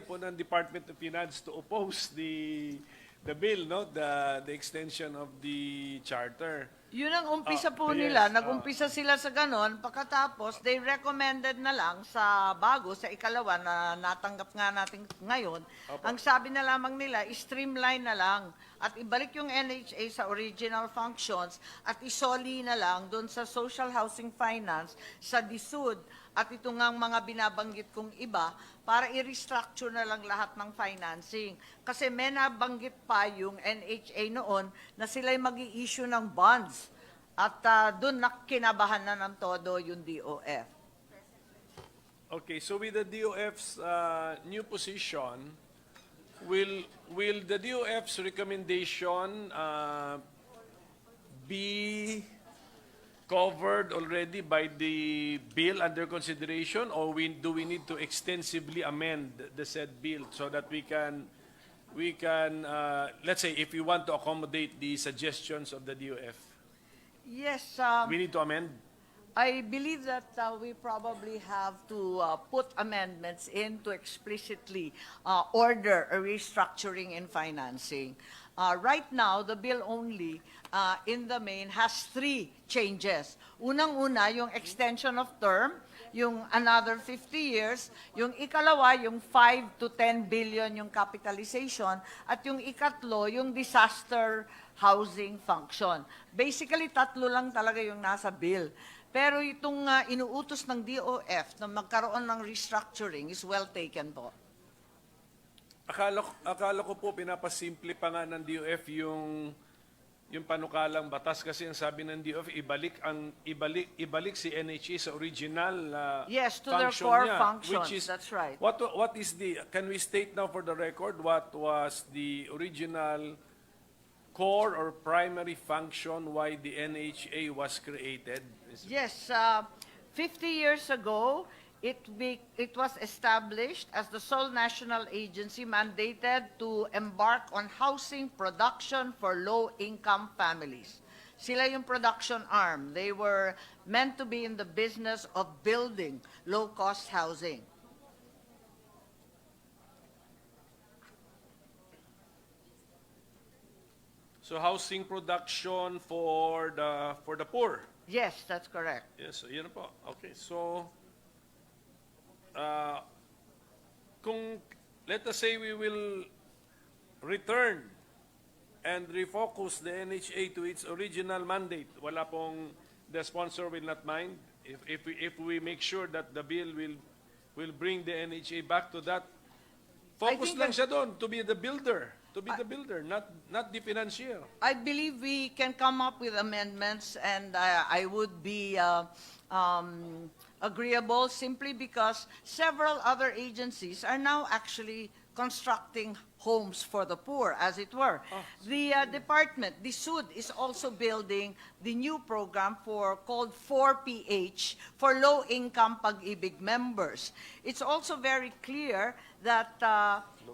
po ng Department of Finance to oppose the bill, no? The extension of the charter. Yun ang umpisa po nila. Nag-umpisa sila sa ganon. Pagkatapos, they recommended na lang sa bago, sa ikalawa na natanggap nga natin ngayon, ang sabi na lamang nila, streamline na lang at ibalik yung NHA sa original functions at isoli na lang doon sa social housing finance, sa DSUD, at ito nga mga binabanggit kong iba, para i-restructure na lang lahat ng financing. Kasi may nabanggit pa yung NHA noon na sila'y mag-i-issue ng bonds. At doon kinabahan na ng todo yung DOF. Okay, so with the DOF's new position, will the DOF's recommendation be covered already by the bill under consideration, or do we need to extensively amend the said bill so that we can let's say if we want to accommodate the suggestions of the DOF? Yes. We need to amend? I believe that we probably have to put amendments in to explicitly order a restructuring in financing. Right now, the bill only, in the main, has 3 changes. Unang-una, yung extension of term, yung another 50 years, yung ikalawa, yung 5 to 10 billion yung capitalization, at yung ikatlo, yung disaster housing function. Basically, 3 lang talaga yung nasa bill. Pero itong inuutos ng DOF na magkaroon ng restructuring is well taken po. Akala ko po pinapasimple pa nga ng DOF yung panukalang batas, kasi ang sabi ng DOF ibalik si NHA sa original yes, to their function core niya, functions. which is, that's right. What is can we state now for the record what was the original core or primary function why the NHA was created? Yes, 50 years ago, it was established as the sole national agency mandated to embark on housing production for low-income families. Sila yung production arm. They were meant to be in the business of building low-cost housing. So housing production for the poor. Yes, that's correct. Yes, yun po. Okay, so kung let us say we will return and refocus the NHA to its original mandate, wala pong, the sponsor will not mind if we make sure that the bill will bring the NHA back to that. Focus lang siya doon to be the builder, to be the builder, not the financier. I believe we can come up with amendments, and I would be agreeable simply because several other agencies are now actually constructing homes for the poor, as it were. The department, the SUD, is also building the new program called 4PH for low-income Pag-ibig members. It's also very clear that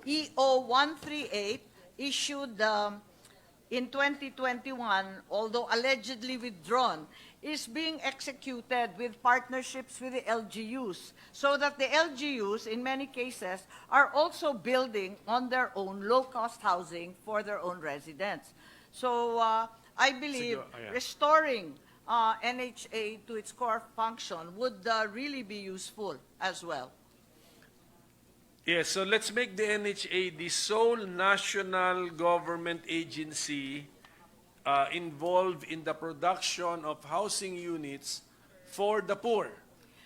EO 138 issued in 2021, although allegedly withdrawn, is being executed with partnerships with the LGUs, so that the LGUs, in many cases, are also building on their own low-cost housing for their own residents. So I believe restoring NHA to its core function would really be useful as well. Yes, so let's make the NHA the sole national government agency involved in the production of housing units for the poor.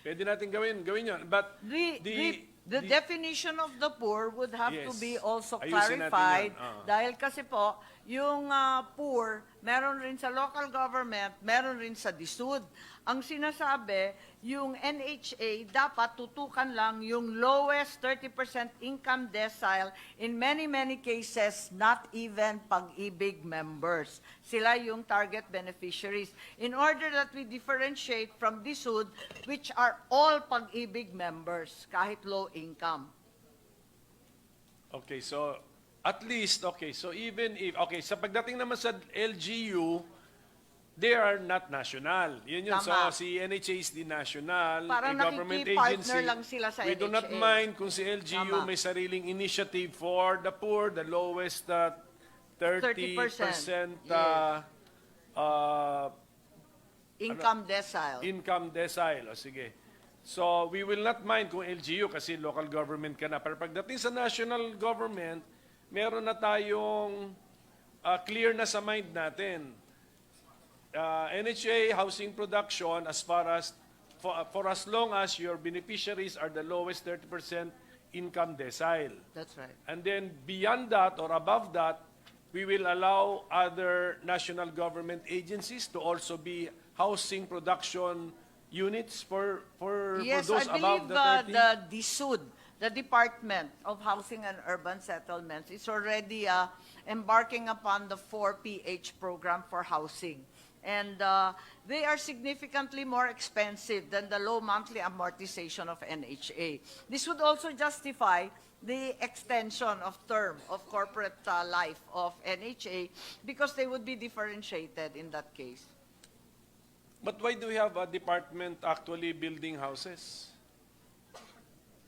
Pwede natin gawin yun. But the definition of the poor would have to be also Ayusin natin clarified yan. dahil kasi po, yung poor, meron rin sa local government, meron rin sa DSUD. Ang sinasabi, yung NHA dapat tutukan lang yung lowest 30% income decile, in many cases, not even Pag-ibig members. Sila yung target beneficiaries. In order that we differentiate from DSUD, which are all Pag-ibig members, kahit low income. Okay, so at least, so even if, sa pagdating naman sa LGU, they are not national. Yun. So si NHA is the national, Parang a government nakiki-partner agency. lang sila sa We do not NHA. mind kung si LGU may sariling initiative for the poor, the lowest 30% Income decile. Income decile. O sige. So we will not mind kung LGU kasi local government ka na. Pero pagdating sa national government, meron na tayong clear na sa mind natin. NHA housing production, as far as for as long as your beneficiaries are the lowest 30% income decile. That's right. And then beyond that or above that, we will allow other national government agencies to also be housing production units for Yes, those I above believe the 30. the DSUD, the Department of Housing and Urban Settlements, is already embarking upon the 4PH program for housing. And they are significantly more expensive than the low monthly amortization of NHA. This would also justify the extension of term of corporate life of NHA because they would be differentiated in that case. But why do we have a department actually building houses?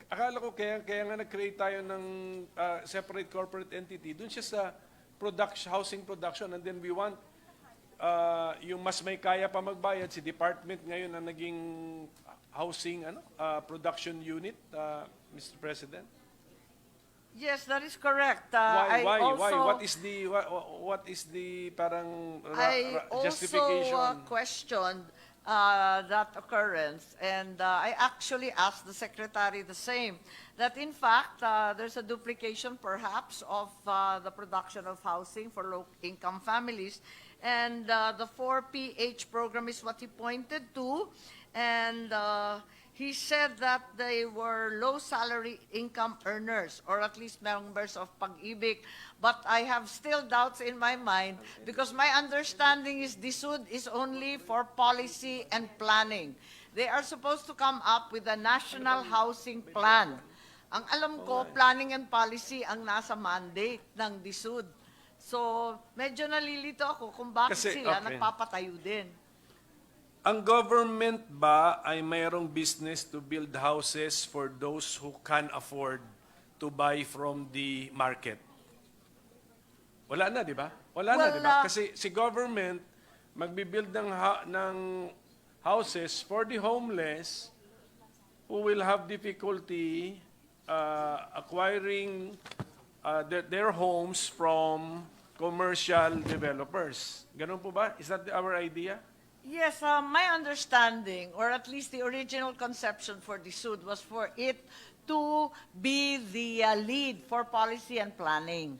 Akala ko kaya nga nag-create tayo ng separate corporate entity. Doon siya sa housing production, and then we want yung mas may kaya pa magbayad, si department ngayon na naging housing production unit, Mr. President. Yes, that is correct. Why? Also, What is the parang I justification? also questioned that occurrence, and I actually asked the secretary the same, that in fact there's a duplication perhaps of the production of housing for low-income families, and the 4PH program is what he pointed to, and he said that they were low salary income earners, or at least members of Pag-ibig. But I have still doubts in my mind because my understanding is DSUD is only for policy and planning. They are supposed to come up with a national housing plan. Ang alam ko, planning and policy ang nasa mandate ng DSUD. So, medyo nalilito ako kung bakit sila nagpapatayo din. Ang government ba ay mayroong business to build houses for those who can afford to buy from the market? Wala na, di ba? Wala na, di ba? Kasi si government magbibuild ng houses for the homeless who will have difficulty acquiring their homes from commercial developers. Ganun po ba? Is that our idea? Yes, my understanding, or at least the original conception for the SUD, was for it to be the lead for policy and planning.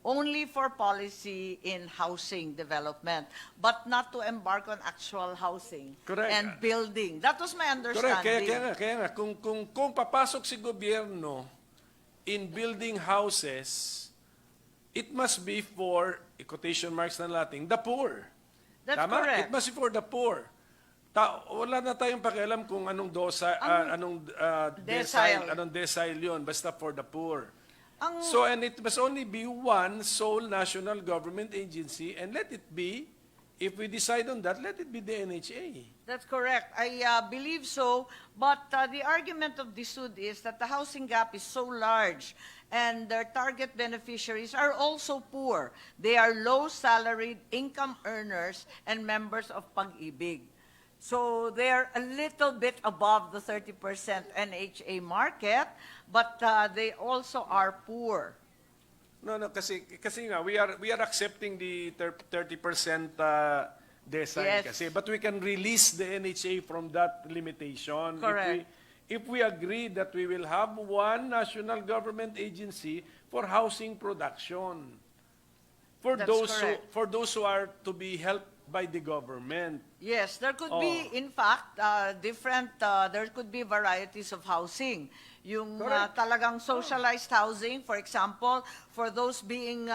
only for policy in housing development, but not to embark on actual housing Correct. and building. That was my Correct. understanding. Kaya nga, kung papasok si gobyerno in building houses, it must be for, quotation marks na natin, the poor. That's Tama? correct. It must be for the poor. Wala na tayong pakialam kung anong decile. anong decile yun, basta for the poor. Ang- So, and it must only be one sole national government agency, and let it be, if we decide on that, let it be the NHA. That's correct. I believe so. But the argument of DSUD is that the housing gap is so large and their target beneficiaries are also poor. They are low-salaried income earners and members of Pag-ibig. So they're a little bit above the 30% NHA market, but they also are poor. No, kasi nga we are accepting the 30% decile Yes. kasi, but we can release the NHA from that limitation. Correct. If we agree that we will have one national government agency for housing production. For That's correct. for those who are to be helped by the government. Yes, there could Oh. be, in fact, there could be varieties of housing. Yung Correct. talagang socialized housing, for example, for those being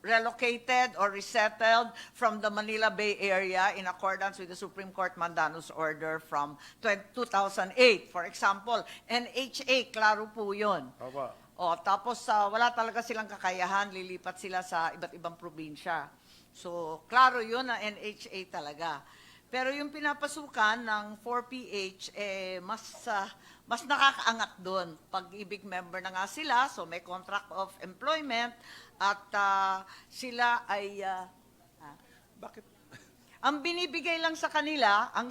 relocated or resettled from the Manila Bay Area in accordance with the Supreme Court Mandamus Order from 2008. For example, NHA, klaro po yun. Aba. O, tapos wala talaga silang kakayahan, lilipat sila sa iba't ibang probinsya. So, klaro yun na NHA talaga. Pero yung pinapasukan ng 4PH, mas nakakaangat doon. Pag-ibig member na nga sila, so may contract of employment, at sila ay... Bakit? Ang binibigay lang sa kanila, ang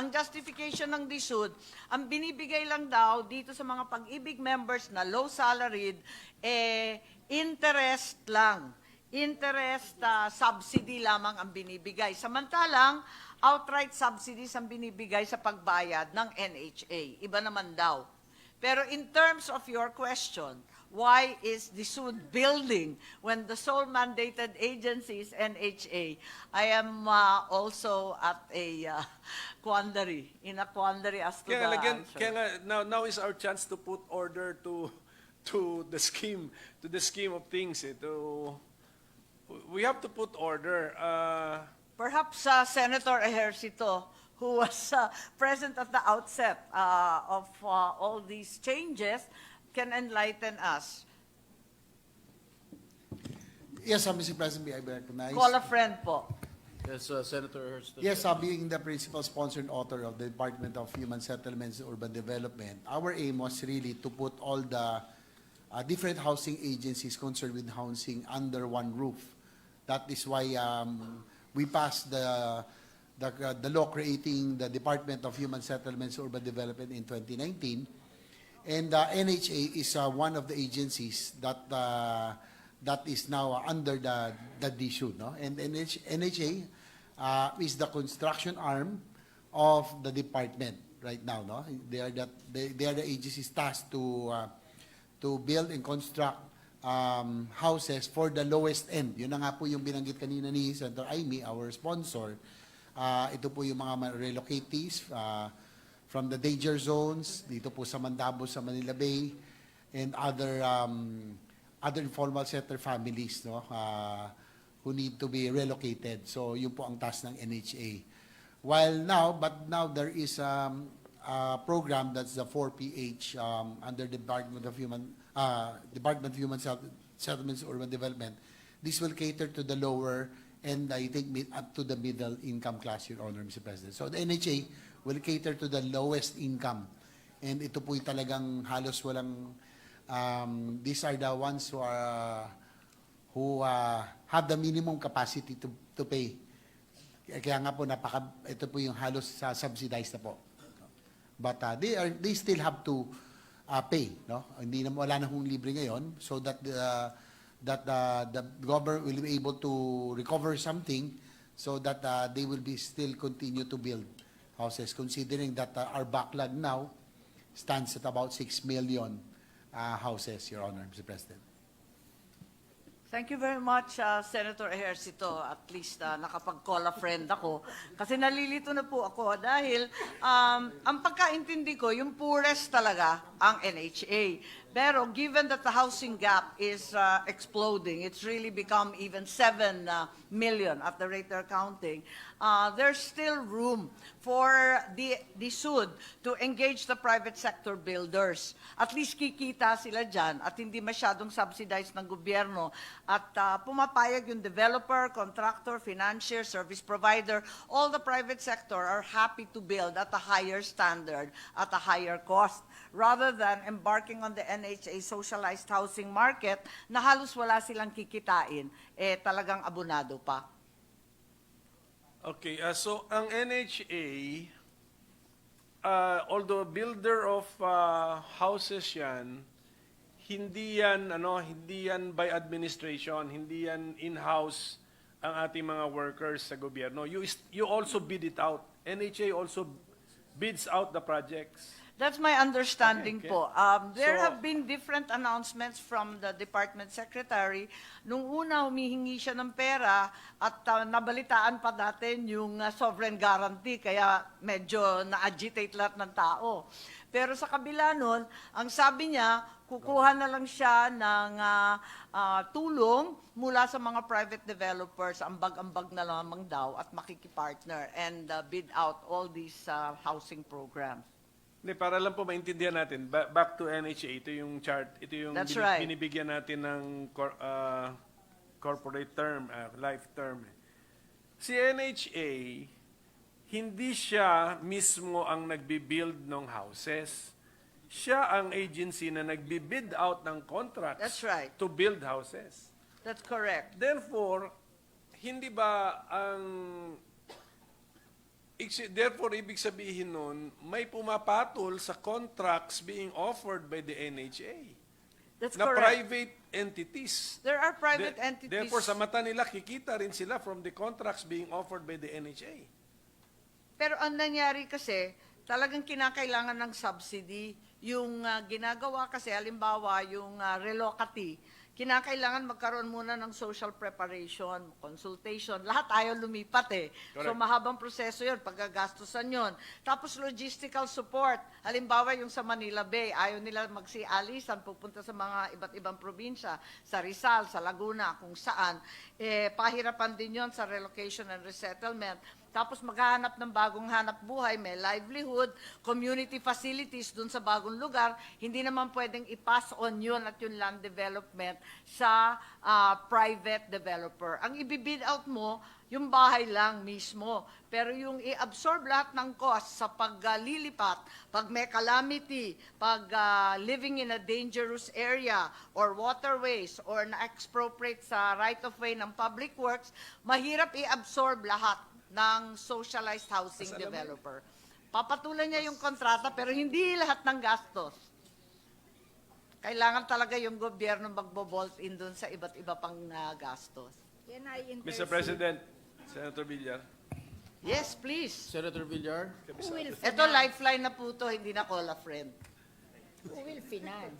justification ng DSUD, ang binibigay lang daw dito sa mga Pag-ibig members na low salaried, interest lang. Interest subsidy lamang ang binibigay. Samantalang, outright subsidies ang binibigay sa pagbayad ng NHA. Iba naman daw. Pero in terms of your question, why is the DSUD building when the sole mandated agency is NHA? I am also at a quandary, in a quandary as to the answer. Kaya nga, now is our chance to put order to the scheme of things. We have to put order. Perhaps Senator Ejercito, who was present at the outset of all these changes, can enlighten us. Yes, Mr. President, may I be recognized? Call a friend po. Yes, Senator Hurst. Yes, being the principal sponsor and author of the Department of Human Settlements and Urban Development, our aim was really to put all the different housing agencies concerned with housing under one roof. That is why we passed the law creating the Department of Human Settlements and Urban Development in 2019. And NHA is one of the agencies that is now under the DSUD, no? And NHA is the construction arm of the department right now, no? They are the agencies tasked to build and construct houses for the lowest end. Yun na nga po yung binanggit kanina ni Senator Amy, our sponsor. Ito po yung mga relocatees from the danger zones, dito po sa Mandabo, sa Manila Bay, and other informal settler families, no, who need to be relocated. So yun po ang task ng NHA. But now there is a program that's the 4PH under Department of Human Settlements and Urban Development. This will cater to the lower and I think up to the middle income class, Your Honor, Mr. President. So the NHA will cater to the lowest income. And ito po yung talagang halos walang, these are the ones who have the minimum capacity to pay. Kaya nga po, ito po yung halos subsidized na po. But they still have to pay, no? Wala na hong libre ngayon, so that the government will be able to recover something, so that they will be still continue to build houses, considering that our backlog now stands at about 6 million houses, Your Honor, Mr. President. Thank you very much, Senator Ejercito. At least nakapag-call a friend ako. Kasi nalilito na po ako dahil ang pagkaintindi ko, yung poorest talaga ang NHA. Pero given that the housing gap is exploding, it's really become even 7 million at the rate they're counting, there's still room for the SUD to engage the private sector builders. At least kikita sila dyan at hindi masyadong subsidized ng gobyerno. At pumapayag yung developer, contractor, financier, service provider, all the private sector are happy to build at a higher standard, at a higher cost, rather than embarking on the NHA socialized housing market na halos wala silang kikitain, talagang abonado pa. Okay, so ang NHA, although builder of houses yan, hindi yan by administration, hindi yan in-house ang ating mga workers sa gobyerno. You also bid it out. NHA also bids out the projects. That's my understanding Okay. po. There have been different announcements from the department secretary. Nung una, humihingi siya ng pera at nabalitaan pa natin yung sovereign guarantee, kaya medyo na-agitate lahat ng tao. Pero sa kabila nun, ang sabi niya, kukuha na lang siya ng tulong mula sa mga private developers, ambag-ambag na lamang daw at makikipartner and bid out all these housing programs. Hindi, para lang po maintindihan natin, back to NHA, ito yung chart, ito yung That's right. binibigyan natin ng corporate term, life term. Si NHA, hindi siya mismo ang nagbi-build ng houses. Siya ang agency na nagbi-bid out ng contracts That's right. to build houses. That's correct. Therefore, hindi ba ang ibig sabihin nun, may pumapatol sa contracts being offered by the NHA. That's na correct. private entities. There are private entities. Therefore, sa mata nila, kikita rin sila from the contracts being offered by the NHA. Pero ang nangyari kasi, talagang kinakailangan ng subsidy. Yung ginagawa kasi, halimbawa, yung relocati, kinakailangan magkaroon muna ng social preparation, consultation. Lahat ayaw lumipat So Correct. mahabang proseso yun, paggagastusan yun. Tapos logistical support. Halimbawa yung sa Manila Bay, ayaw nila magsialisan, pupunta sa mga iba't ibang probinsya, sa Rizal, sa Laguna, kung saan. Pahirapan din yon sa relocation and resettlement. Tapos maghahanap ng bagong hanap buhay, may livelihood, community facilities dun sa bagong lugar, hindi naman pwedeng i-pass on yun at yung land development sa private developer. Ang ibibid out mo, yung bahay lang mismo. Pero yung i-absorb lahat ng cost sa paglilipat, pag may calamity, pag living in a dangerous area, or waterways, or na-expropriate sa right-of-way ng public works, mahirap i-absorb lahat ng socialized housing developer. Papatulan niya yung kontrata pero hindi lahat ng gastos. Kailangan talaga yung gobyerno magbo-bolt in dun sa iba't iba pang gastos. Can I Mr. intercede? President, Senator Villar. Yes, please. Senator Villar? Who will Ito, finance, lifeline na po to, hindi na call a friend. who will finance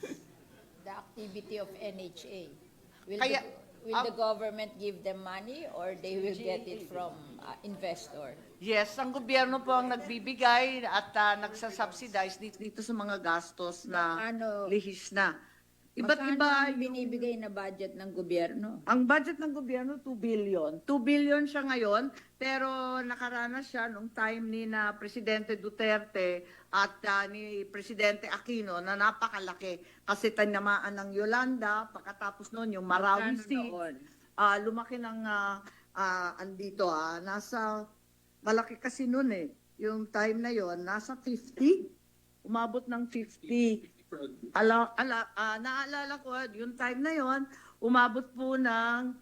the activity of NHA? Kaya, Will the government give them money or they will get it from investor? Yes, ang gobyerno po ang nagbibigay at nagsasubsidize dito sa mga gastos na lihis na. Iba't Magkano iba ang binibigay na budget ng gobyerno? Ang budget ng gobyerno, 2 billion. 2 billion siya ngayon, pero nakaranas siya nung time ni na Presidente Duterte at ni Presidente Aquino na napakalaki. Kasi tinamaan ng Yolanda, pagkatapos noon yung Marawi Magkano Sea. noon? Lumaki ng andito, nasa, malaki kasi noon yung time na yon nasa 50. Umabot ng 50. Naalala ko, yung time na yon umabot po ng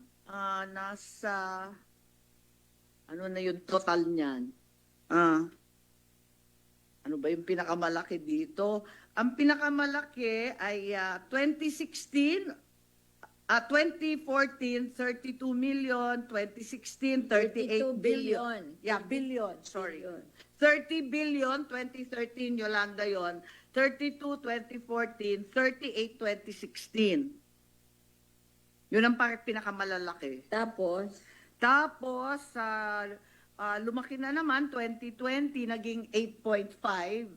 nasa, ano na yung total niyan? Ano ba yung pinakamalaki dito? Ang pinakamalaki ay 2016, 2014, 32 million, 2016, 38 billion. Yeah, billion, sorry. 30 billion, 2013, Yolanda yon. 32, 2014, 38, 2016. Yun ang pinakamalalaki. Tapos, lumaki na naman, 2020, naging 8.5.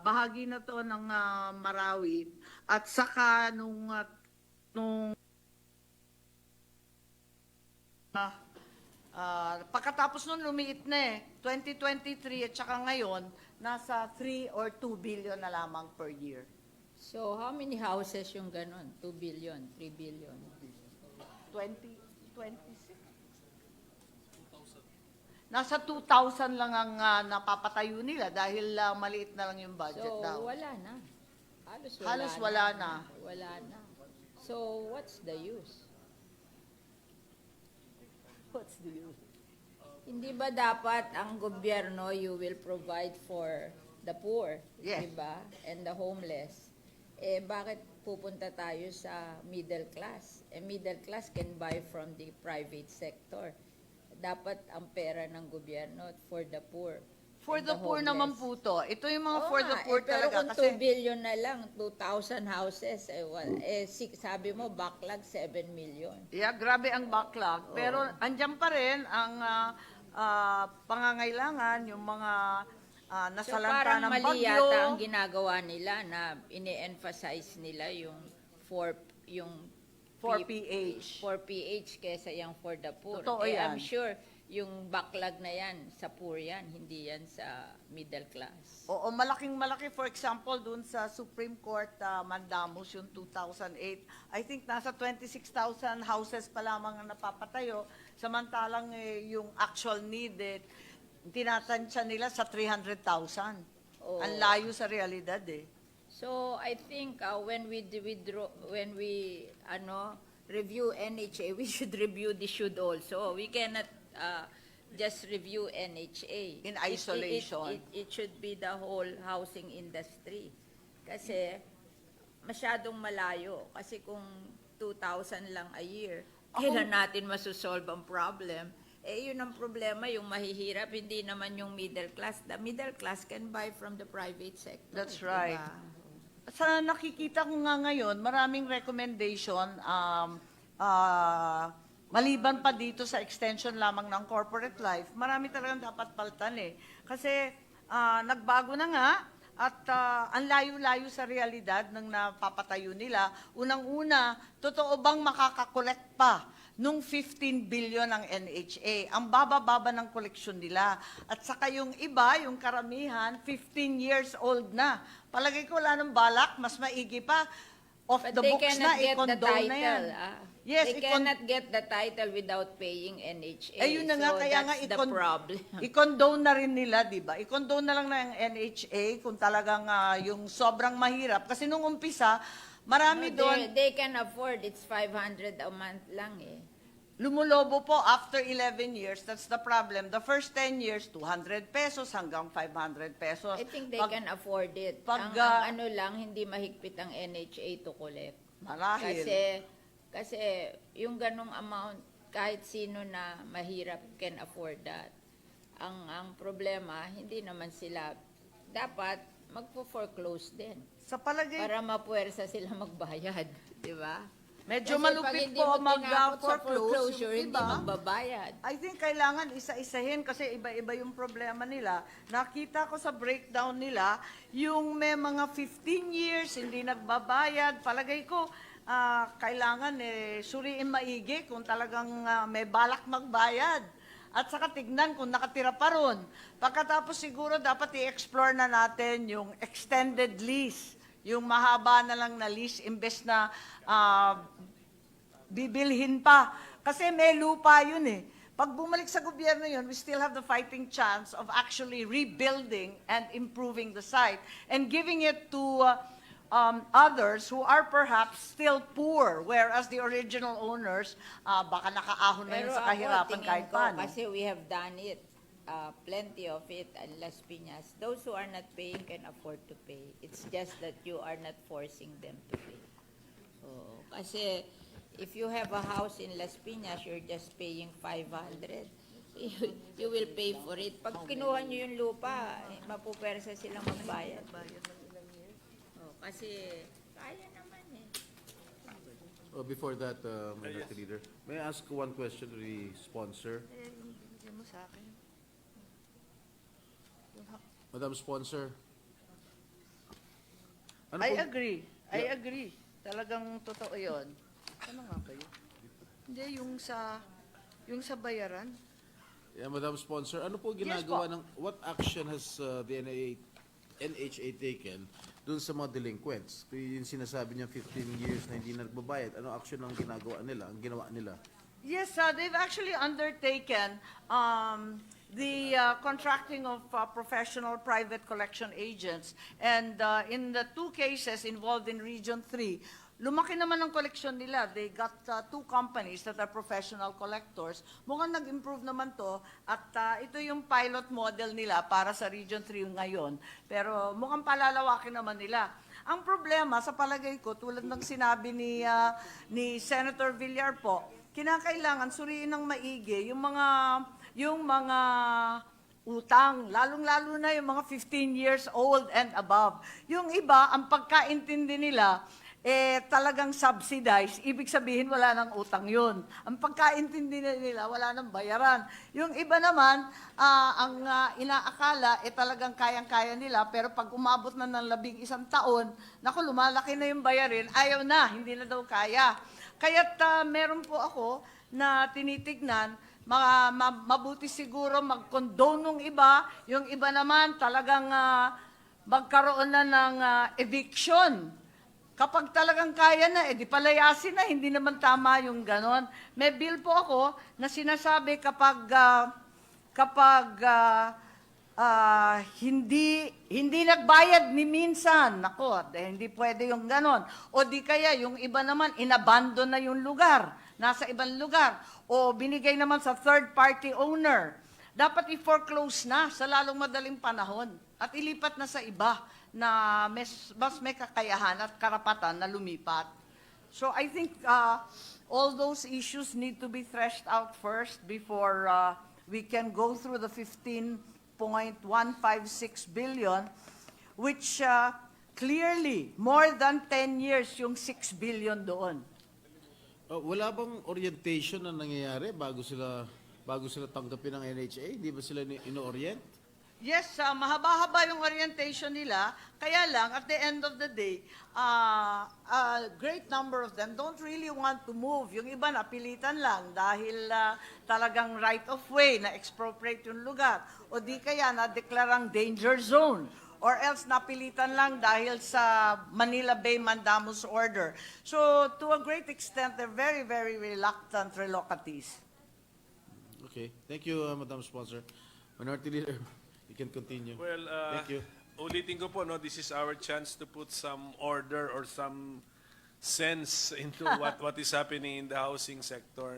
Bahagi na to ng Marawi. At saka nung pagkatapos nun, lumiit na 2023 at saka ngayon, nasa 3 or 2 billion na lamang per year. so how many houses yung ganon? 2 billion, 3 billion? 26? Nasa 2,000 lang ang napapatayo nila dahil maliit na lang yung budget So, daw. wala na. Halos wala na. Wala na. So, what's the use? What's the use? Hindi ba dapat ang gobyerno, you will provide for the poor, Yes. diba? And the homeless. Bakit pupunta tayo sa middle class? Middle class can buy from the private sector. Dapat ang pera ng gobyerno for the poor. For and the poor homeless. naman po to. Ito yung mga Oo for the nga, poor pero talaga. kung 2 billion na lang, 2,000 houses, sabi mo, backlog 7 million. Yeah, grabe ang backlog. Pero andyan pa rin ang pangangailangan, yung mga So nasalanta parang ng mali bagyo. yata ang ginagawa nila na ini-emphasize nila yung 4PH. 4PH kesa yung for the poor. Totoo yan. I'm sure yung backlog na yan, sa poor yan, hindi yan sa middle class. Oo, malaking-malaki. For example, dun sa Supreme Court, Mandamus, yung 2008, I think nasa 26,000 houses pa lamang ang napapatayo. Samantalang yung actual need, tinatansya nila sa 300,000. Oo. Ang layo sa realidad So I think when we review NHA, we should review the should also. We cannot just review NHA. In isolation. It should be the whole housing industry. Kasi masyadong malayo. Kasi kung 2,000 lang a year, kailan natin masusolve ang problem? Yun ang problema, yung mahihirap, hindi naman yung middle class. The middle class can buy from the private sector. That's right. Sa nakikita ko nga ngayon, maraming recommendation, maliban pa dito sa extension lamang ng corporate life, marami talagang dapat paltan Kasi nagbago na nga at ang layo-layo sa realidad ng napapatayo nila. Unang-una, totoo bang makakakolekt pa nung 15 billion ang NHA? Ang baba-baba ng koleksyon nila. At saka yung iba, yung karamihan, 15 years old na. Palagay ko wala nang balak, mas maigi pa. Off But the they books cannot na, get the i-condone na yan. title. Yes, They cannot get the title without paying NHA. Yun na nga, so kaya nga that's the problem. i-condone na rin nila, di ba? I-condone na lang ng NHA kung talagang yung sobrang mahirap. Kasi nung umpisa, marami doon. They can afford, it's 500 a month lang Lumulobo po after 11 years. That's the problem. The first 10 years, 200 pesos hanggang 500 pesos. I think they can afford it. Ang ano lang, hindi mahigpit ang NHA to collect. Marahil. Kasi yung ganong amount, kahit sino na mahirap can afford that. Ang problema, hindi naman sila, dapat magpo-foreclose din. Sa palagay, para mapuwersa sila magbayad, di ba? Medyo Kasi malupit po mag-foreclose yung hindi iba. magbabayad. I think kailangan isa-isahin kasi iba-iba yung problema nila. Nakita ko sa breakdown nila, yung may mga 15 years hindi nagbabayad. Palagay ko, kailangan suriin maigi kung talagang may balak magbayad. At saka tignan kung nakatira pa ron. Pagkatapos siguro dapat i-explore na natin yung extended lease. Yung mahaba na lang na lease imbes na bibilhin pa. Kasi may lupa yun Pag bumalik sa gobyerno yun, we still have the fighting chance of actually rebuilding and improving the site and giving it to others who are perhaps still poor, whereas the original owners, baka nakaahon na yun sa kahirapan kahit paano. Kasi we have done it. Plenty of it in Las Piñas. Those who are not paying can afford to pay. It's just that you are not forcing them to pay. Kasi if you have a house in Las Piñas, you're just paying 500. You will pay for it. Pag kinuha nyo yung lupa, mapupersa silang magbayad. Kasi kaya naman Before that, Minority Leader, may I ask one question to the sponsor? Madam Sponsor. Ano I pong- agree. I Yeah. agree. Talagang totoo yun. Ano nga ba yun? Hindi, yung sa bayaran. Yeah, Madam Sponsor, ano po Yes ginagawa po. what action has the NHA taken dun sa mga delinquents? Yung sinasabi niya 15 years na hindi na nagbabayad, ano action ang ginawa nila? Yes, they've actually undertaken the contracting of professional private collection agents. And in the two cases involved in Region 3, lumaki naman ang collection nila. They got two companies that are professional collectors. Mukhang nag-improve naman to. At ito yung pilot model nila para sa Region 3 ngayon. Pero mukhang palalawakin naman nila. Ang problema, sa palagay ko, tulad ng sinabi ni Senator Villar po, kinakailangan suriin ng maigi yung mga utang, lalong-lalo na yung mga 15 years old and above. Yung iba, ang pagkaintindi nila, talagang subsidized, ibig sabihin wala nang utang yun. Ang pagkaintindi nila, wala nang bayaran. Yung iba naman, ang inaakala, talagang kayang-kaya nila, pero pag umabot na ng 11 taon, naku, lumalaki na yung bayarin, ayaw na, hindi na daw kaya. Kaya't meron po ako na tinitignan, mabuti siguro mag-condone ng iba, yung iba naman talagang magkaroon na ng eviction. Kapag talagang kaya na, di palayasin na, hindi naman tama yung ganon. May bill po ako na sinasabi kapag hindi nagbayad ni minsan, nako, hindi pwede yung ganon. O di kaya yung iba naman, inabandon na yung lugar, nasa ibang lugar. O binigay naman sa third party owner. Dapat i-foreclose na sa lalong madaling panahon at ilipat na sa iba na mas may kakayahan at karapatan na lumipat. So I think all those issues need to be threshed out first before we can go through the 15.156 billion, which clearly more than 10 years yung 6 billion doon. Wala bang orientation na nangyayari bago sila tanggapin ng NHA? Hindi ba sila ino-orient? Yes, mahaba-haba yung orientation nila. Kaya lang, at the end of the day, a great number of them don't really want to move. Yung iba napilitan lang dahil talagang right of way na expropriate yung lugar. O di kaya na-deklarang danger zone. Or else napilitan lang dahil sa Manila Bay Mandamus Order. So to a great extent, they're very, very reluctant relocatees. Okay. Thank you, Madam Sponsor. Minority Leader, you can continue. Well, thank you. ulitin ko po, no, this is our chance to put some order or some sense into what is happening in the housing sector.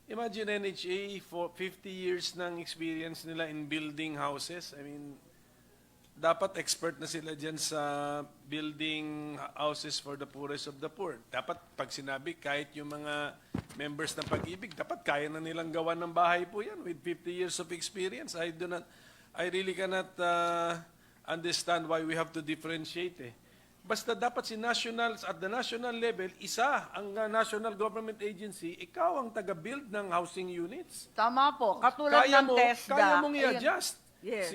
Imagine NHA for 50 years ng experience nila in building houses. I mean, dapat expert na sila dyan sa building houses for the poorest of the poor. Dapat pag sinabi, kahit yung mga members ng Pag-ibig, dapat kaya na nilang gawa ng bahay po yan with 50 years of experience. I really cannot understand why we have to differentiate. Basta dapat at the national level, isa ang national government agency, ikaw ang taga-build ng housing units. Tama po, katulad ng TESDA. Kaya mong i-adjust. Yes.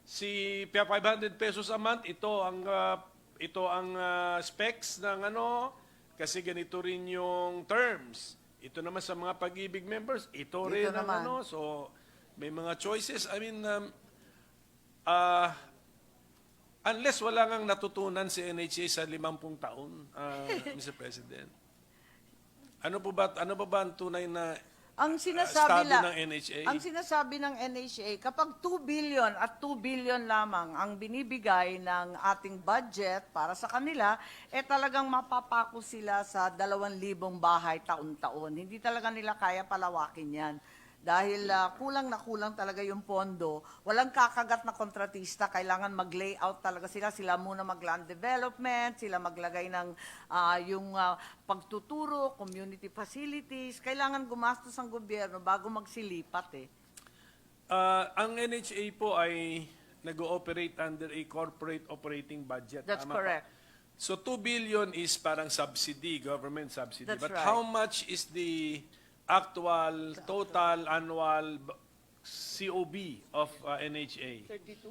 Si 500 pesos a month, ito ang specs ng kasi ganito rin yung terms. Ito naman sa mga Pag-ibig members, ito rin ang so may mga choices. I mean, unless wala ngang natutunan si NHA sa 50 taon, Mr. President. Ano ba ang tunay na estado ng NHA? Ang sinasabi ng NHA, kapag 2 billion at 2 billion lamang ang binibigay ng ating budget para sa kanila, talagang mapapako sila sa 2,000 bahay taon-taon. Hindi talaga nila kaya palawakin yan. Dahil kulang na kulang talaga yung pondo. Walang kakagat na kontratista, kailangan mag-layout talaga sila. Sila muna mag-land development, sila maglagay ng yung pagtuturo, community facilities. Kailangan gumastos ang gobyerno bago magsilipat Ang NHA po ay nag-ooperate under a corporate operating budget. That's Tama correct. Po? So 2 billion is parang subsidy, government subsidy. That's But right. how much is the actual total annual COB of NHA? 32?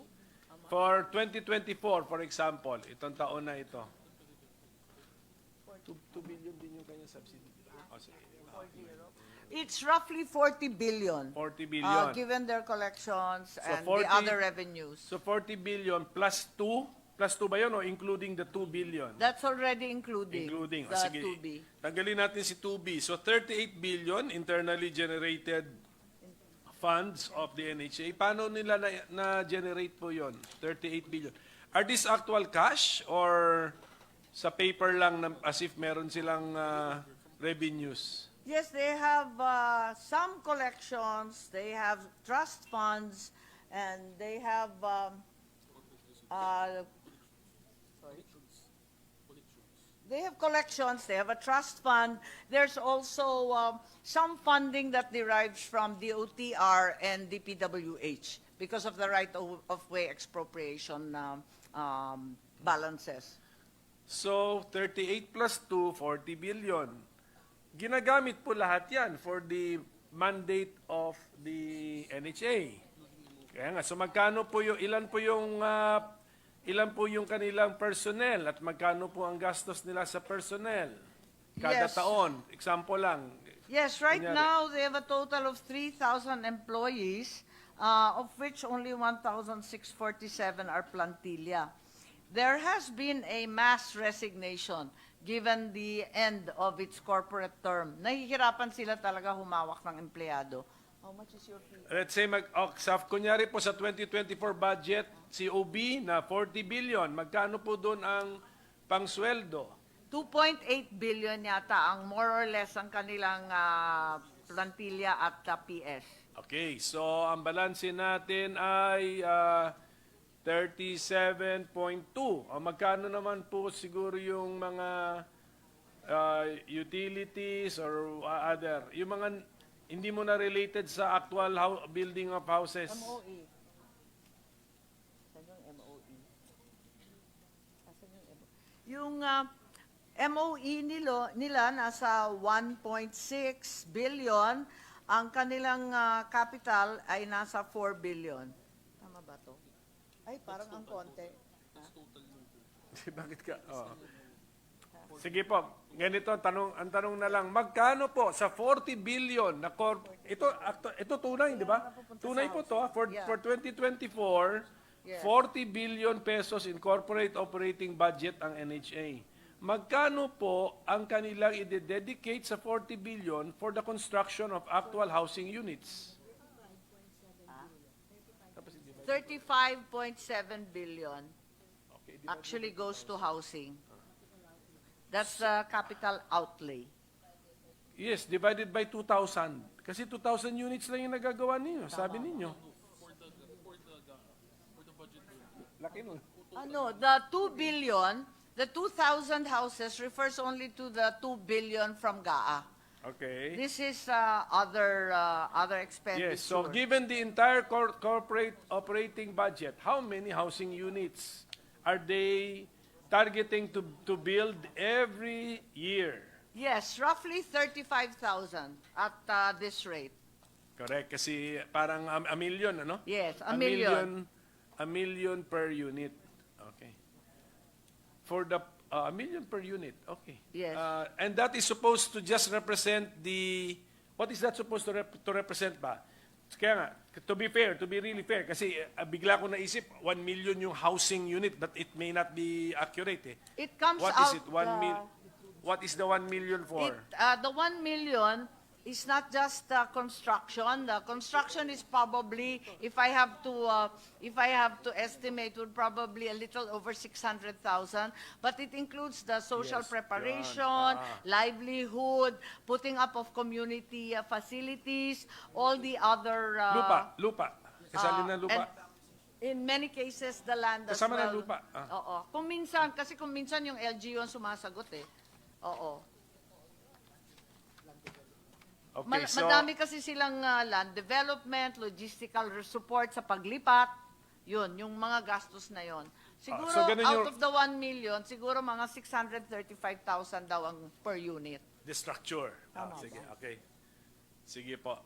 For 2024, for example, itong taon na ito. 2 billion din yung kanyang subsidy. Oh, sige. It's roughly 40 billion. 40 billion. Given their collections So and 40 the other revenues. So 40 billion plus 2? Plus 2 ba yun o including the 2 billion? That's already including, Including. the Ah, sige. 2B. Tanggalin natin si 2B. So 38 billion internally generated funds of the NHA. Paano nila na-generate po yon? 38 billion. Are these actual cash or sa paper lang as if meron silang revenues? Yes, they have some collections, they have trust funds, and they have they have collections, they have a trust fund. There's also some funding that derives from DOTR and DPWH because of the right-of-way expropriation balances. So 38 plus 2, 40 billion. Ginagamit po lahat yan for the mandate of the NHA. Kaya nga, so magkano po yung, ilan po yung kanilang personnel at magkano po ang gastos nila sa personnel kada Yes. taon? Example lang. Yes, right Kunyari. now they have a total of 3,000 employees, of which only 1,647 are plantilla. There has been a mass resignation given the end of its corporate term. Nahihirapan sila talaga humawak ng empleyado. How much is your fee? Let's say, kunyari po sa 2024 budget, COB na 40 billion, magkano po doon ang pangsweldo? 2.8 billion yata ang more or less ang kanilang plantilla at PS. Okay, so ang balanse natin ay 37.2. Magkano naman po siguro yung mga utilities or other, yung mga hindi mo na related sa actual building of houses? MOE. Saan yung MOE? Asan yung MOE? Yung MOE nila nasa 1.6 billion. Ang kanilang capital ay nasa 4 billion. Tama ba to? Ay, parang ang konti. Bakit ka? Oh. Sige po, ganito ang tanong na lang, magkano po sa 40 billion na ito tunay, di ba? Tunay po to for 2024, Yes. 40 billion pesos in corporate operating budget ang NHA. Magkano po ang kanilang i-dedicate sa 40 billion for the construction of actual housing units? 35.7 billion actually goes to housing. That's the capital outlay. Yes, divided by 2,000. Kasi 2,000 units lang yung nagagawa ninyo, sabi ninyo. Laki nun. The 2 billion, the 2,000 houses refers only to the 2 billion from GAA. Okay. This is other expenditures. Yes, so given the entire corporate operating budget, how many housing units are they targeting to build every year? Yes, roughly 35,000 at this rate. Correct, kasi parang a million, ano? Yes, a million. A million per unit. Okay. For the a million per unit. Okay. Yes. And that is supposed to just represent what is that supposed to represent ba? Kaya nga, to be fair, to be really fair, kasi bigla ko naisip, 1 million yung housing unit, but it may not be accurate eh. It comes What out. is it? 1 million? What is the 1 million for? The 1 million is not just construction. The construction is probably, if I have to estimate, would probably a little over 600,000. But it includes the social Yes, preparation, livelihood, putting up of community facilities, all the other. Lupa. Kasali na lupa. And in many cases, the land as Kasama well. ng lupa. Oo. Kung minsan yung LGU ang sumasagot eh. Oo. Okay, so, Madami kasi silang land development, logistical support sa paglipat, yun, yung mga gastos na yun. Siguro so ganun out yung- of the 1 million, siguro mga 635,000 daw ang per unit. The structure. Tama Sige, ba? okay. Sige po.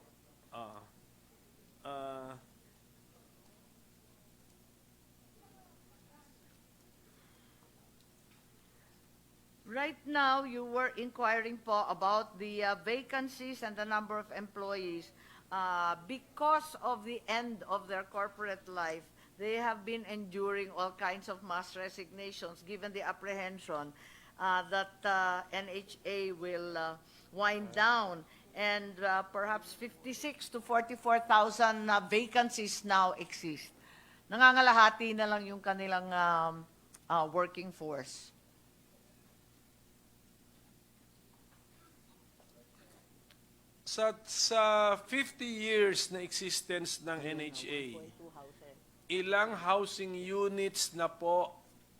Right now, you were inquiring po about the vacancies and the number of employees. Because of the end of their corporate life, they have been enduring all kinds of mass resignations given the apprehension that NHA will wind down, and perhaps 56 to 44,000 vacancies now exist. Nangangalahati na lang yung kanilang working force. Sa 50 years na existence ng NHA, ilang housing units na po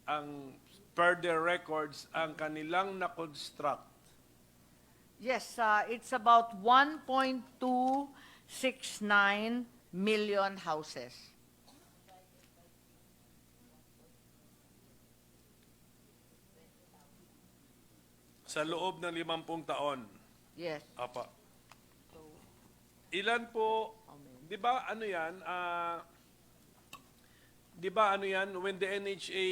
ang per their records ang kanilang na-construct? Yes, it's about 1.269 million houses. Sa loob ng 50 taon. Yes. Apa. Ilan po, di ba ano yan, when the NHA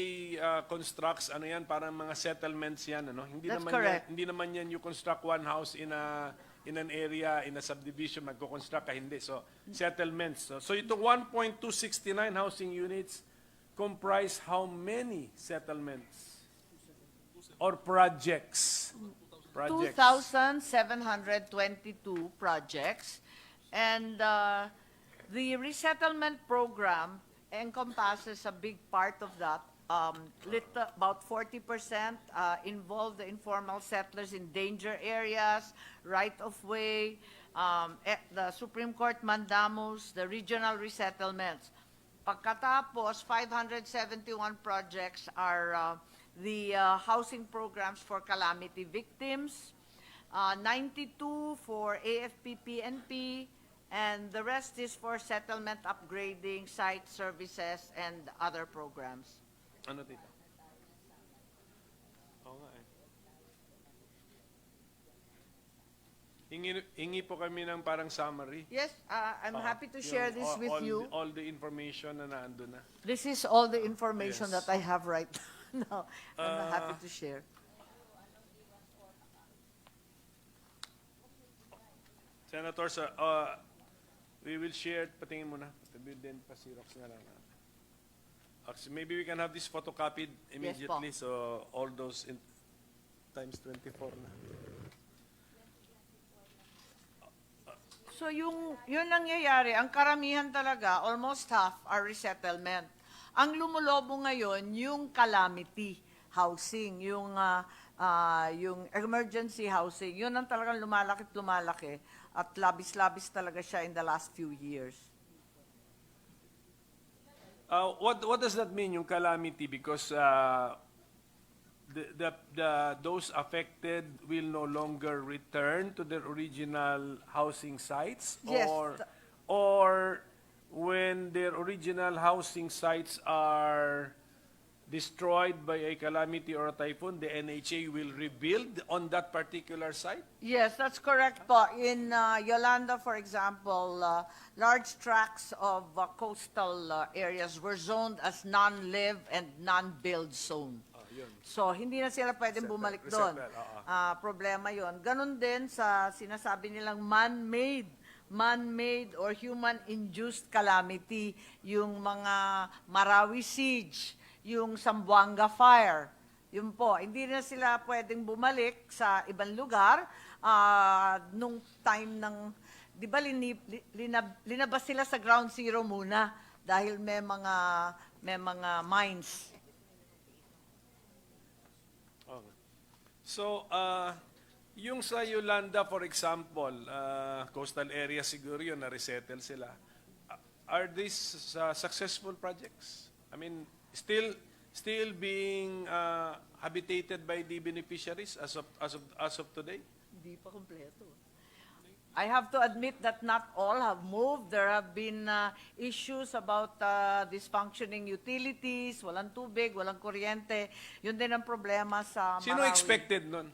constructs, ano yan, parang mga settlements yan, ano? Hindi That's naman correct. Yan, hindi naman yan you construct one house in an area, in a subdivision, magko-construct ka, hindi. So, settlements. So itong 1.269 housing units comprise how many settlements or projects? 2,722 projects. And the resettlement program encompasses a big part of that. About 40% involve the informal settlers in danger areas, right-of-way, the Supreme Court mandamus, the regional resettlements. Pagkatapos, 571 projects are the housing programs for calamity victims, 92 for AFP-PNP, and the rest is for settlement upgrading, site services, and other programs. Ano dito? Oo nga eh. Hingi po kami ng parang summary. Yes, I'm happy to share this with you. All the information na naandun na. This is all the information Yes. that I have right now. I'm happy to share. Senator, sir, we will share, patingin mo na, then pa-Xerox na lang. Actually, maybe we can have this photocopied immediately, so all those times 24 na. So yun nangyayari, ang karamihan talaga, almost half are resettlement. Ang lumulobo ngayon, yung calamity housing, yung emergency housing, yun ang talagang lumalaki at labis-labis talaga siya in the last few years. What does that mean, yung calamity? Because those affected will no longer return to their original housing sites? Yes. Or when their original housing sites are destroyed by a calamity or a typhoon, the NHA will rebuild on that particular site? Yes, that's correct po. In Yolanda, for example, large tracts of coastal areas were zoned as non-live and non-build zone. So, hindi na sila pwedeng bumalik doon. Problema yon. Ganon din sa sinasabi nilang man-made or human-induced calamity, yung mga Marawi siege, yung Zamboanga fire. Yun po, hindi na sila pwedeng bumalik sa ibang lugar nung time ng, di ba linabas sila sa ground zero muna dahil may mga mines. Okay. So, yung sa Yolanda, for example, coastal area siguro yun, na-resettle sila. Are these successful projects? I mean, still being habitated by the beneficiaries as of today? Hindi pa kompleto. I have to admit that not all have moved. There have been issues about dysfunctioning utilities, walang tubig, walang kuryente. Yun din ang problema sa Sino Marawi. expected nun?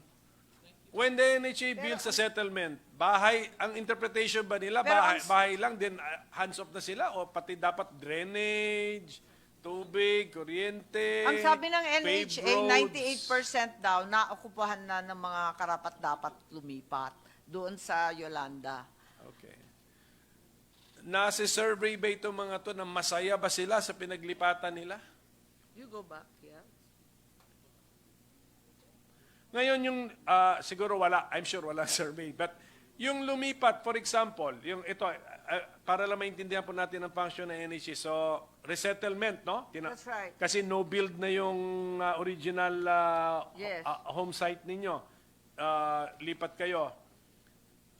When the NHA builds a settlement, bahay, ang interpretation ba nila, bahay lang, then hands off na sila? O pati dapat drainage, tubig, kuryente, Ang sabi ng paved NHA, roads? 98% daw naokupahan na ng mga karapat-dapat lumipat doon sa Yolanda. Okay. Nasa survey ba itong mga to na masaya ba sila sa pinaglipatan nila? You go back, yeah. Ngayon yung, siguro wala, I'm sure wala survey, but yung lumipat, for example, yung ito, para lang maintindihan po natin ang function ng NHA, so resettlement, no? That's right. Kasi no build na yung original Yes. home site ninyo. Lipat kayo.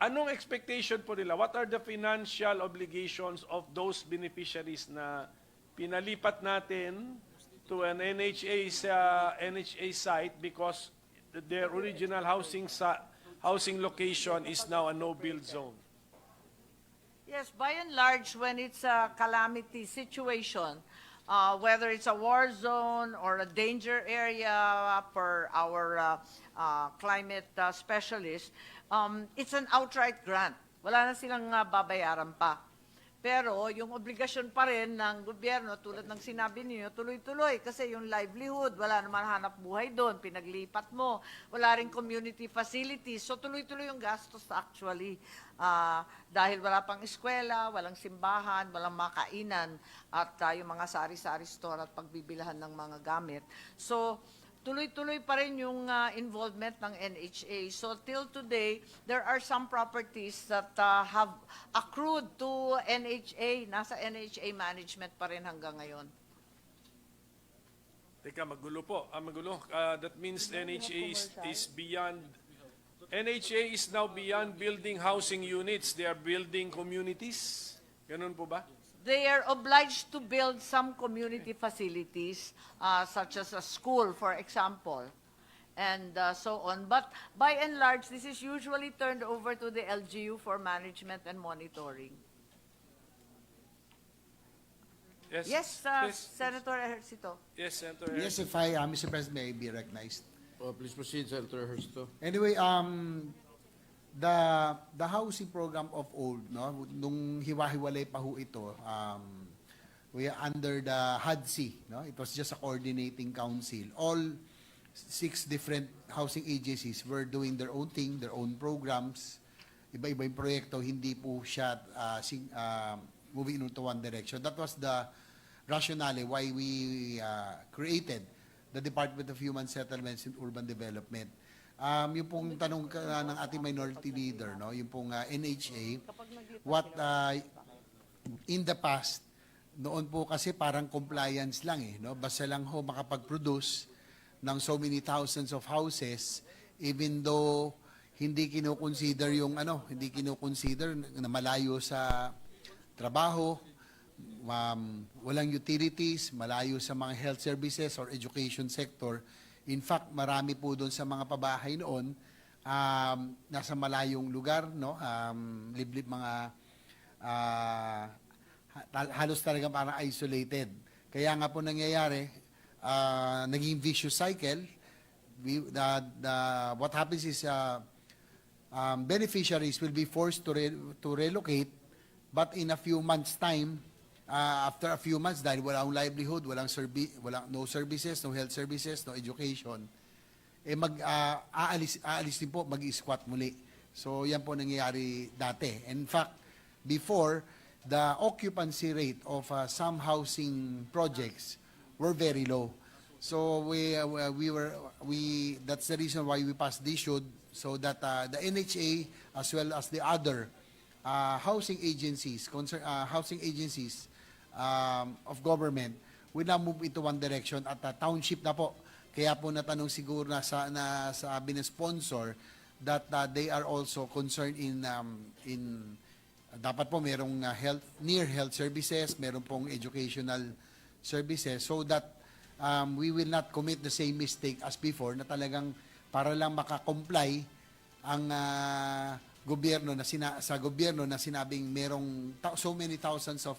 Anong expectation po nila? What are the financial obligations of those beneficiaries na pinalipat natin to an NHA site because their original housing location is now a no-build zone? Yes, by and large, when it's a calamity situation, whether it's a war zone or a danger area for our climate specialists, it's an outright grant. Wala na silang babayaran pa. Pero yung obligasyon pa rin ng gobyerno, tulad ng sinabi niyo, tuloy-tuloy. Kasi yung livelihood, wala naman hanap buhay doon, pinaglipat mo. Wala rin community facilities. So tuloy-tuloy yung gastos actually. Dahil wala pang eskwela, walang simbahan, walang makainan, at yung mga sari-sari store at pagbibilahan ng mga gamit. So tuloy-tuloy pa rin yung involvement ng NHA. So till today, there are some properties that have accrued to NHA. Nasa NHA management pa rin hanggang ngayon. Teka, magulo po. Magulo. That means NHA is beyond... NHA is now beyond building housing units. They are building communities. Ganun po ba? They are obliged to build some community facilities, such as a school, for example, and so on. But by and large, this is usually turned over to the LGU for management and monitoring. Yes, Senator Ejercito. Yes, Senator. Yes, if I, Mr. President, may I be recognized. Please proceed, Senator Ejercito. Anyway, the housing program of old, no, nung hiwa-hiwalay pa ho ito, we are under the HUD-C, no? It was just a coordinating council. All 6 different housing agencies were doing their own thing, their own programs. Iba-iba yung proyekto, hindi po siya moving into one direction. That was the rationale why we created the Department of Human Settlements and Urban Development. Yung pong tanong ng ating minority leader, no, yung pong NHA, what in the past, noon po kasi parang compliance lang no, basta lang ho makapag-produce ng so many thousands of houses, even though hindi kino-consider yung hindi kino-consider na malayo sa trabaho, walang utilities, malayo sa mga health services or education sector. In fact, marami po doon sa mga pabahay noon, nasa malayong lugar, no? Liblib mga, halos talaga parang isolated. Kaya nga po nangyayari, naging vicious cycle. What happens is, beneficiaries will be forced to relocate, but in a few months' time, after a few months, dahil walang livelihood, no services, no health services, no education, aalis din po, mag-squat muli. So, yan po nangyayari dati. In fact, before, the occupancy rate of some housing projects were very low. So, that's the reason why we passed this so that the NHA, as well as the other housing agencies of government will now move into one direction at township na po. Kaya po natanong siguro na sabi ng sponsor that they are also concerned in dapat po merong near health services, meron pong educational services so that we will not commit the same mistake as before na talagang para lang makakomply ang gobyerno na sinabing merong so many thousands of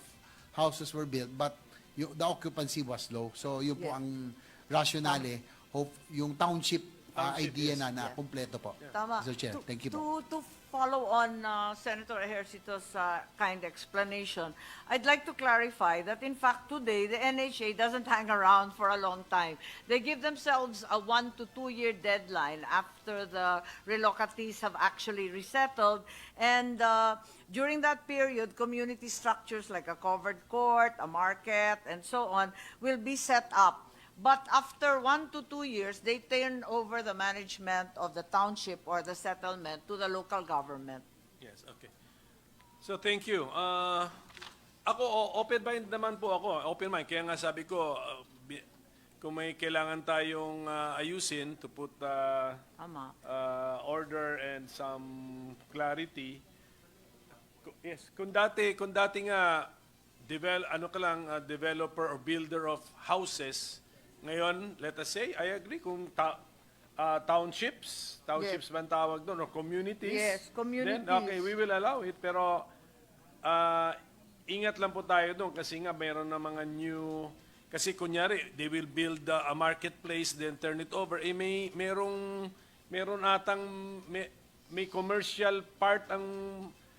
houses were built but the occupancy was low. So yun po ang rationale, yung township idea na kompleto po. Tama. Mr. Chair, thank you po. To follow on Senator Ejercito's kind explanation, I'd like to clarify that in fact today the NHA doesn't hang around for a long time. They give themselves a 1 to 2 year deadline after the relocatees have actually resettled, and during that period, community structures like a covered court, a market, and so on will be set up. But after 1 to 2 years, they turn over the management of the township or the settlement to the local government. Yes, okay. So thank you. Ako, open-minded naman po ako. Open mind. Kaya nga sabi ko, kung may kailangan tayong ayusin to put order and some clarity. Yes, kung dati nga developer or builder of houses, ngayon, let us say, I agree, kung townships ba ang tawag doon, or communities, Yes, communities. then okay, we will allow it, pero ingat lang po tayo doon kasi nga mayroon na mga new, kasi kunyari, they will build a marketplace, then turn it over, meron atang, may commercial part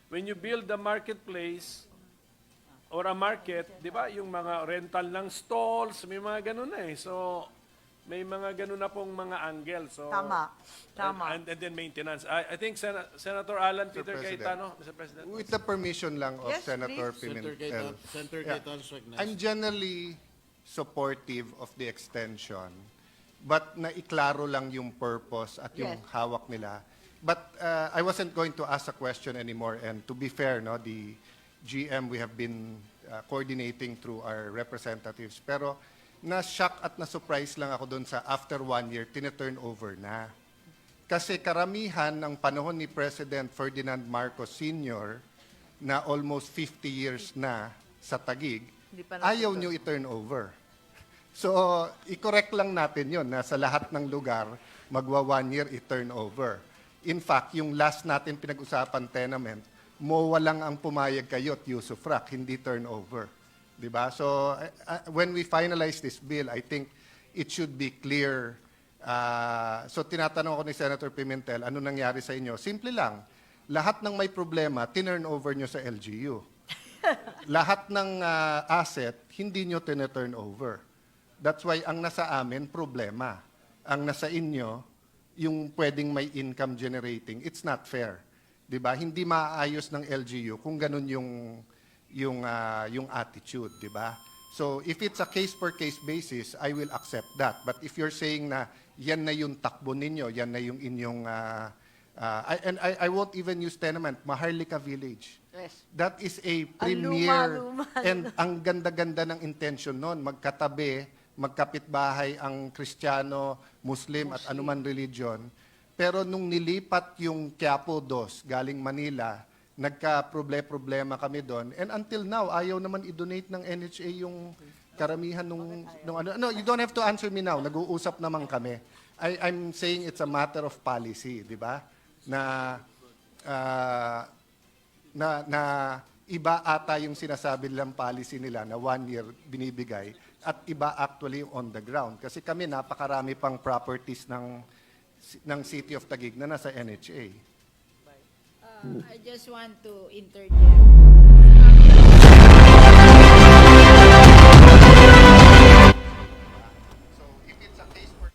when you build a marketplace, or a market, di ba, yung mga rental ng stalls, may mga ganun na eh. So, may mga ganun na pong mga angle. So, Tama. And then maintenance. I think Senator Alan Peter Cayetano, Mr. President. With the permission lang of Yes, Senator please. Pimentel. Senator Cayetano's recognized. I'm generally supportive of the extension, but naiklaro lang yung purpose at yung Yes. hawak nila. But I wasn't going to ask a question anymore, and to be fair, no, the GM, we have been coordinating through our representatives. Pero na-shock at na-surprise lang ako doon sa after 1 year, tine-turn over na. Kasi karamihan ng panahon ni President Ferdinand Marcos Sr. na almost 50 years na sa Taguig, ayaw nyo i-turn over. So, i-correct lang natin yun na sa lahat ng lugar, magwa 1 year i-turn over. In fact, yung last natin pinag-usapan tenement, MOA lang ang pumayag kayo at usufruct, hindi turnover. Diba? So, when we finalize this bill, I think it should be clear. So, tinatanong ko ni Senator Pimentel, ano nangyari sa inyo? Simple lang. Lahat ng may problema, tinurn over nyo sa LGU. Lahat ng asset, hindi nyo tinurn over. That's why ang nasa amin, problema. Ang nasa inyo, yung pwedeng may income generating, it's not fair. Diba? Hindi maayos ng LGU kung ganun yung attitude, diba? So if it's a case per case basis, I will accept that. But if you're saying na yan na yung takbo ninyo, yan na yung inyong I won't even use tenement, Maharlika Village. Yes. That is a premier luma. and ang ganda-ganda ng intention noon, magkatabi, magkapitbahay ang Kristiyano, Muslim at anuman religion. Pero nung nilipat yung Quiapo DOST galing Manila, nagka-problema kami doon. And until now, ayaw naman i-donate ng NHA yung karamihan nung ano. No, you don't have to answer me now. Nag-uusap naman kami. I'm saying it's a matter of policy, di ba? Na iba ata yung sinasabi nilang policy nila na 1 year binibigay at iba actually on the ground. Kasi kami napakarami pang properties ng City of Taguig na nasa NHA. I just want to interject. So if it's a case for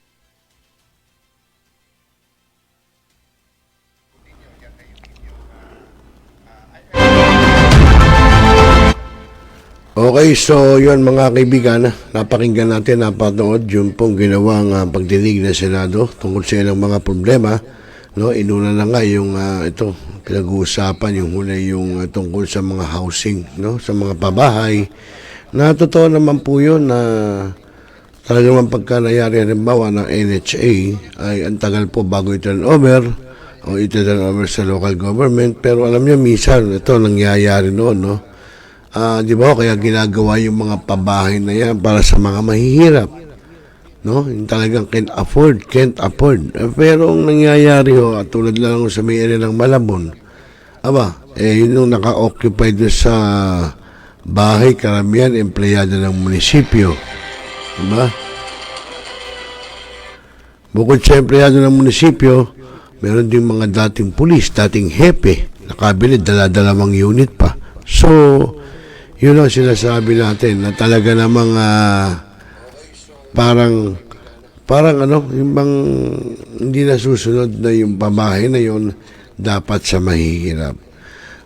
Okay, so yun mga kaibigan, napakinggan natin, napanood yung pong ginawang pagdinig ng Senado tungkol sa ilang mga problema. No, inuna na nga yung ito, pinag-uusapan yung huli yung tungkol sa mga housing, no, sa mga pabahay. Na totoo naman po yun na talaga naman pagka nangyari halimbawa ng NHA ay ang tagal po bago i-turn over o i-turn over sa local government. Pero alam niyo, minsan ito nangyayari noon, no? Di ba, kaya ginagawa yung mga pabahay na yan para sa mga mahihirap. No? Yung talagang can't afford. Pero ang nangyayari ho, tulad lang sa may area ng Malabon, Aba, yun yung naka-occupy doon sa bahay, karamihan, empleyado ng munisipyo. Diba? Bukod sa empleyado ng munisipyo, meron din mga dating pulis, dating hepe, nakabili, dala-dalawang unit pa. So, yun ang sinasabi natin, na talaga namang parang yung bang hindi nasusunod na yung pamahay na yun dapat sa mahihirap.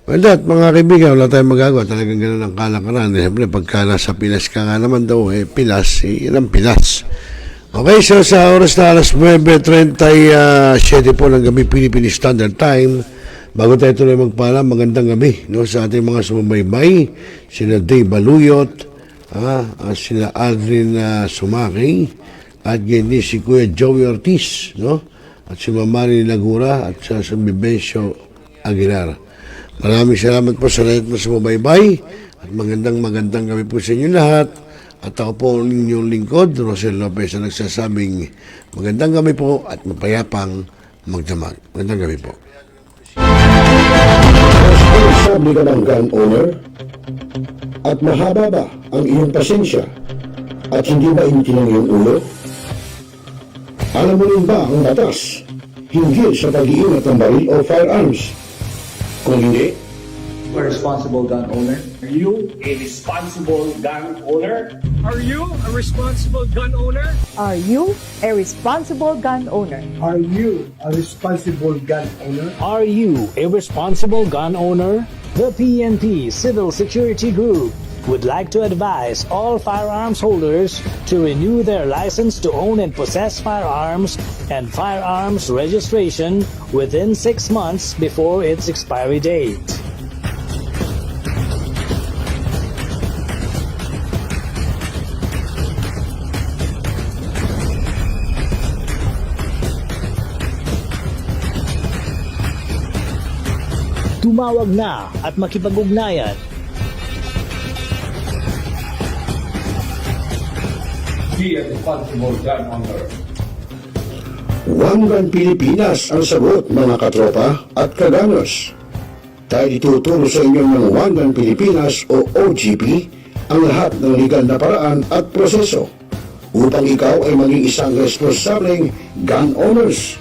Well, mga kaibigan, wala tayong magagawa. Talagang ganun ang kalakaran. Siyempre, pagka nasa Pinas ka nga naman daw, Pinas, yun ang Pinas. Okay, so sa oras na alas 9:37 po ng gabi, Philippine Standard Time, bago tayo tuloy magpaalam, magandang gabi sa ating mga sumubaybay, sina Dave Baluyot, sina Aldrin Sumaki, at ganyan si Kuya Joey Ortiz, at si Mamari Lagura, at sa Bibencio Aguilar. Maraming salamat po sa lahat na sumubaybay, at magandang gabi po sa inyo lahat. At ako po ang inyong lingkod, ROCEL Lopez, na nagsasabing magandang gabi po at mapayapang magdamag. Magandang gabi po. Sabi ka ng gun owner? At mahaba ba ang iyong pasensya? At hindi ba inti ng iyong ulo? Alam mo rin ba ang batas hinggil sa pag-iingat ng baril o firearms? Kung hindi, a responsible gun owner? Are you a responsible gun owner? Are you a responsible gun owner? Are you a responsible gun owner? Are you a responsible gun owner? Are you a responsible gun owner? The PNP Civil Security Group would like to advise all firearms holders to renew their license to own and possess firearms and firearms registration within 6 months before its expiry date. Tumawag na at makipag-ugnayan. Be a responsible gun owner. One Gun Pilipinas ang sagot, mga katropa at kagangers. Tayo ituturo sa inyo ng One Gun Pilipinas o OGP ang lahat ng legal na paraan at proseso upang ikaw ay maging isang responsableng gun owners.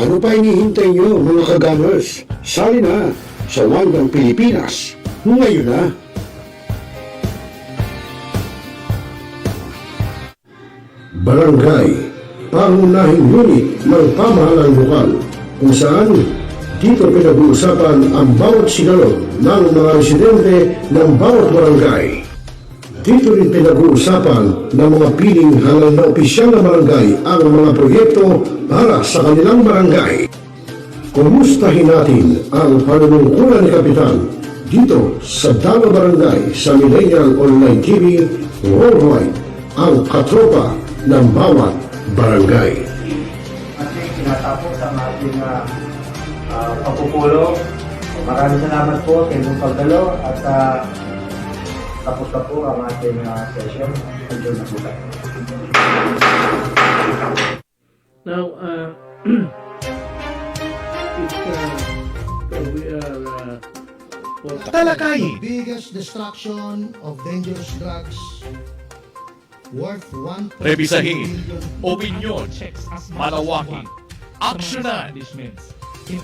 Ano pa hinihintay nyo, mga kagamers? Sali na sa One Gun Pilipinas ngayon na. Barangay, pangunahing unit ng pamahalang lokal, kung saan dito pinag-uusapan ang bawat sigalot ng mga residente ng bawat barangay. Dito rin pinag-uusapan ng mga piling halal na opisyal na barangay ang mga proyekto para sa kanilang barangay. Kumustahin natin ang panunungkulan ni Kapitan dito sa Dama Barangay sa Millennial Online TV Worldwide, ang katropa ng bawat barangay. Ating tinatapos ang ating pagpupulong. Maraming salamat po sa inyong pagdalo at tapos na po ang ating session. Enjoy na po tayo. Now, we are talakayin. Biggest destruction of dangerous drugs worth 1.7 Rebisahin, billion. opinyon, malawaking, aksyonan.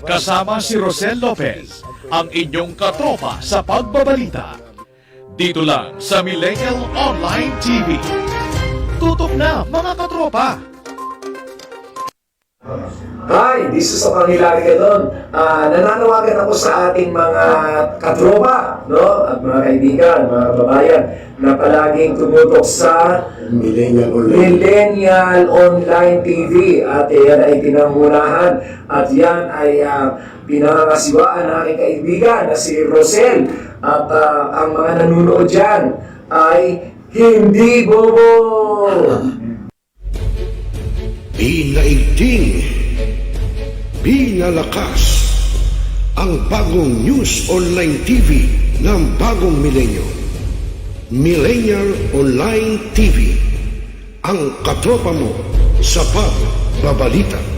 Kasama si ROCEL Lopez, ang inyong katropa sa pagbabalita. Dito lang sa Millennial Online TV. Tutok na, mga katropa! Hi, this is Hilary Gadon. Nananawagan ako sa ating mga katropa, at mga kaibigan, mga kababayan, na palaging tumutok sa Millennial Online TV. At yan ay pinangunahan at yan ay pinangangasiwaan ng aking kaibigan na si ROCEL. At ang mga nanunood dyan ay hindi bobo! Pinaigting, pinalakas, ang bagong news online TV ng bagong milenyo. Millennial Online TV, ang katropa mo sa pagbabalita.